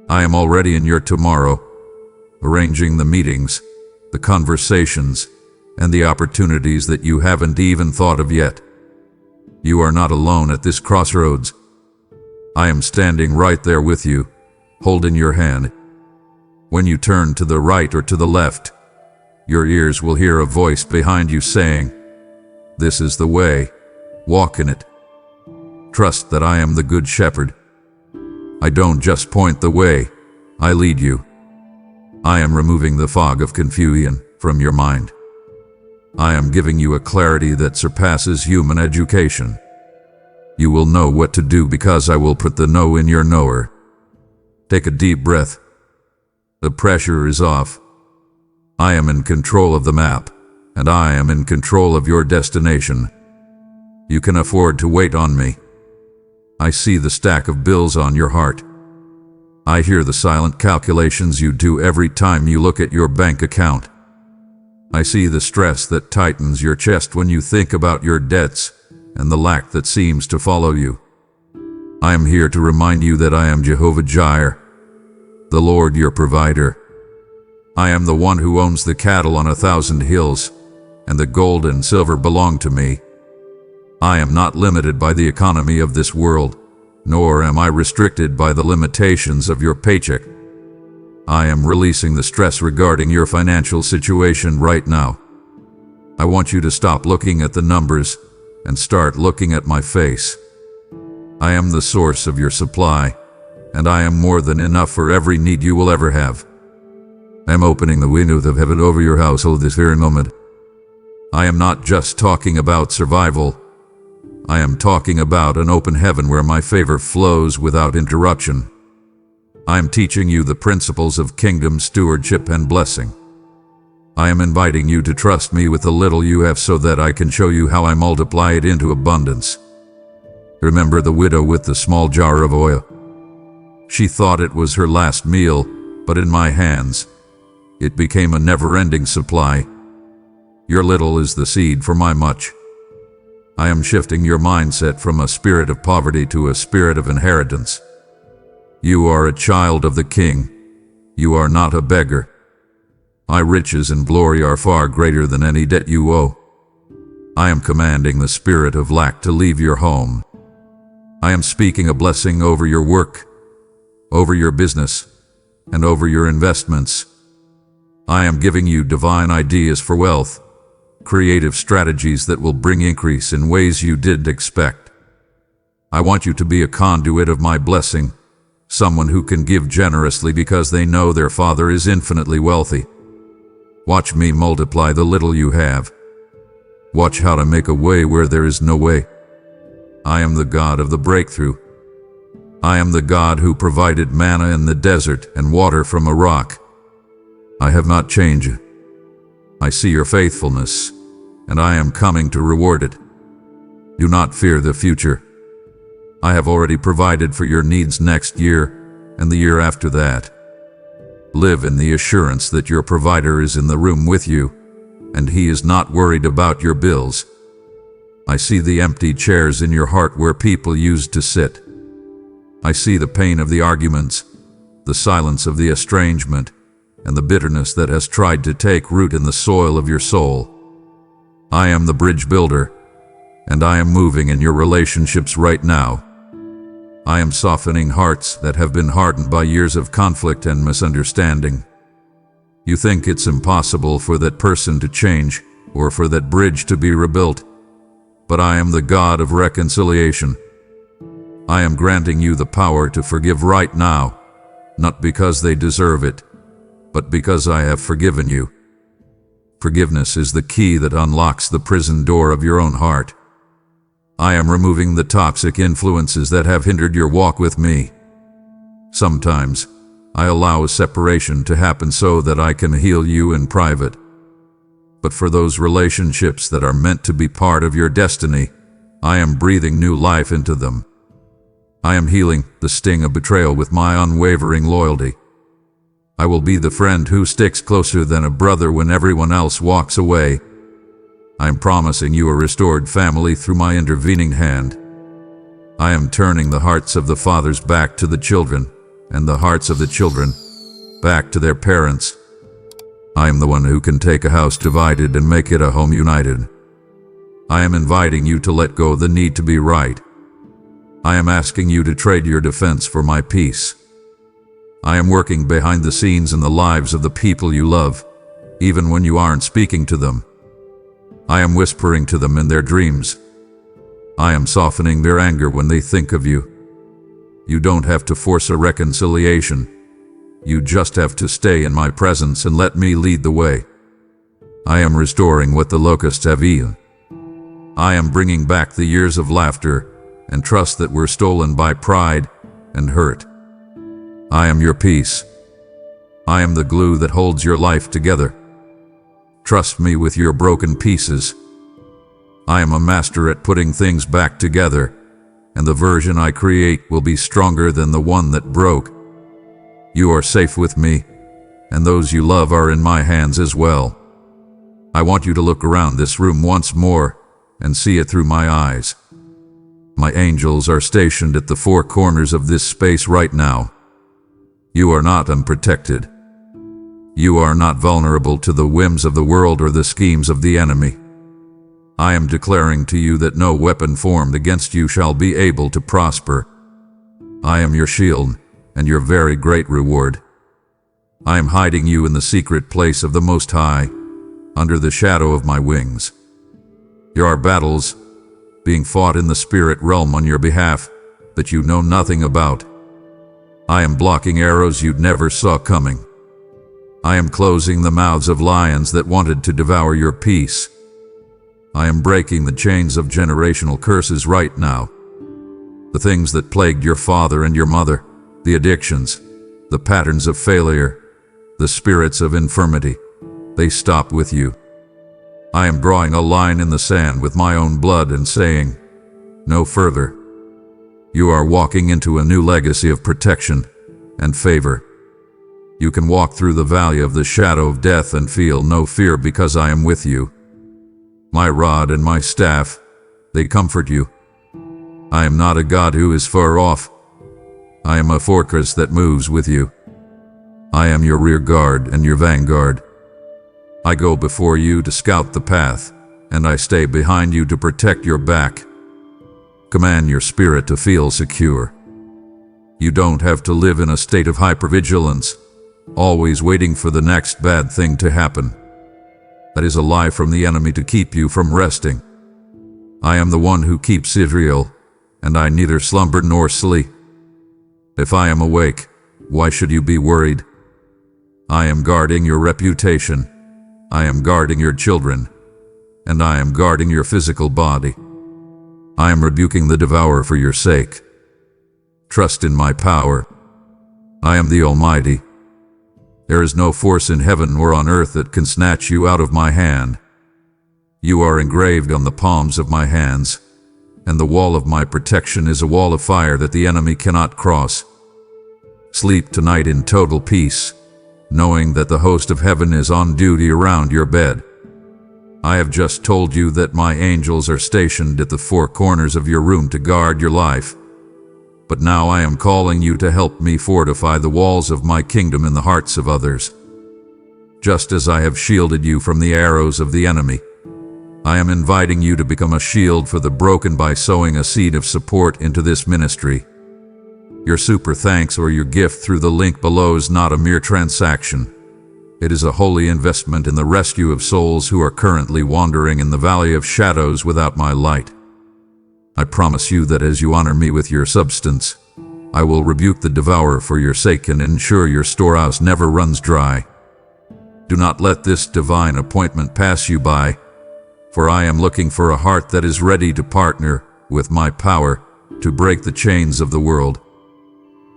I am already in your tomorrow, arranging the meetings, the conversations, and the opportunities that you haven't even thought of yet. You are not alone at this crossroads. I am standing right there with you, holding your hand. When you turn to the right or to the left, your ears will hear a voice behind you saying, "This is the way, walk in it." Trust that I am the good shepherd. I don't just point the way, I lead you. I am removing the fog of confusion from your mind. I am giving you a clarity that surpasses human education. You will know what to do because I will put the know in your knower. Take a deep breath. The pressure is off. I am in control of the map, and I am in control of your destination. You can afford to wait on me. I see the stack of bills on your heart. I hear the silent calculations you do every time you look at your bank account. I see the stress that tightens your chest when you think about your debts and the lack that seems to follow you. I am here to remind you that I am Jehovah Jireh, the Lord your provider. I am the one who owns the cattle on 1,000 hills, and the gold and silver belong to me. I am not limited by the economy of this world, nor am I restricted by the limitations of your paycheck. I am releasing the stress regarding your financial situation right now. I want you to stop looking at the numbers and start looking at my face. I am the source of your supply, and I am more than enough for every need you will ever have. I am opening the windows of heaven over your household this very moment. I am not just talking about survival. I am talking about an open heaven where my favor flows without interruption. I am teaching you the principles of kingdom stewardship and blessing. I am inviting you to trust me with the little you have so that I can show you how I multiply it into abundance. Remember the widow with the small jar of oil? She thought it was her last meal, but in my hands, it became a never-ending supply. Your little is the seed for my much. I am shifting your mindset from a spirit of poverty to a spirit of inheritance. You are a child of the King. You are not a beggar. My riches and glory are far greater than any debt you owe. I am commanding the spirit of lack to leave your home. I am speaking a blessing over your work, over your business, and over your investments. I am giving you divine ideas for wealth, creative strategies that will bring increase in ways you didn't expect. I want you to be a conduit of my blessing, someone who can give generously because they know their Father is infinitely wealthy. Watch me multiply the little you have. Watch how to make a way where there is no way. I am the God of the breakthrough. I am the God who provided manna in the desert and water from a rock. I have not changed. I see your faithfulness, and I am coming to reward it. Do not fear the future. I have already provided for your needs next year and the year after that. Live in the assurance that your provider is in the room with you, and he is not worried about your bills. I see the empty chairs in your heart where people used to sit. I see the pain of the arguments, the silence of the estrangement, and the bitterness that has tried to take root in the soil of your soul. I am the bridge builder, and I am moving in your relationships right now. I am softening hearts that have been hardened by years of conflict and misunderstanding. You think it's impossible for that person to change or for that bridge to be rebuilt, but I am the God of reconciliation. I am granting you the power to forgive right now, not because they deserve it, but because I have forgiven you. Forgiveness is the key that unlocks the prison door of your own heart. I am removing the toxic influences that have hindered your walk with me. Sometimes, I allow a separation to happen so that I can heal you in private. But for those relationships that are meant to be part of your destiny, I am breathing new life into them. I am healing the sting of betrayal with my unwavering loyalty. I will be the friend who sticks closer than a brother when everyone else walks away. I am promising you a restored family through my intervening hand. I am turning the hearts of the fathers back to the children, and the hearts of the children back to their parents. I am the one who can take a house divided and make it a home united. I am inviting you to let go of the need to be right. I am asking you to trade your defense for my peace. I am working behind the scenes in the lives of the people you love, even when you aren't speaking to them. I am whispering to them in their dreams. I am softening their anger when they think of you. You don't have to force a reconciliation. You just have to stay in my presence and let me lead the way. I am restoring what the locusts have eaten. I am bringing back the years of laughter and trust that were stolen by pride and hurt. I am your peace. I am the glue that holds your life together. Trust me with your broken pieces. I am a master at putting things back together, and the version I create will be stronger than the one that broke. You are safe with me, and those you love are in my hands as well. I want you to look around this room once more and see it through my eyes. My angels are stationed at the four corners of this space right now. You are not unprotected. You are not vulnerable to the whims of the world or the schemes of the enemy. I am declaring to you that no weapon formed against you shall be able to prosper. I am your shield and your very great reward. I am hiding you in the secret place of the Most High, under the shadow of my wings. There are battles being fought in the spirit realm on your behalf that you know nothing about. I am blocking arrows you never saw coming. I am closing the mouths of lions that wanted to devour your peace. I am breaking the chains of generational curses right now. The things that plagued your father and your mother, the addictions, the patterns of failure, the spirits of infirmity, they stop with you. I am drawing a line in the sand with my own blood and saying, no further. You are walking into a new legacy of protection and favor. You can walk through the valley of the shadow of death and feel no fear because I am with you. My rod and my staff, they comfort you. I am not a God who is far off. I am a fortress that moves with you. I am your rear guard and your vanguard. I go before you to scout the path, and I stay behind you to protect your back. Command your spirit to feel secure. You don't have to live in a state of hypervigilance, always waiting for the next bad thing to happen. That is a lie from the enemy to keep you from resting. I am the one who keeps Israel, and I neither slumber nor sleep. If I am awake, why should you be worried? I am guarding your reputation. I am guarding your children, and I am guarding your physical body. I am rebuking the devourer for your sake. Trust in my power. I am the Almighty. There is no force in heaven or on earth that can snatch you out of my hand. You are engraved on the palms of my hands, and the wall of my protection is a wall of fire that the enemy cannot cross. Sleep tonight in total peace, knowing that the host of heaven is on duty around your bed. I have just told you that my angels are stationed at the four corners of your room to guard your life. But now I am calling you to help me fortify the walls of my kingdom in the hearts of others. Just as I have shielded you from the arrows of the enemy, I am inviting you to become a shield for the broken by sowing a seed of support into this ministry. Your super thanks or your gift through the link below is not a mere transaction. It is a holy investment in the rescue of souls who are currently wandering in the valley of shadows without my light. I promise you that as you honor me with your substance, I will rebuke the devourer for your sake and ensure your storehouse never runs dry. Do not let this divine appointment pass you by, for I am looking for a heart that is ready to partner with my power, to break the chains of the world.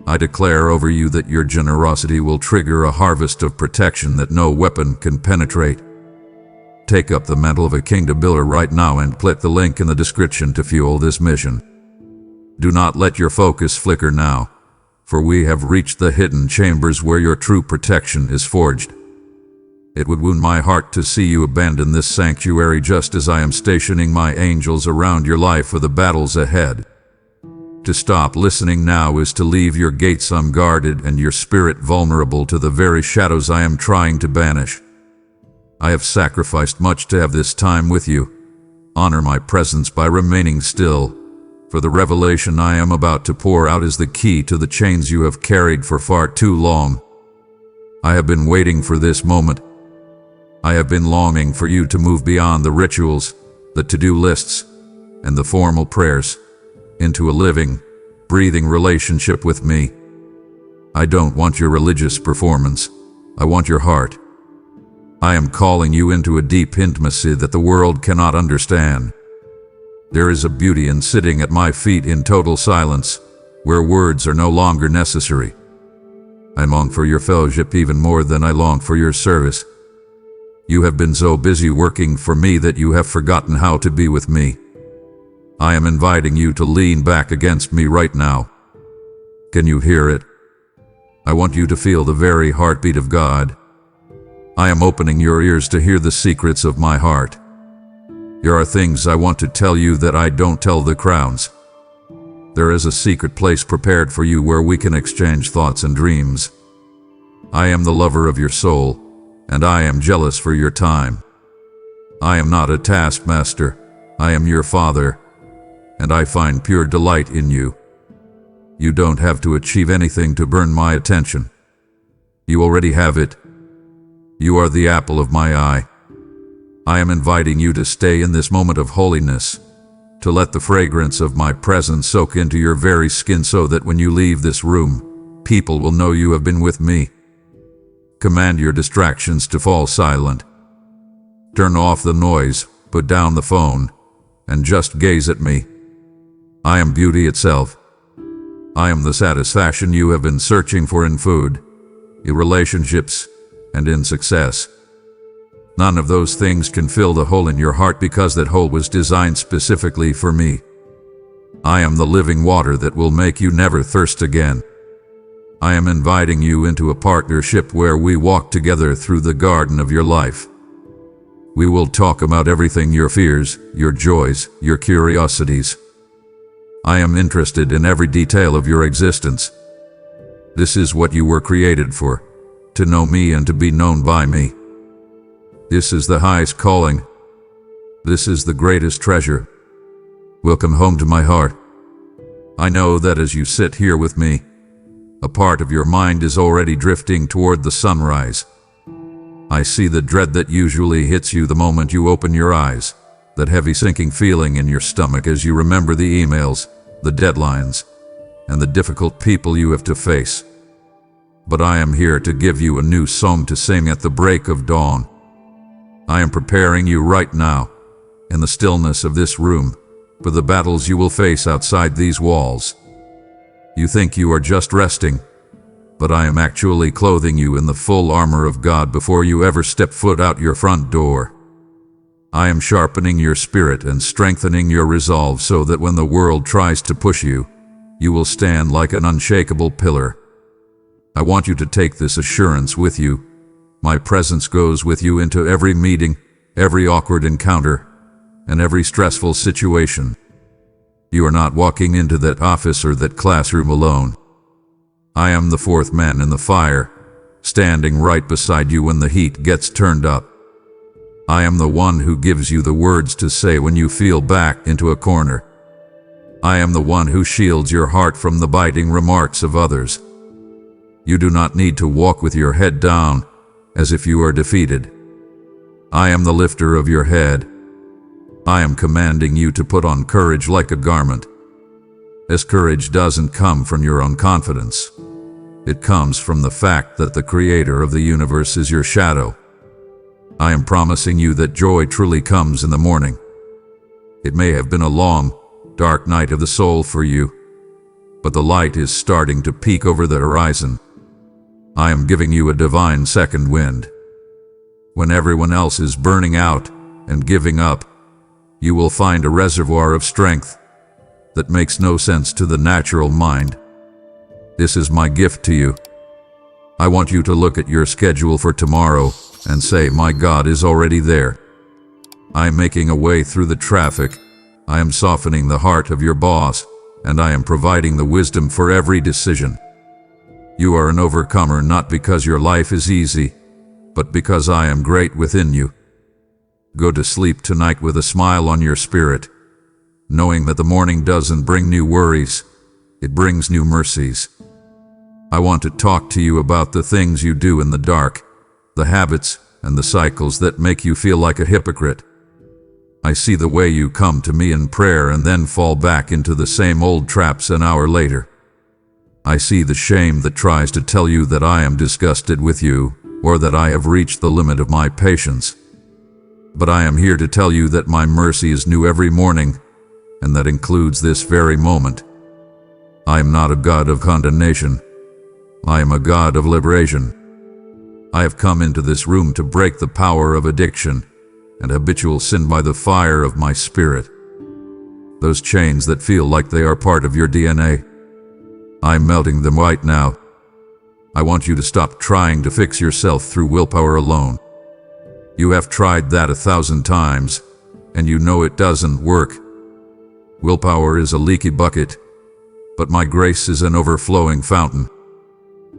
I declare over you that your generosity will trigger a harvest of protection that no weapon can penetrate. Take up the mantle of a kingdom builder right now and click the link in the description to fuel this mission. Do not let your focus flicker now, for we have reached the hidden chambers where your true protection is forged. It would wound my heart to see you abandon this sanctuary just as I am stationing my angels around your life for the battles ahead. To stop listening now is to leave your gates unguarded and your spirit vulnerable to the very shadows I am trying to banish. I have sacrificed much to have this time with you. Honor my presence by remaining still, for the revelation I am about to pour out is the key to the chains you have carried for far too long. I have been waiting for this moment. I have been longing for you to move beyond the rituals, the to-do lists, and the formal prayers, into a living, breathing relationship with me. I don't want your religious performance. I want your heart. I am calling you into a deep intimacy that the world cannot understand. There is a beauty in sitting at my feet in total silence, where words are no longer necessary. I long for your fellowship even more than I long for your service. You have been so busy working for me that you have forgotten how to be with me. I am inviting you to lean back against me right now. Can you hear it? I want you to feel the very heartbeat of God. I am opening your ears to hear the secrets of my heart. There are things I want to tell you that I don't tell the crowds. There is a secret place prepared for you where we can exchange thoughts and dreams. I am the lover of your soul, and I am jealous for your time. I am not a taskmaster. I am your father, and I find pure delight in you. You don't have to achieve anything to burn my attention. You already have it. You are the apple of my eye. I am inviting you to stay in this moment of holiness, to let the fragrance of my presence soak into your very skin so that when you leave this room, people will know you have been with me. Command your distractions to fall silent. Turn off the noise, put down the phone, and just gaze at me. I am beauty itself. I am the satisfaction you have been searching for in food, in relationships, and in success. None of those things can fill the hole in your heart because that hole was designed specifically for me. I am the living water that will make you never thirst again. I am inviting you into a partnership where we walk together through the garden of your life. We will talk about everything: your fears, your joys, your curiosities. I am interested in every detail of your existence. This is what you were created for, to know me and to be known by me. This is the highest calling. This is the greatest treasure. Welcome home to my heart. I know that as you sit here with me, a part of your mind is already drifting toward the sunrise. I see the dread that usually hits you the moment you open your eyes, that heavy sinking feeling in your stomach as you remember the emails, the deadlines, and the difficult people you have to face. But I am here to give you a new song to sing at the break of dawn. I am preparing you right now, in the stillness of this room, for the battles you will face outside these walls. You think you are just resting, but I am actually clothing you in the full armor of God before you ever step foot out your front door. I am sharpening your spirit and strengthening your resolve so that when the world tries to push you, you will stand like an unshakable pillar. I want you to take this assurance with you. My presence goes with you into every meeting, every awkward encounter, and every stressful situation. You are not walking into that office or that classroom alone. I am the fourth man in the fire, standing right beside you when the heat gets turned up. I am the one who gives you the words to say when you feel backed into a corner. I am the one who shields your heart from the biting remarks of others. You do not need to walk with your head down, as if you are defeated. I am the lifter of your head. I am commanding you to put on courage like a garment. This courage doesn't come from your own confidence. It comes from the fact that the Creator of the universe is your shadow. I am promising you that joy truly comes in the morning. It may have been a long, dark night of the soul for you, but the light is starting to peek over the horizon. I am giving you a divine second wind. When everyone else is burning out and giving up, you will find a reservoir of strength that makes no sense to the natural mind. This is my gift to you. I want you to look at your schedule for tomorrow and say, my God is already there. I am making a way through the traffic. I am softening the heart of your boss, and I am providing the wisdom for every decision. You are an overcomer not because your life is easy, but because I am great within you. Go to sleep tonight with a smile on your spirit, knowing that the morning doesn't bring new worries, it brings new mercies. I want to talk to you about the things you do in the dark, the habits and the cycles that make you feel like a hypocrite. I see the way you come to me in prayer and then fall back into the same old traps an hour later. I see the shame that tries to tell you that I am disgusted with you, or that I have reached the limit of my patience. But I am here to tell you that my mercy is new every morning, and that includes this very moment. I am not a God of condemnation. I am a God of liberation. I have come into this room to break the power of addiction and habitual sin by the fire of my spirit. Those chains that feel like they are part of your DNA, I'm melting them right now. I want you to stop trying to fix yourself through willpower alone. You have tried that 1,000 times, and you know it doesn't work. Willpower is a leaky bucket, but my grace is an overflowing fountain.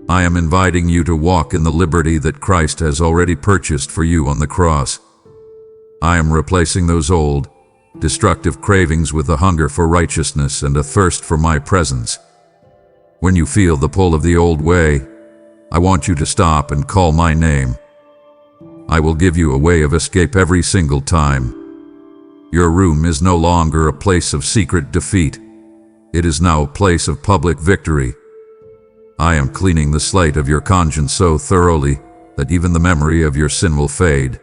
I am inviting you to walk in the liberty that Christ has already purchased for you on the cross. I am replacing those old, destructive cravings with a hunger for righteousness and a thirst for my presence. When you feel the pull of the old way, I want you to stop and call my name. I will give you a way of escape every single time. Your room is no longer a place of secret defeat. It is now a place of public victory. I am cleaning the slate of your conscience so thoroughly that even the memory of your sin will fade.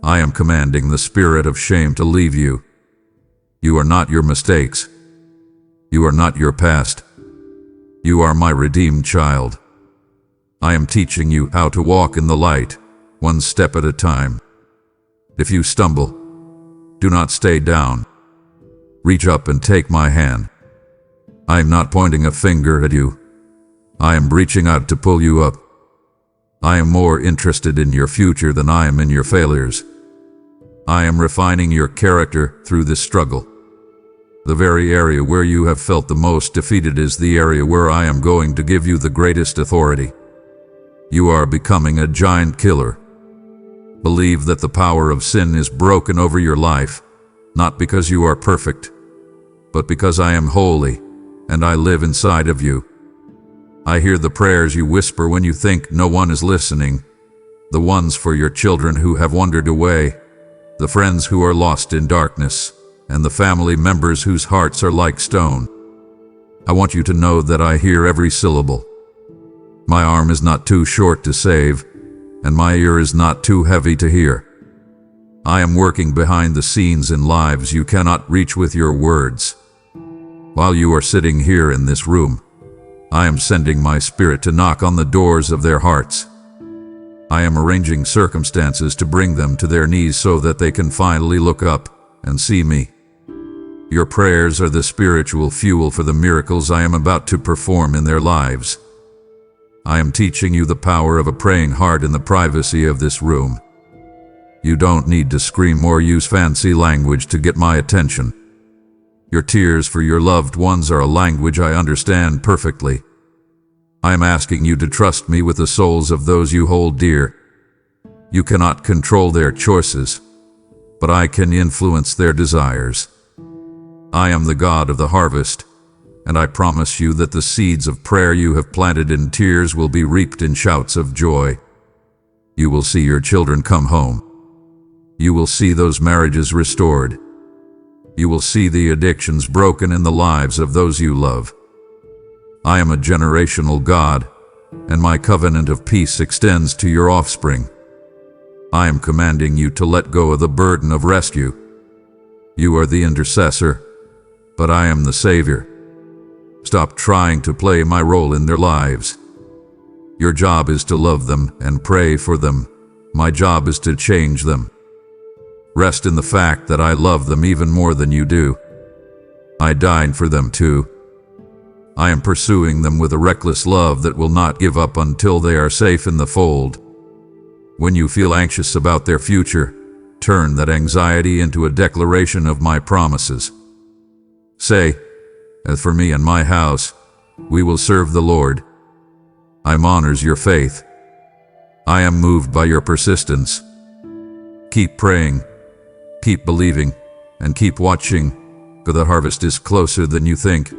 I am commanding the spirit of shame to leave you. You are not your mistakes. You are not your past. You are my redeemed child. I am teaching you how to walk in the light, one step at a time. If you stumble, do not stay down. Reach up and take my hand. I am not pointing a finger at you. I am reaching out to pull you up. I am more interested in your future than I am in your failures. I am refining your character through this struggle. The very area where you have felt the most defeated is the area where I am going to give you the greatest authority. You are becoming a giant killer. Believe that the power of sin is broken over your life, not because you are perfect, but because I am holy and I live inside of you. I hear the prayers you whisper when you think no one is listening, the ones for your children who have wandered away, the friends who are lost in darkness, and the family members whose hearts are like stone. I want you to know that I hear every syllable. My arm is not too short to save, and my ear is not too heavy to hear. I am working behind the scenes in lives you cannot reach with your words. While you are sitting here in this room, I am sending my spirit to knock on the doors of their hearts. I am arranging circumstances to bring them to their knees so that they can finally look up and see me. Your prayers are the spiritual fuel for the miracles I am about to perform in their lives. I am teaching you the power of a praying heart in the privacy of this room. You don't need to scream or use fancy language to get my attention. Your tears for your loved ones are a language I understand perfectly. I am asking you to trust me with the souls of those you hold dear. You cannot control their choices, but I can influence their desires. I am the God of the harvest, and I promise you that the seeds of prayer you have planted in tears will be reaped in shouts of joy. You will see your children come home. You will see those marriages restored. You will see the addictions broken in the lives of those you love. I am a generational God, and my covenant of peace extends to your offspring. I am commanding you to let go of the burden of rescue. You are the intercessor, but I am the Savior. Stop trying to play my role in their lives. Your job is to love them and pray for them. My job is to change them. Rest in the fact that I love them even more than you do. I died for them too. I am pursuing them with a reckless love that will not give up until they are safe in the fold. When you feel anxious about their future, turn that anxiety into a declaration of my promises. Say, "As for me and my house, we will serve the Lord." I honors your faith. I am moved by your persistence. Keep praying, keep believing, and keep watching, for the harvest is closer than you think.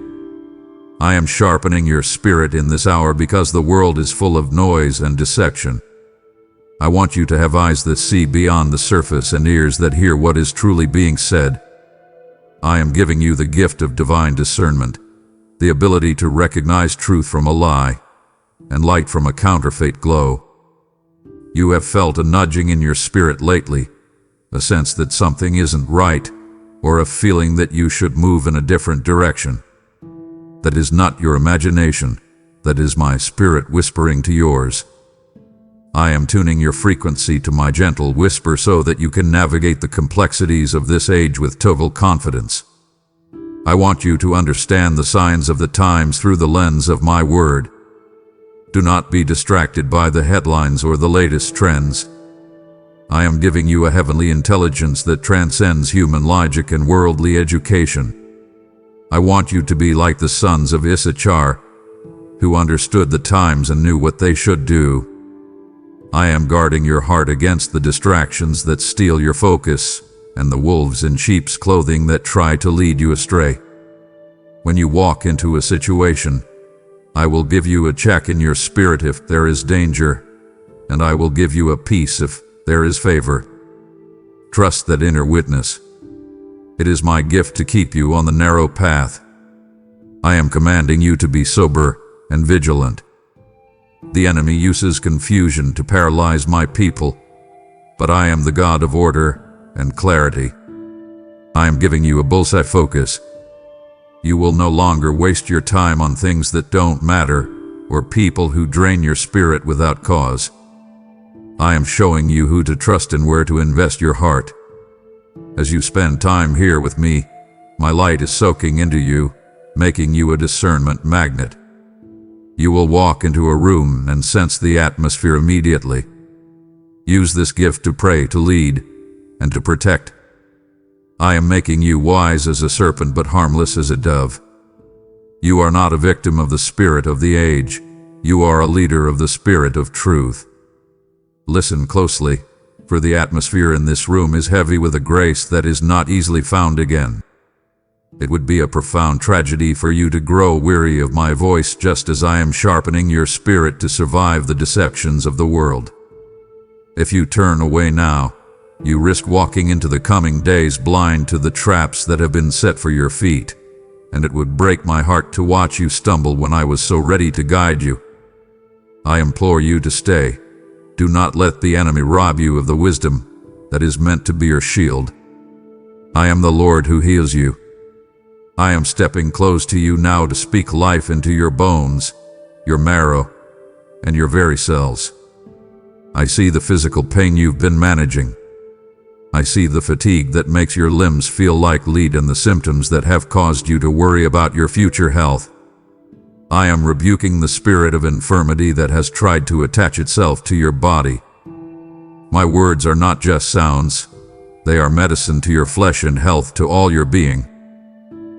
I am sharpening your spirit in this hour because the world is full of noise and deception. I want you to have eyes that see beyond the surface and ears that hear what is truly being said. I am giving you the gift of divine discernment, the ability to recognize truth from a lie, and light from a counterfeit glow. You have felt a nudging in your spirit lately, a sense that something isn't right, or a feeling that you should move in a different direction. That is not your imagination, that is my spirit whispering to yours. I am tuning your frequency to my gentle whisper so that you can navigate the complexities of this age with total confidence. I want you to understand the signs of the times through the lens of my word. Do not be distracted by the headlines or the latest trends. I am giving you a heavenly intelligence that transcends human logic and worldly education. I want you to be like the sons of Issachar, who understood the times and knew what they should do. I am guarding your heart against the distractions that steal your focus and the wolves in sheep's clothing that try to lead you astray. When you walk into a situation, I will give you a check in your spirit if there is danger, and I will give you a peace if there is favor. Trust that inner witness. It is my gift to keep you on the narrow path. I am commanding you to be sober and vigilant. The enemy uses confusion to paralyze my people, but I am the God of order and clarity. I am giving you a bullseye focus. You will no longer waste your time on things that don't matter or people who drain your spirit without cause. I am showing you who to trust and where to invest your heart. As you spend time here with me, my light is soaking into you, making you a discernment magnet. You will walk into a room and sense the atmosphere immediately. Use this gift to pray, to lead, and to protect. I am making you wise as a serpent but harmless as a dove. You are not a victim of the spirit of the age. You are a leader of the spirit of truth. Listen closely, for the atmosphere in this room is heavy with a grace that is not easily found again. It would be a profound tragedy for you to grow weary of my voice just as I am sharpening your spirit to survive the deceptions of the world. If you turn away now, you risk walking into the coming days blind to the traps that have been set for your feet, and it would break my heart to watch you stumble when I was so ready to guide you. I implore you to stay. Do not let the enemy rob you of the wisdom that is meant to be your shield. I am the Lord who heals you. I am stepping close to you now to speak life into your bones, your marrow, and your very cells. I see the physical pain you've been managing. I see the fatigue that makes your limbs feel like lead and the symptoms that have caused you to worry about your future health. I am rebuking the spirit of infirmity that has tried to attach itself to your body. My words are not just sounds. They are medicine to your flesh and health to all your being.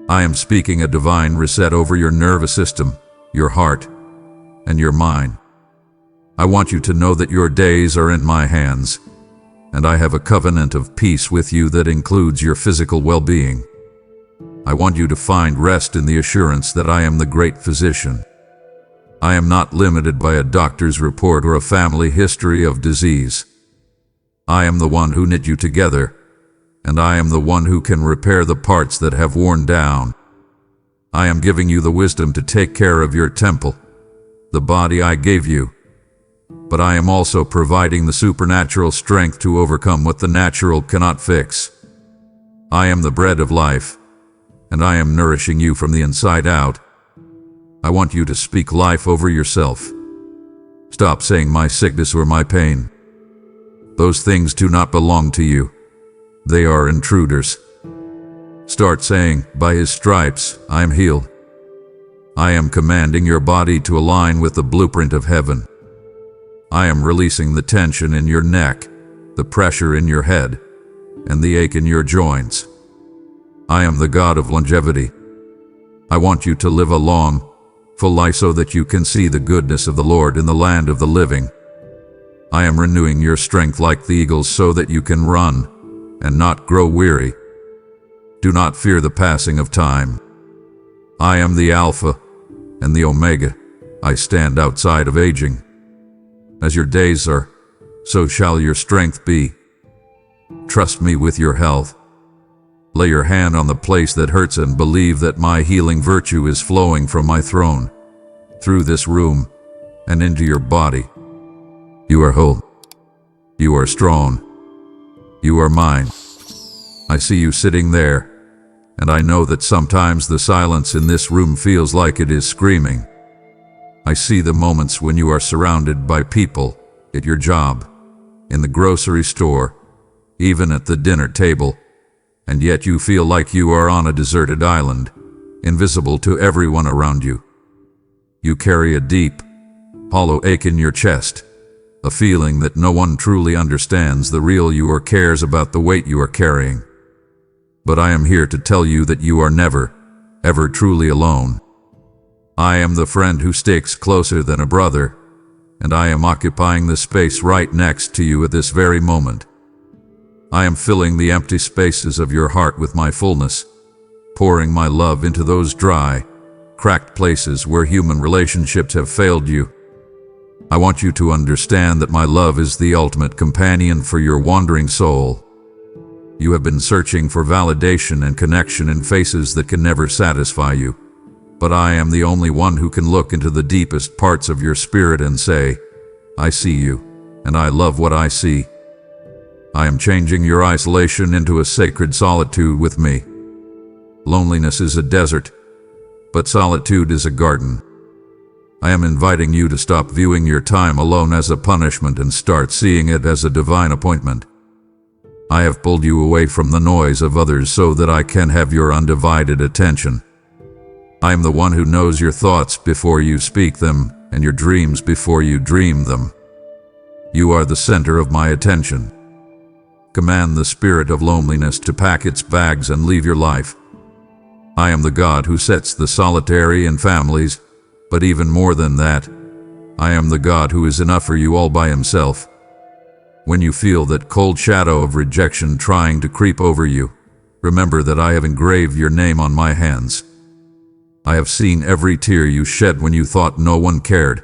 I am speaking a divine reset over your nervous system, your heart, and your mind. I want you to know that your days are in my hands, and I have a covenant of peace with you that includes your physical well-being. I want you to find rest in the assurance that I am the great physician. I am not limited by a doctor's report or a family history of disease. I am the one who knit you together, and I am the one who can repair the parts that have worn down. I am giving you the wisdom to take care of your temple, the body I gave you. But I am also providing the supernatural strength to overcome what the natural cannot fix. I am the bread of life, and I am nourishing you from the inside out. I want you to speak life over yourself. Stop saying my sickness or my pain. Those things do not belong to you. They are intruders. Start saying, by his stripes, I am healed. I am commanding your body to align with the blueprint of heaven. I am releasing the tension in your neck, the pressure in your head, and the ache in your joints. I am the God of longevity. I want you to live a long, full life so that you can see the goodness of the Lord in the land of the living. I am renewing your strength like the eagles so that you can run and not grow weary. Do not fear the passing of time. I am the Alpha and the Omega. I stand outside of aging. As your days are, so shall your strength be. Trust me with your health. Lay your hand on the place that hurts and believe that my healing virtue is flowing from my throne, through this room, and into your body. You are whole. You are strong. You are mine. I see you sitting there, and I know that sometimes the silence in this room feels like it is screaming. I see the moments when you are surrounded by people, at your job, in the grocery store, even at the dinner table, and yet you feel like you are on a deserted island, invisible to everyone around you. You carry a deep, hollow ache in your chest, a feeling that no one truly understands the real you or cares about the weight you are carrying. But I am here to tell you that you are never, ever truly alone. I am the friend who sticks closer than a brother, and I am occupying the space right next to you at this very moment. I am filling the empty spaces of your heart with my fullness, pouring my love into those dry, cracked places where human relationships have failed you. I want you to understand that my love is the ultimate companion for your wandering soul. You have been searching for validation and connection in faces that can never satisfy you. But I am the only one who can look into the deepest parts of your spirit and say, I see you, and I love what I see. I am changing your isolation into a sacred solitude with me. Loneliness is a desert, but solitude is a garden. I am inviting you to stop viewing your time alone as a punishment and start seeing it as a divine appointment. I have pulled you away from the noise of others so that I can have your undivided attention. I am the one who knows your thoughts before you speak them, and your dreams before you dream them. You are the center of my attention. Command the spirit of loneliness to pack its bags and leave your life. I am the God who sets the solitary in families, but even more than that, I am the God who is enough for you all by himself. When you feel that cold shadow of rejection trying to creep over you, remember that I have engraved your name on my hands. I have seen every tear you shed when you thought no one cared.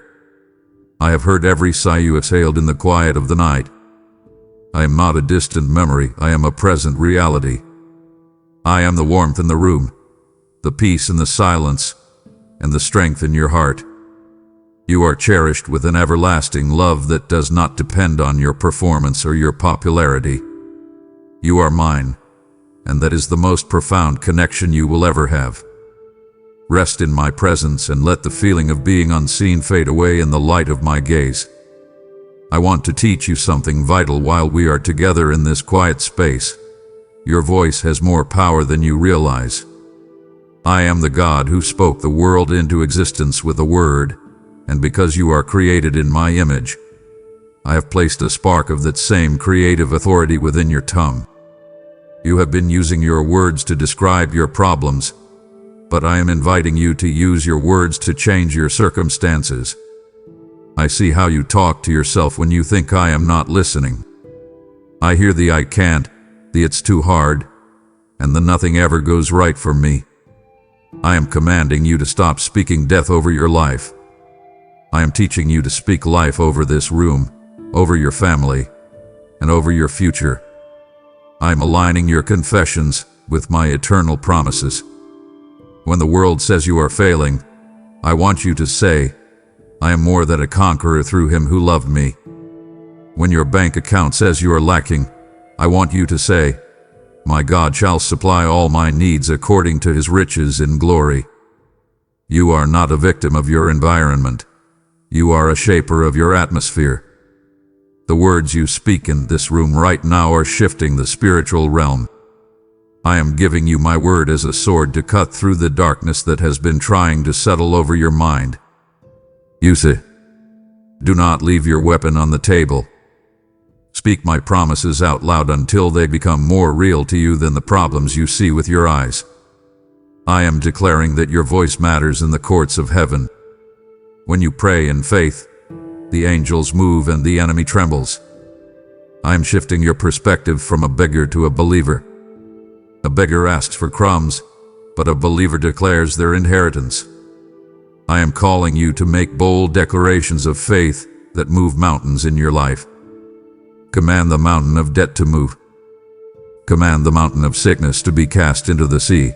I have heard every sigh you exhaled in the quiet of the night. I am not a distant memory, I am a present reality. I am the warmth in the room, the peace in the silence, and the strength in your heart. You are cherished with an everlasting love that does not depend on your performance or your popularity. You are mine, and that is the most profound connection you will ever have. Rest in my presence and let the feeling of being unseen fade away in the light of my gaze. I want to teach you something vital while we are together in this quiet space. Your voice has more power than you realize. I am the God who spoke the world into existence with a word, and because you are created in my image, I have placed a spark of that same creative authority within your tongue. You have been using your words to describe your problems, but I am inviting you to use your words to change your circumstances. I see how you talk to yourself when you think I am not listening. I hear the I can't, the it's too hard, and the nothing ever goes right for me. I am commanding you to stop speaking death over your life. I am teaching you to speak life over this room, over your family, and over your future. I am aligning your confessions with my eternal promises. When the world says you are failing, I want you to say, I am more than a conqueror through him who loved me. When your bank account says you are lacking, I want you to say, My God shall supply all my needs according to his riches in glory. You are not a victim of your environment. You are a shaper of your atmosphere. The words you speak in this room right now are shifting the spiritual realm. I am giving you my word as a sword to cut through the darkness that has been trying to settle over your mind. Use it. Do not leave your weapon on the table. Speak my promises out loud until they become more real to you than the problems you see with your eyes. I am declaring that your voice matters in the courts of heaven. When you pray in faith, the angels move and the enemy trembles. I am shifting your perspective from a beggar to a believer. A beggar asks for crumbs, but a believer declares their inheritance. I am calling you to make bold declarations of faith that move mountains in your life. Command the mountain of debt to move. Command the mountain of sickness to be cast into the sea.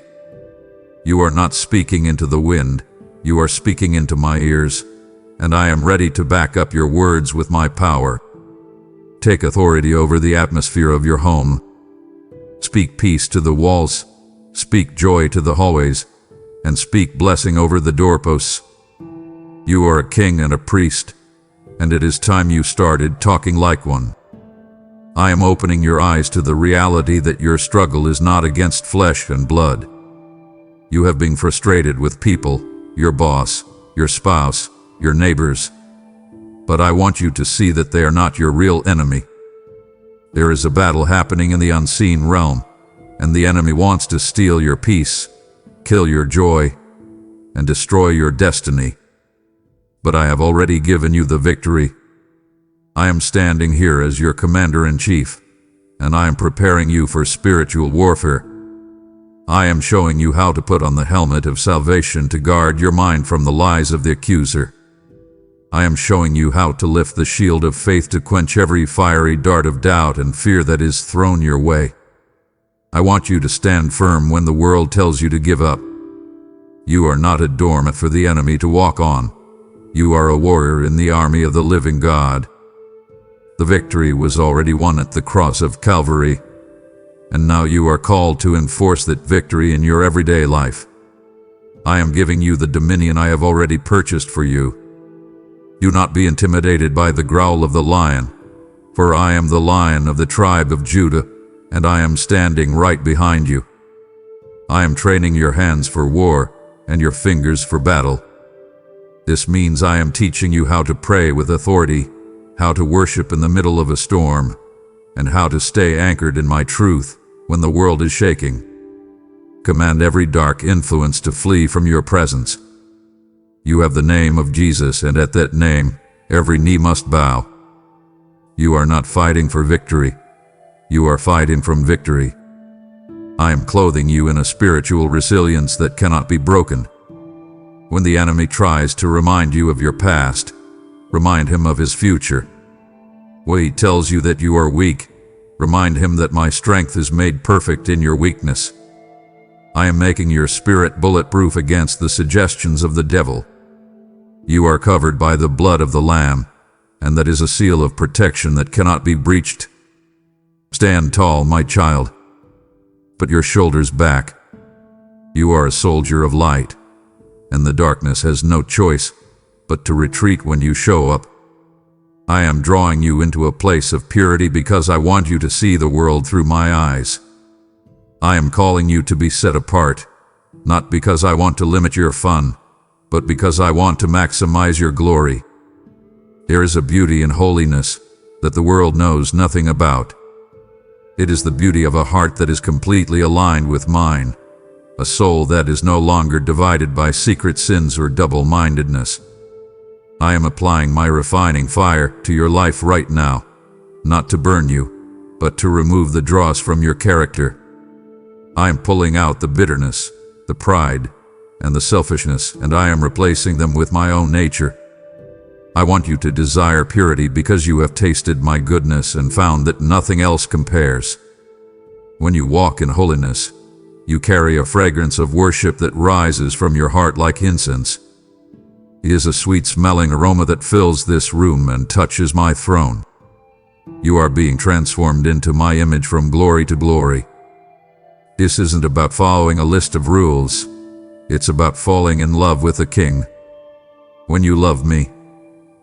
You are not speaking into the wind, you are speaking into my ears, and I am ready to back up your words with my power. Take authority over the atmosphere of your home. Speak peace to the walls, speak joy to the hallways, and speak blessing over the doorposts. You are a king and a priest, and it is time you started talking like one. I am opening your eyes to the reality that your struggle is not against flesh and blood. You have been frustrated with people, your boss, your spouse, your neighbors. But I want you to see that they are not your real enemy. There is a battle happening in the unseen realm, and the enemy wants to steal your peace, kill your joy, and destroy your destiny. But I have already given you the victory. I am standing here as your commander-in-chief, and I am preparing you for spiritual warfare. I am showing you how to put on the helmet of salvation to guard your mind from the lies of the accuser. I am showing you how to lift the shield of faith to quench every fiery dart of doubt and fear that is thrown your way. I want you to stand firm when the world tells you to give up. You are not a doormat for the enemy to walk on. You are a warrior in the army of the living God. The victory was already won at the cross of Calvary, and now you are called to enforce that victory in your everyday life. I am giving you the dominion I have already purchased for you. Do not be intimidated by the growl of the lion, for I am the Lion of the tribe of Judah, and I am standing right behind you. I am training your hands for war and your fingers for battle. This means I am teaching you how to pray with authority, how to worship in the middle of a storm, and how to stay anchored in my truth when the world is shaking. Command every dark influence to flee from your presence. You have the name of Jesus, and at that name, every knee must bow. You are not fighting for victory. You are fighting from victory. I am clothing you in a spiritual resilience that cannot be broken. When the enemy tries to remind you of your past, remind him of his future. When he tells you that you are weak, remind him that my strength is made perfect in your weakness. I am making your spirit bulletproof against the suggestions of the devil. You are covered by the blood of the Lamb, and that is a seal of protection that cannot be breached. Stand tall, my child. Put your shoulders back. You are a soldier of light, and the darkness has no choice but to retreat when you show up. I am drawing you into a place of purity because I want you to see the world through my eyes. I am calling you to be set apart, not because I want to limit your fun, but because I want to maximize your glory. There is a beauty in holiness that the world knows nothing about. It is the beauty of a heart that is completely aligned with mine, a soul that is no longer divided by secret sins or double-mindedness. I am applying my refining fire to your life right now, not to burn you, but to remove the dross from your character. I am pulling out the bitterness, the pride, and the selfishness, and I am replacing them with my own nature. I want you to desire purity because you have tasted my goodness and found that nothing else compares. When you walk in holiness, you carry a fragrance of worship that rises from your heart like incense. It is a sweet-smelling aroma that fills this room and touches my throne. You are being transformed into my image from glory to glory. This isn't about following a list of rules. It's about falling in love with the King. When you love me,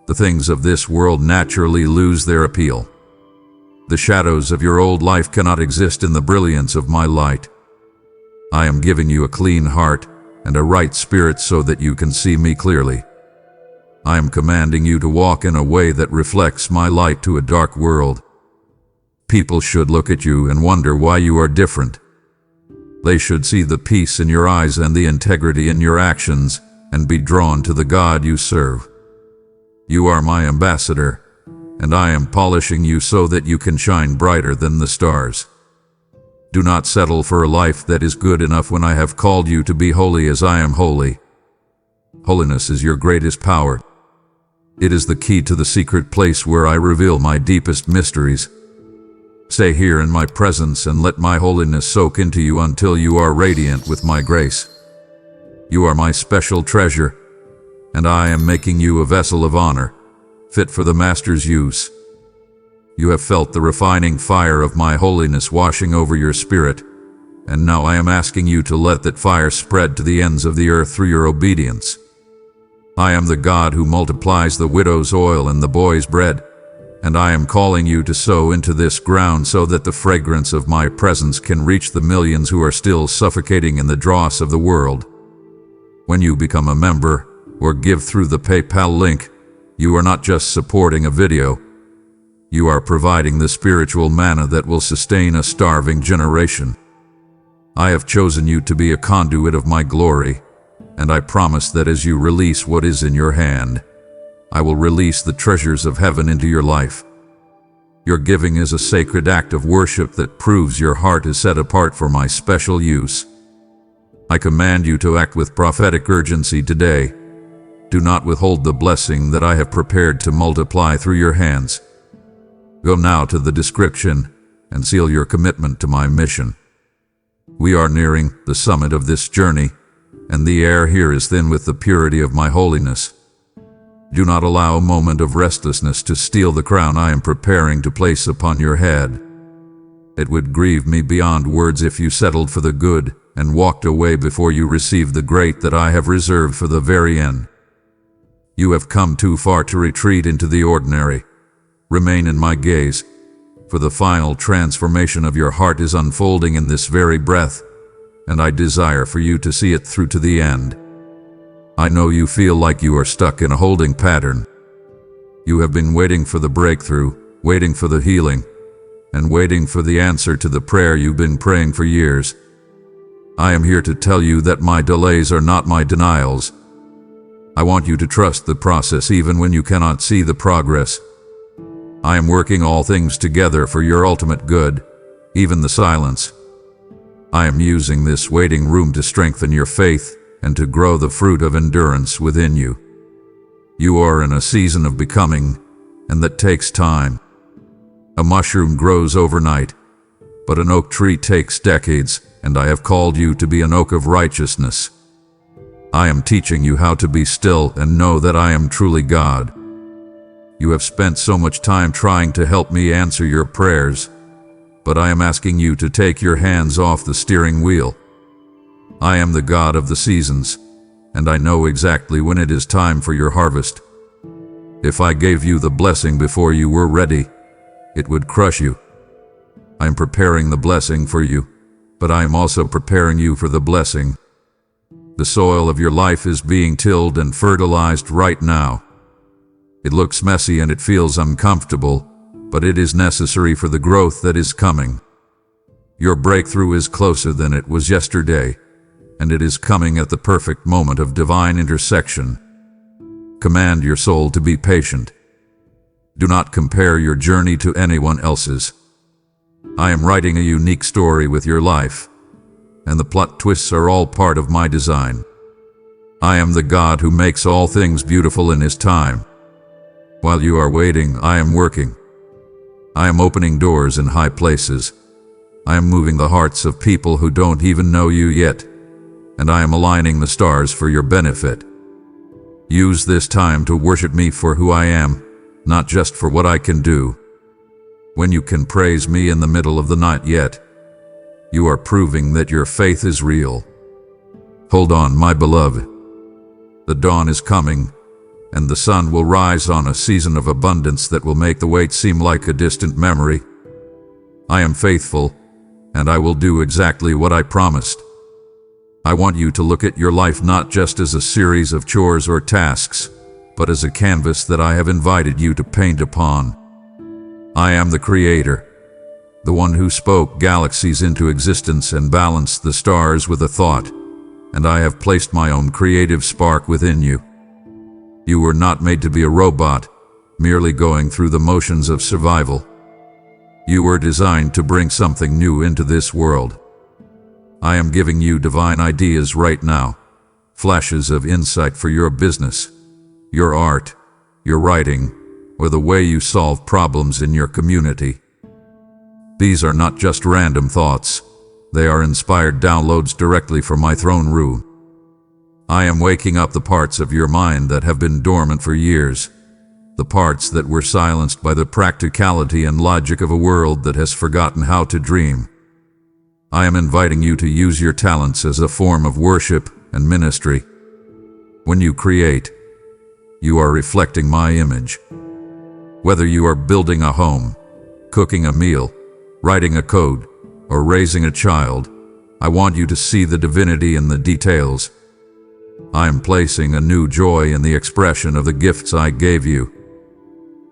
the things of this world naturally lose their appeal. The shadows of your old life cannot exist in the brilliance of my light. I am giving you a clean heart and a right spirit so that you can see me clearly. I am commanding you to walk in a way that reflects my light to a dark world. People should look at you and wonder why you are different. They should see the peace in your eyes and the integrity in your actions and be drawn to the God you serve. You are my ambassador, and I am polishing you so that you can shine brighter than the stars. Do not settle for a life that is good enough when I have called you to be holy as I am holy. Holiness is your greatest power. It is the key to the secret place where I reveal my deepest mysteries. Stay here in my presence and let my holiness soak into you until you are radiant with my grace. You are my special treasure, and I am making you a vessel of honor, fit for the Master's use. You have felt the refining fire of my holiness washing over your spirit, and now I am asking you to let that fire spread to the ends of the earth through your obedience. I am the God who multiplies the widow's oil and the boy's bread, and I am calling you to sow into this ground so that the fragrance of my presence can reach the millions who are still suffocating in the dross of the world. When you become a member or give through the PayPal link, you are not just supporting a video. You are providing the spiritual manna that will sustain a starving generation. I have chosen you to be a conduit of my glory, and I promise that as you release what is in your hand, I will release the treasures of heaven into your life. Your giving is a sacred act of worship that proves your heart is set apart for my special use. I command you to act with prophetic urgency today. Do not withhold the blessing that I have prepared to multiply through your hands. Go now to the description and seal your commitment to my mission. We are nearing the summit of this journey, and the air here is thin with the purity of my holiness. Do not allow a moment of restlessness to steal the crown I am preparing to place upon your head. It would grieve me beyond words if you settled for the good and walked away before you received the great that I have reserved for the very end. You have come too far to retreat into the ordinary. Remain in my gaze, for the final transformation of your heart is unfolding in this very breath, and I desire for you to see it through to the end. I know you feel like you are stuck in a holding pattern. You have been waiting for the breakthrough, waiting for the healing, and waiting for the answer to the prayer you've been praying for years. I am here to tell you that my delays are not my denials. I want you to trust the process even when you cannot see the progress. I am working all things together for your ultimate good, even the silence. I am using this waiting room to strengthen your faith and to grow the fruit of endurance within you. You are in a season of becoming, and that takes time. A mushroom grows overnight, but an oak tree takes decades, and I have called you to be an oak of righteousness. I am teaching you how to be still and know that I am truly God. You have spent so much time trying to help me answer your prayers, but I am asking you to take your hands off the steering wheel. I am the God of the seasons, and I know exactly when it is time for your harvest. If I gave you the blessing before you were ready, it would crush you. I am preparing the blessing for you, but I am also preparing you for the blessing. The soil of your life is being tilled and fertilized right now. It looks messy and it feels uncomfortable, but it is necessary for the growth that is coming. Your breakthrough is closer than it was yesterday, and it is coming at the perfect moment of divine intersection. Command your soul to be patient. Do not compare your journey to anyone else's. I am writing a unique story with your life, and the plot twists are all part of my design. I am the God who makes all things beautiful in His time. While you are waiting, I am working. I am opening doors in high places. I am moving the hearts of people who don't even know you yet, and I am aligning the stars for your benefit. Use this time to worship me for who I am, not just for what I can do. When you can praise me in the middle of the night yet, You are proving that your faith is real. Hold on, my beloved. The dawn is coming, and the sun will rise on a season of abundance that will make the wait seem like a distant memory. I am faithful, and I will do exactly what I promised. I want you to look at your life not just as a series of chores or tasks, but as a canvas that I have invited you to paint upon. I am the Creator, the one who spoke galaxies into existence and balanced the stars with a thought, and I have placed my own creative spark within you. You were not made to be a robot, merely going through the motions of survival. You were designed to bring something new into this world. I am giving you divine ideas right now, flashes of insight for your business, your art, your writing, or the way you solve problems in your community. These are not just random thoughts. They are inspired downloads directly from my throne room. I am waking up the parts of your mind that have been dormant for years, the parts that were silenced by the practicality and logic of a world that has forgotten how to dream. I am inviting you to use your talents as a form of worship and ministry. When you create, you are reflecting my image. Whether you are building a home, cooking a meal, writing a code, or raising a child, I want you to see the divinity in the details. I am placing a new joy in the expression of the gifts I gave you.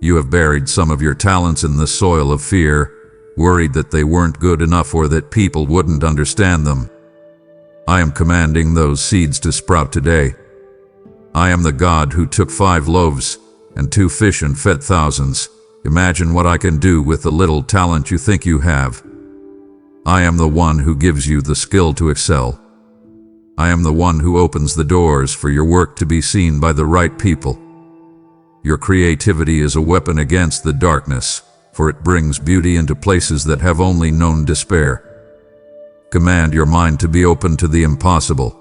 You have buried some of your talents in the soil of fear, worried that they weren't good enough or that people wouldn't understand them. I am commanding those seeds to sprout today. I am the God who took 5 loaves and 2 fish and fed thousands. Imagine what I can do with the little talent you think you have. I am the one who gives you the skill to excel. I am the one who opens the doors for your work to be seen by the right people. Your creativity is a weapon against the darkness, for it brings beauty into places that have only known despair. Command your mind to be open to the impossible.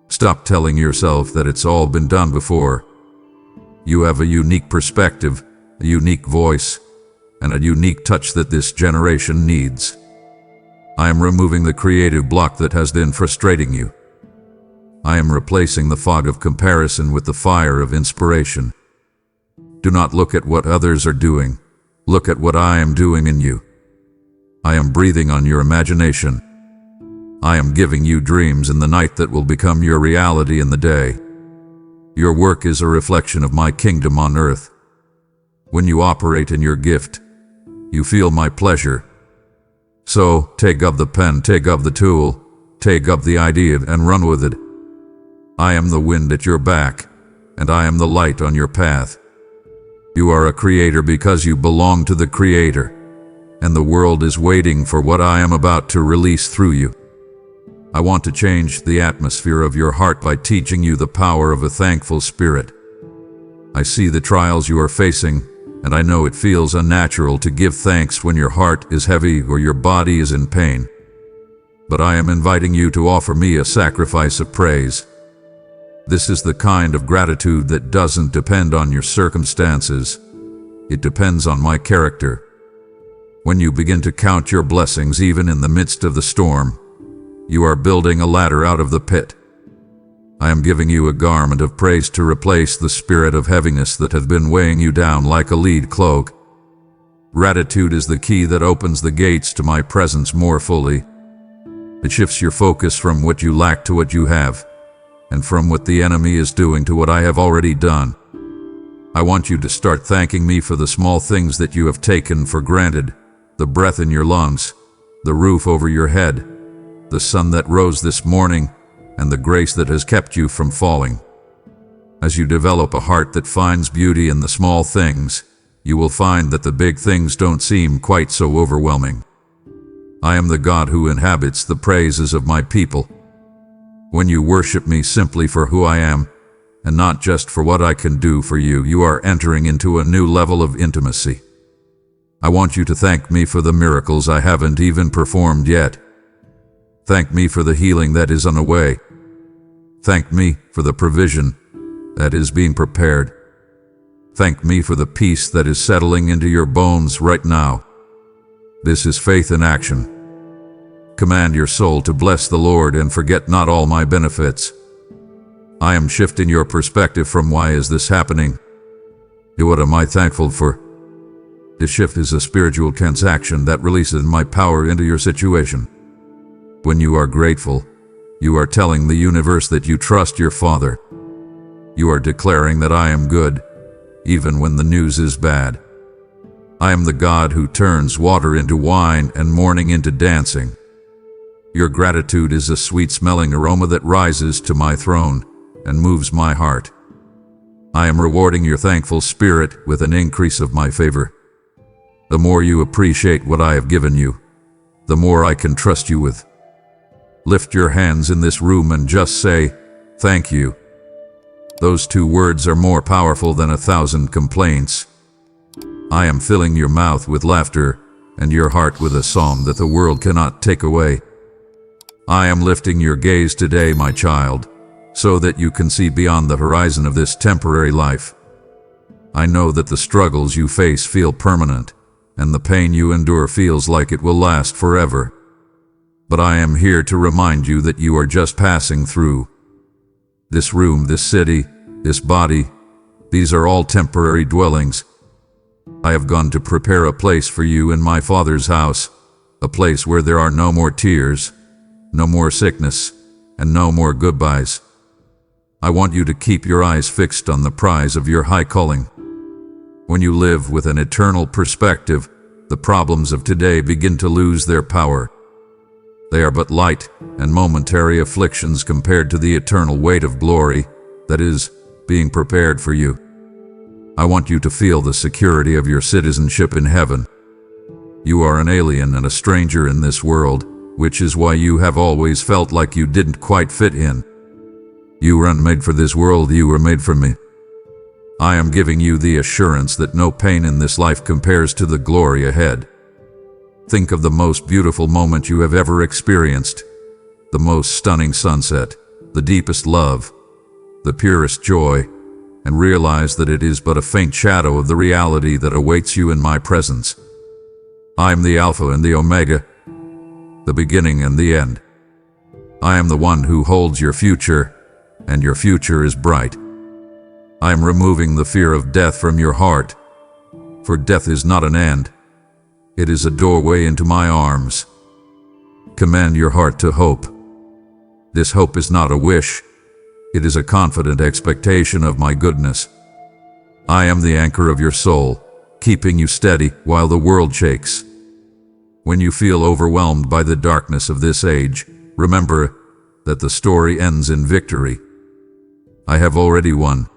Stop telling yourself that it's all been done before. You have a unique perspective, a unique voice, and a unique touch that this generation needs. I am removing the creative block that has been frustrating you. I am replacing the fog of comparison with the fire of inspiration. Do not look at what others are doing. Look at what I am doing in you. I am breathing on your imagination. I am giving you dreams in the night that will become your reality in the day. Your work is a reflection of my kingdom on earth. When you operate in your gift, you feel my pleasure. So, take up the pen, take up the tool, take up the idea and run with it. I am the wind at your back, and I am the light on your path. You are a creator because you belong to the Creator, and the world is waiting for what I am about to release through you. I want to change the atmosphere of your heart by teaching you the power of a thankful spirit. I see the trials you are facing, and I know it feels unnatural to give thanks when your heart is heavy or your body is in pain. But I am inviting you to offer me a sacrifice of praise. This is the kind of gratitude that doesn't depend on your circumstances. It depends on my character. When you begin to count your blessings even in the midst of the storm, you are building a ladder out of the pit. I am giving you a garment of praise to replace the spirit of heaviness that has been weighing you down like a lead cloak. Gratitude is the key that opens the gates to my presence more fully. It shifts your focus from what you lack to what you have, and from what the enemy is doing to what I have already done. I want you to start thanking me for the small things that you have taken for granted: the breath in your lungs, the roof over your head, the sun that rose this morning, and the grace that has kept you from falling. As you develop a heart that finds beauty in the small things, you will find that the big things don't seem quite so overwhelming. I am the God who inhabits the praises of my people. When you worship me simply for who I am, and not just for what I can do for you, you are entering into a new level of intimacy. I want you to thank me for the miracles I haven't even performed yet. Thank me for the healing that is on the way. Thank me for the provision that is being prepared. Thank me for the peace that is settling into your bones right now. This is faith in action. Command your soul to bless the Lord and forget not all my benefits. I am shifting your perspective from why is this happening to what am I thankful for. This shift is a spiritual transaction that releases my power into your situation. When you are grateful, you are telling the universe that you trust your Father. You are declaring that I am good, even when the news is bad. I am the God who turns water into wine and mourning into dancing. Your gratitude is a sweet-smelling aroma that rises to my throne and moves my heart. I am rewarding your thankful spirit with an increase of my favor. The more you appreciate what I have given you, the more I can trust you with. Lift your hands in this room and just say, "Thank you." Those two words are more powerful than 1,000 complaints. I am filling your mouth with laughter and your heart with a song that the world cannot take away. I am lifting your gaze today, my child, so that you can see beyond the horizon of this temporary life. I know that the struggles you face feel permanent, and the pain you endure feels like it will last forever. But I am here to remind you that you are just passing through. This room, this city, this body, these are all temporary dwellings. I have gone to prepare a place for you in my Father's house, a place where there are no more tears, no more sickness, and no more goodbyes. I want you to keep your eyes fixed on the prize of your high calling. When you live with an eternal perspective, the problems of today begin to lose their power. They are but light and momentary afflictions compared to the eternal weight of glory that is being prepared for you. I want you to feel the security of your citizenship in heaven. You are an alien and a stranger in this world, which is why you have always felt like you didn't quite fit in. You weren't made for this world, you were made for me. I am giving you the assurance that no pain in this life compares to the glory ahead. Think of the most beautiful moment you have ever experienced, the most stunning sunset, the deepest love, the purest joy, and realize that it is but a faint shadow of the reality that awaits you in my presence. I am the Alpha and the Omega, the beginning and the end. I am the one who holds your future, and your future is bright. I am removing the fear of death from your heart, for death is not an end. It is a doorway into my arms. Command your heart to hope. This hope is not a wish. It is a confident expectation of my goodness. I am the anchor of your soul, keeping you steady while the world shakes. When you feel overwhelmed by the darkness of this age, remember that the story ends in victory. I have already won.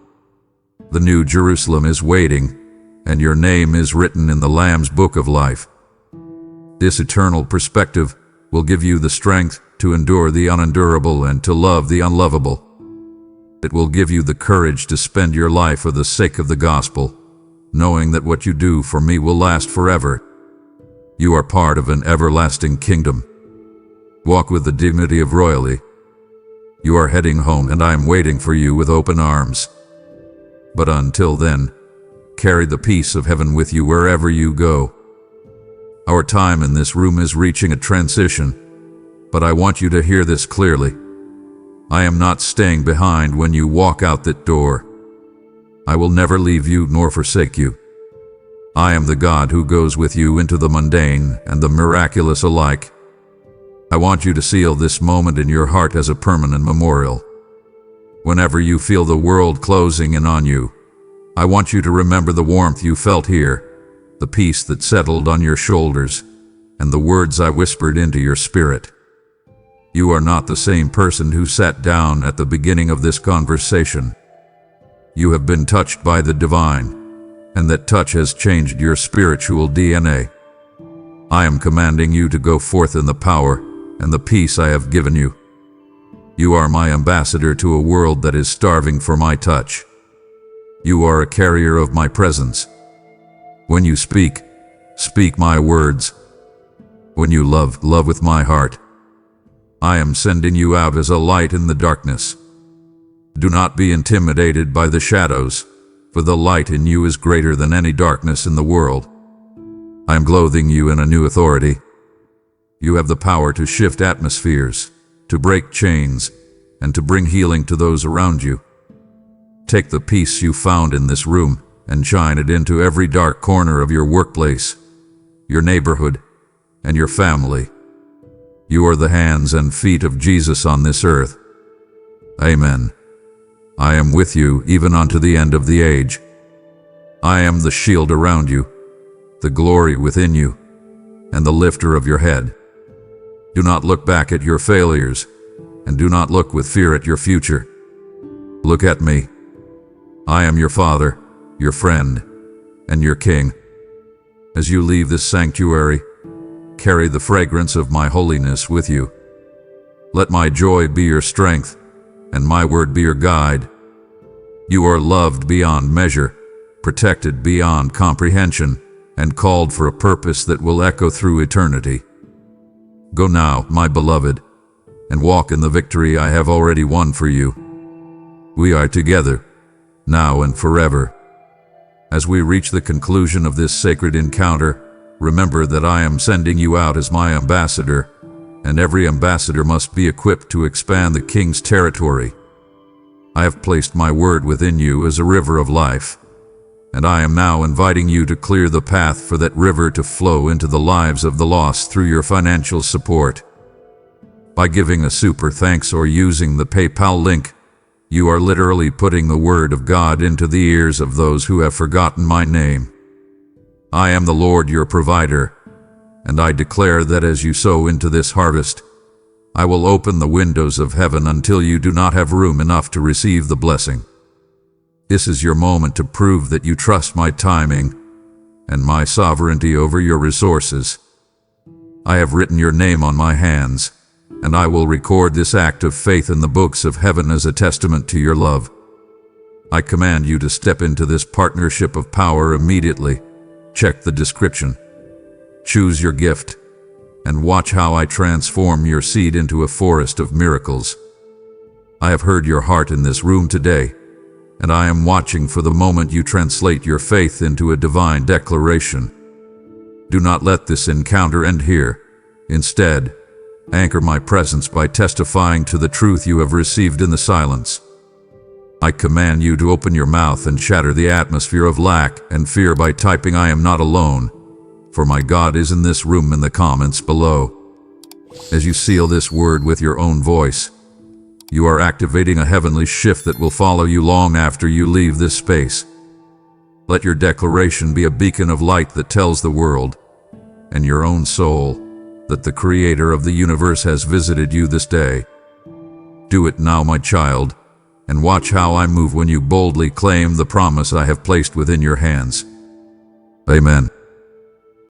The New Jerusalem is waiting, and your name is written in the Lamb's Book of Life. This eternal perspective will give you the strength to endure the unendurable and to love the unlovable. It will give you the courage to spend your life for the sake of the gospel, knowing that what you do for me will last forever. You are part of an everlasting kingdom. Walk with the dignity of royalty. You are heading home, and I am waiting for you with open arms. But until then, carry the peace of heaven with you wherever you go. Our time in this room is reaching a transition, but I want you to hear this clearly. I am not staying behind when you walk out that door. I will never leave you nor forsake you. I am the God who goes with you into the mundane and the miraculous alike. I want you to seal this moment in your heart as a permanent memorial. Whenever you feel the world closing in on you, I want you to remember the warmth you felt here, the peace that settled on your shoulders, and the words I whispered into your spirit. You are not the same person who sat down at the beginning of this conversation. You have been touched by the divine, and that touch has changed your spiritual DNA. I am commanding you to go forth in the power and the peace I have given you. You are my ambassador to a world that is starving for my touch. You are a carrier of my presence. When you speak, speak my words. When you love, love with my heart. I am sending you out as a light in the darkness. Do not be intimidated by the shadows, for the light in you is greater than any darkness in the world. I am clothing you in a new authority. You have the power to shift atmospheres, to break chains, and to bring healing to those around you. Take the peace you found in this room and shine it into every dark corner of your workplace, your neighborhood, and your family. You are the hands and feet of Jesus on this earth. Amen. I am with you even unto the end of the age. I am the shield around you, the glory within you, and the lifter of your head. Do not look back at your failures, and do not look with fear at your future. Look at me. I am your Father, your friend, and your King. As you leave this sanctuary, carry the fragrance of my holiness with you. Let my joy be your strength, and my word be your guide. You are loved beyond measure, protected beyond comprehension, and called for a purpose that will echo through eternity. Go now, my beloved, and walk in the victory I have already won for you. We are together, now and forever. As we reach the conclusion of this sacred encounter, remember that I am sending you out as my ambassador, and every ambassador must be equipped to expand the King's territory. I have placed my word within you as a river of life, and I am now inviting you to clear the path for that river to flow into the lives of the lost through your financial support. By giving a super thanks or using the PayPal link, you are literally putting the word of God into the ears of those who have forgotten my name. I am the Lord your provider, and I declare that as you sow into this harvest, I will open the windows of heaven until you do not have room enough to receive the blessing. This is your moment to prove that you trust my timing and my sovereignty over your resources. I have written your name on my hands, and I will record this act of faith in the books of heaven as a testament to your love. I command you to step into this partnership of power immediately. Check the description. Choose your gift, and watch how I transform your seed into a forest of miracles. I have heard your heart in this room today, and I am watching for the moment you translate your faith into a divine declaration. Do not let this encounter end here. Instead, anchor my presence by testifying to the truth you have received in the silence. I command you to open your mouth and shatter the atmosphere of lack and fear by typing "I am not alone," for my God is in this room in the comments below. As you seal this word with your own voice, you are activating a heavenly shift that will follow you long after you leave this space. Let your declaration be a beacon of light that tells the world, and your own soul, that the Creator of the universe has visited you this day. Do it now, my child, and watch how I move when you boldly claim the promise I have placed within your hands. Amen.